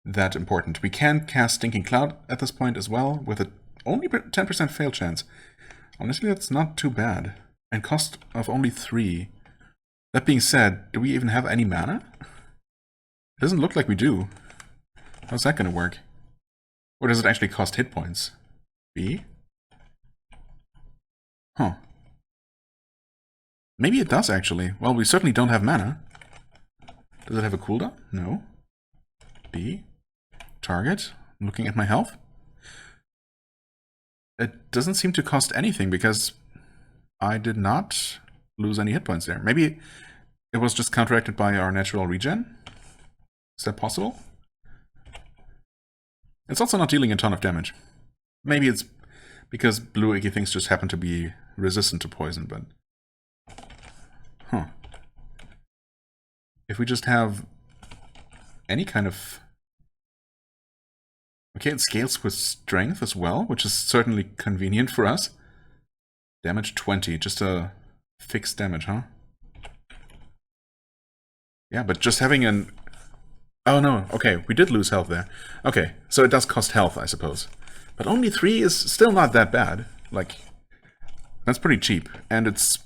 that important. We can cast Stinking Cloud at this point as well, with a only 10% fail chance. Honestly, that's not too bad. And cost of only 3. That being said, do we even have any mana? It doesn't look like we do. How's that gonna work? Or does it actually cost hit points? B? Huh. Maybe it does, actually. Well, we certainly don't have mana. Does it have a cooldown? No. B. Target. I'm looking at my health. It doesn't seem to cost anything, because I did not lose any hit points there. Maybe it was just counteracted by our natural regen? Is that possible? It's also not dealing a ton of damage. Maybe it's because blue icky things just happen to be resistant to poison, but... Huh. If we just have any kind of... Okay, it scales with strength as well, which is certainly convenient for us. Damage 20, just a fixed damage, huh? Yeah, but just having an... Oh no, okay, we did lose health there. Okay, so it does cost health, I suppose. But only 3 is still not that bad. Like, that's pretty cheap. And it's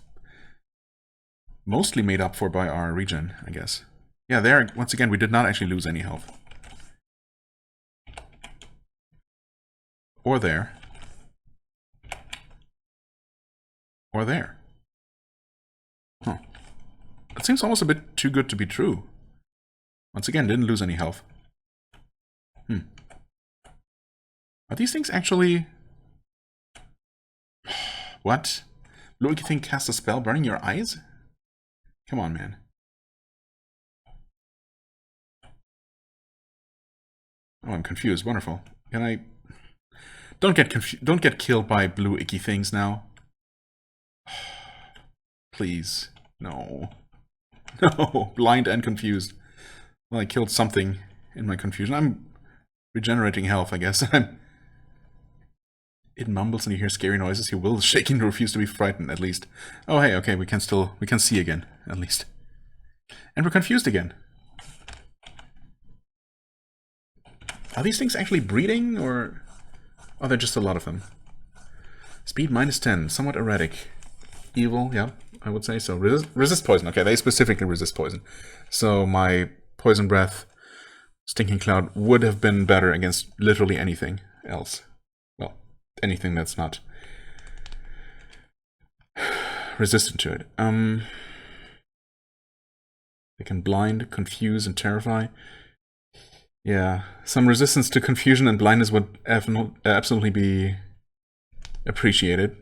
mostly made up for by our regen, I guess. Yeah, there, once again, we did not actually lose any health. Or there. Or there. Huh. That seems almost a bit too good to be true. Once again, didn't lose any health. Are these things actually... What? Blue thing cast a spell burning your eyes? Come on, man. Oh, I'm confused. Wonderful. Can I... Don't get killed by blue icky things now. Please. No. No. Blind and confused. Well, I killed something in my confusion. I'm regenerating health, I guess. It mumbles and you hear scary noises. He will shake and refuse to be frightened, at least. Oh, hey, okay, we can see again, at least. And we're confused again. Are these things actually breeding, or are there just a lot of them? Speed -10, somewhat erratic. Evil, yeah, I would say so. Resist poison. Okay, they specifically resist poison. So my poison breath, Stinking Cloud would have been better against literally anything else. Well, anything that's not resistant to it. They can blind, confuse, and terrify. Yeah, some resistance to confusion and blindness would absolutely be appreciated.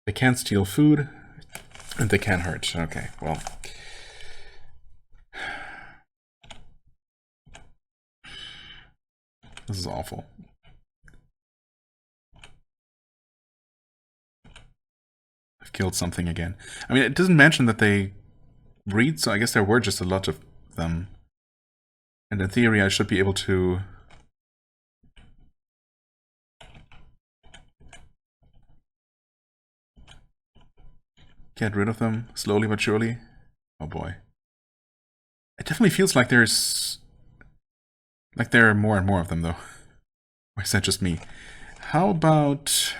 They can't steal food, and they can hurt. Okay, well. This is awful. I've killed something again. I mean, it doesn't mention that they breed, so I guess there were just a lot of them. And in theory, I should be able to... get rid of them, slowly but surely. Oh boy. It definitely feels like there's... like there are more and more of them, though. Or is that just me? How about...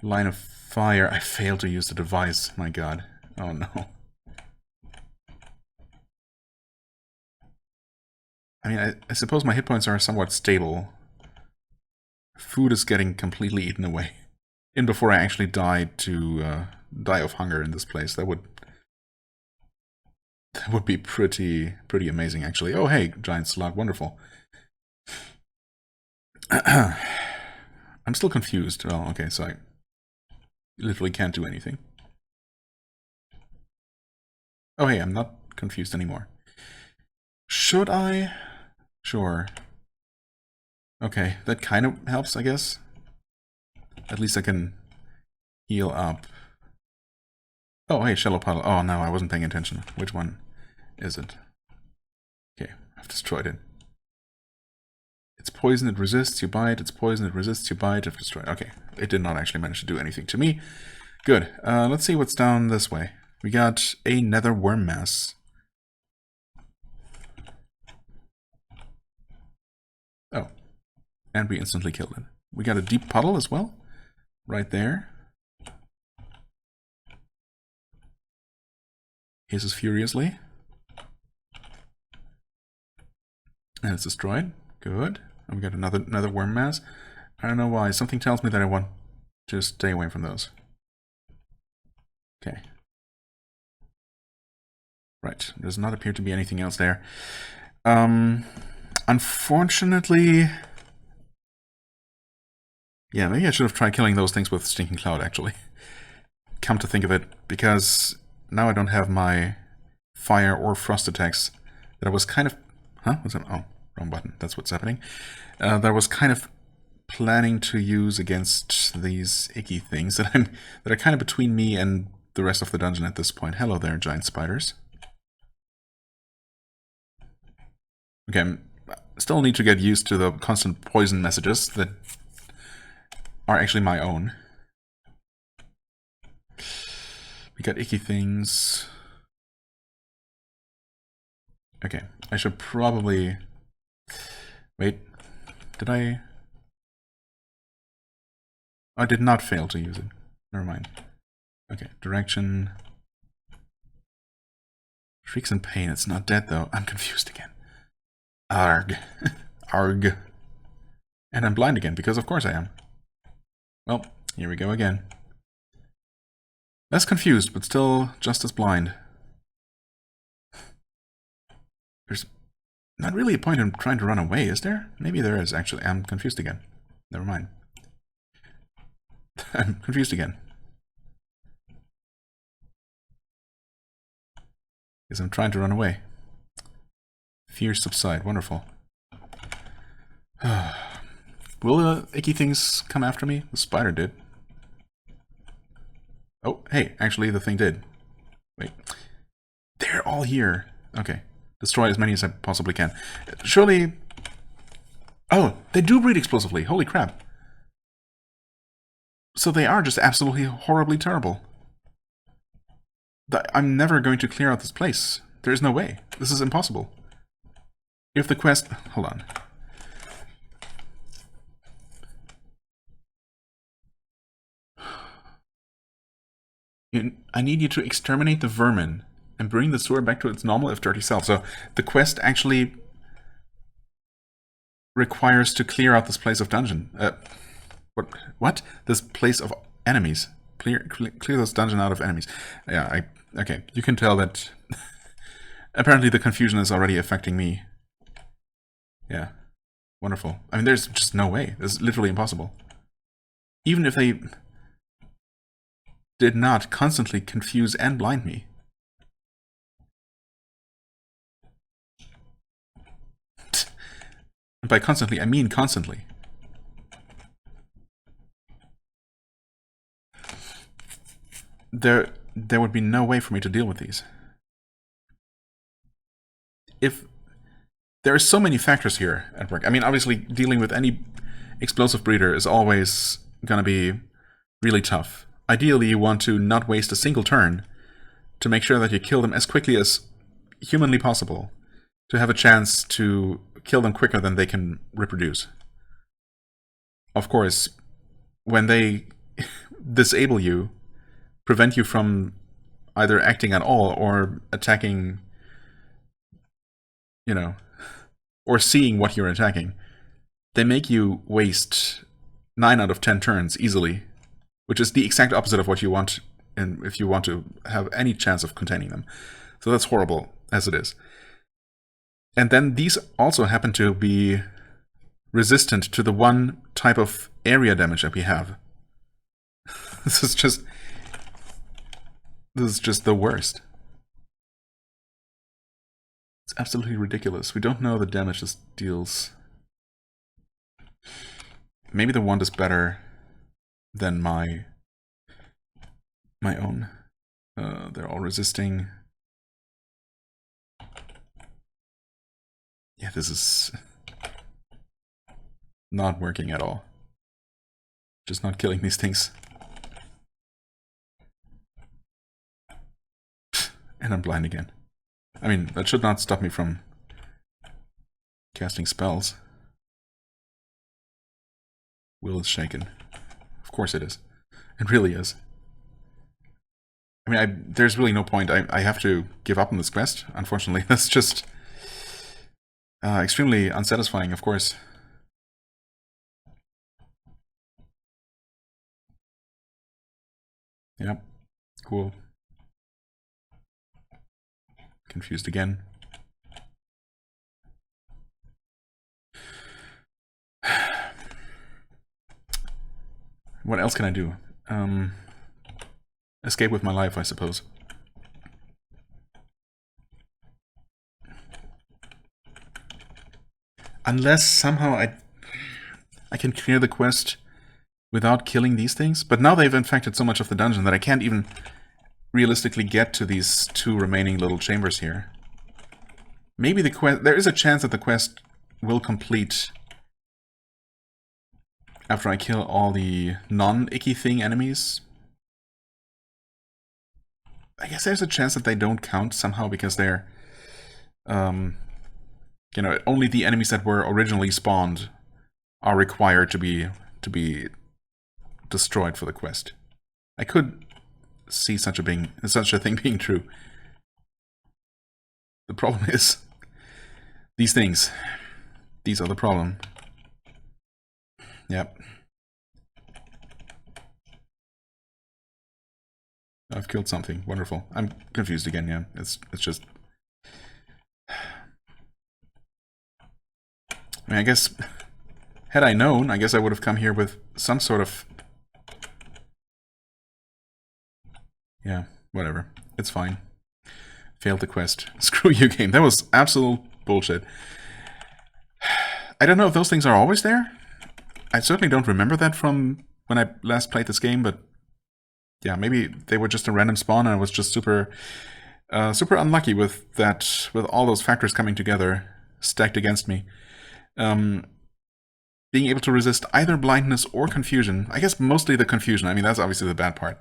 Line of Fire? I failed to use the device, my god. Oh no. I mean, I suppose my hit points are somewhat stable. Food is getting completely eaten away. And before I actually die of hunger in this place, that would be pretty amazing, actually. Oh, hey, giant slug, wonderful. I'm still confused. Well, okay, so I literally can't do anything. Oh, hey, I'm not confused anymore. Should I? Sure. Okay, that kind of helps, I guess. At least I can heal up. Oh, hey, shallow puddle. Oh, no, I wasn't paying attention. Which one is it? Okay, I've destroyed it. It's poison, it resists, you bite. It's poison, it resists, you bite. I've destroyed. Okay, it did not actually manage to do anything to me. Good. Let's see what's down this way. We got a nether worm mass. Oh, and we instantly killed it. We got a deep puddle as well, right there. Hisses furiously. And it's destroyed. Good. And we got another worm mass. I don't know why. Something tells me that I want to stay away from those. Okay. Right. Does not appear to be anything else there. Unfortunately... Yeah, maybe I should have tried killing those things with Stinking Cloud, actually. Come to think of it, because now I don't have my fire or frost attacks that I was kind of... Huh? What's that? Oh, wrong button. That's what's happening. That I was kind of planning to use against these icky things that are kind of between me and the rest of the dungeon at this point. Hello there, giant spiders. Okay, I still need to get used to the constant poison messages that are actually my own. We got icky things. Okay, I should probably... Wait, did I... I did not fail to use it. Never mind. Okay, direction... Shrieks in pain, it's not dead though. I'm confused again. Arg. Arg. And I'm blind again, because of course I am. Well, here we go again. Less confused, but still just as blind. There's not really a point in trying to run away, is there? Maybe there is, actually. I'm confused again. Never mind. I'm confused again. Because I'm trying to run away. Fears subside. Wonderful. Will the icky things come after me? The spider did. Oh, hey, actually the thing did. Wait. They're all here. Okay. Destroy as many as I possibly can. Surely... Oh, they do breed explosively. Holy crap. So they are just absolutely horribly terrible. I'm never going to clear out this place. There is no way. This is impossible. If the quest... Hold on. I need you to exterminate the vermin and bring the sewer back to its normal, if dirty self. So the quest actually requires to clear out this place of dungeon. What? This place of enemies. Clear this dungeon out of enemies. Yeah, okay. You can tell that apparently the confusion is already affecting me. Yeah. Wonderful. I mean, there's just no way. This is literally impossible. Even if they did not constantly confuse and blind me. And by constantly, I mean constantly. There would be no way for me to deal with these. If there are so many factors here at work. I mean, obviously, dealing with any explosive breeder is always going to be really tough. Ideally, you want to not waste a single turn to make sure that you kill them as quickly as humanly possible, to have a chance to kill them quicker than they can reproduce. Of course, when they disable you, prevent you from either acting at all or attacking, you know, or seeing what you're attacking, they make you waste 9 out of 10 turns easily, which is the exact opposite of what you want and if you want to have any chance of containing them. So that's horrible as it is. And then these also happen to be resistant to the one type of area damage that we have. This is just the worst. It's absolutely ridiculous. We don't know the damage this deals. Maybe the wand is better than my own. They're all resisting. Yeah, this is not working at all. Just not killing these things. And I'm blind again. I mean, that should not stop me from casting spells. Will is shaken. Of course it is. It really is. I mean, there's really no point. I have to give up on this quest, unfortunately. That's just extremely unsatisfying, of course. Yep. Cool. Confused again. What else can I do? Escape with my life, I suppose. Unless somehow I can clear the quest without killing these things. But now they've infected so much of the dungeon that I can't even realistically get to these 2 remaining little chambers here. Maybe the quest... There is a chance that the quest will complete after I kill all the non-icky thing enemies. I guess there's a chance that they don't count somehow because they're... you know, only the enemies that were originally spawned are required to be destroyed for the quest. I could see such a thing being true. The problem is these things. These are the problem. Yep. I've killed something. Wonderful. I'm confused again, yeah. It's just... I mean, I guess... Had I known, I guess I would have come here with some sort of... Yeah, whatever. It's fine. Failed the quest. Screw you, game. That was absolute bullshit. I don't know if those things are always there. I certainly don't remember that from when I last played this game, but... Yeah, maybe they were just a random spawn and I was just super unlucky with that, with all those factors coming together, stacked against me. Being able to resist either blindness or confusion. I guess mostly the confusion. I mean, that's obviously the bad part.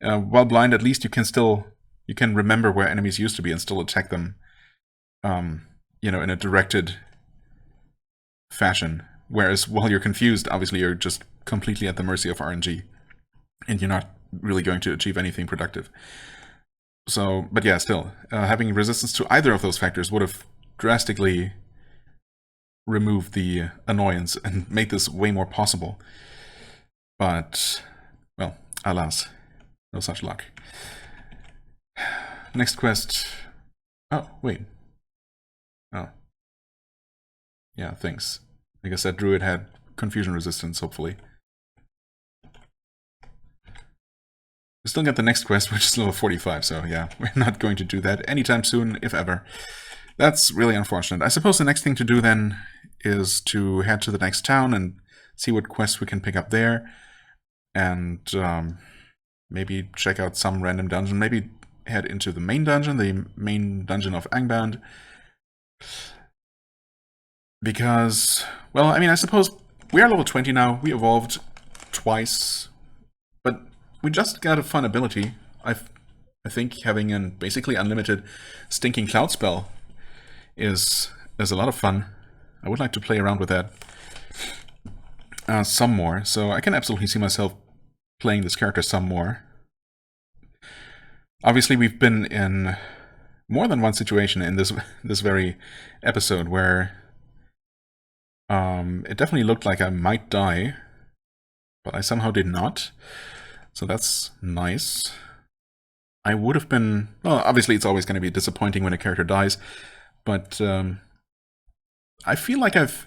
While blind, at least you can remember where enemies used to be and still attack them, you know, in a directed fashion. Whereas while you're confused, obviously you're just completely at the mercy of RNG. And you're not really going to achieve anything productive. So, but yeah, still, having resistance to either of those factors would have drastically removed the annoyance and made this way more possible. But, well, alas, no such luck. Next quest. Oh, wait. Oh. Yeah, thanks. I guess that druid had confusion resistance, hopefully. We still got the next quest, which is level 45, so yeah, we're not going to do that anytime soon, if ever. That's really unfortunate. I suppose the next thing to do then is to head to the next town and see what quests we can pick up there. And maybe check out some random dungeon. Maybe head into the main dungeon of Angband. Because, well, I mean, I suppose we are level 20 now. We evolved twice. But we just got a fun ability. I think having a basically unlimited Stinking Cloud spell is a lot of fun. I would like to play around with that some more. So I can absolutely see myself playing this character some more. Obviously, we've been in more than one situation in this very episode where It definitely looked like I might die, but I somehow did not. So that's nice. I would have been... Well, obviously it's always going to be disappointing when a character dies, but I feel like I've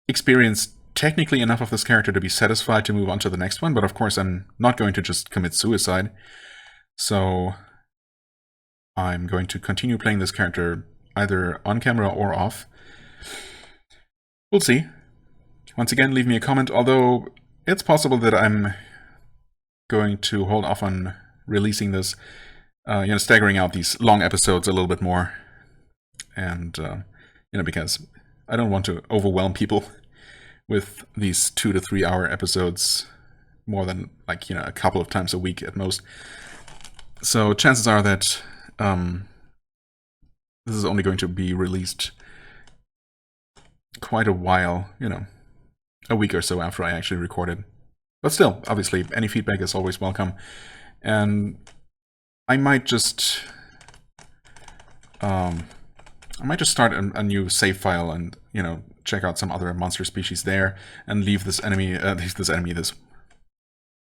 experienced technically enough of this character to be satisfied to move on to the next one, but of course I'm not going to just commit suicide. So I'm going to continue playing this character either on camera or off. We'll see. Once again, leave me a comment, although it's possible that I'm going to hold off on releasing this, staggering out these long episodes a little bit more. And, because I don't want to overwhelm people with these 2 to 3 hour episodes more than, a couple of times a week at most. So chances are that this is only going to be released quite a while, a week or so after I actually recorded. But still, obviously, any feedback is always welcome. And I might just start a new save file and, check out some other monster species there and leave this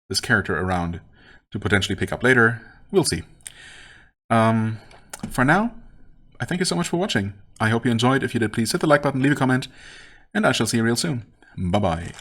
this character around to potentially pick up later. We'll see. For now, I thank you so much for watching. I hope you enjoyed. If you did, please hit the like button, leave a comment, and I shall see you real soon. Bye-bye.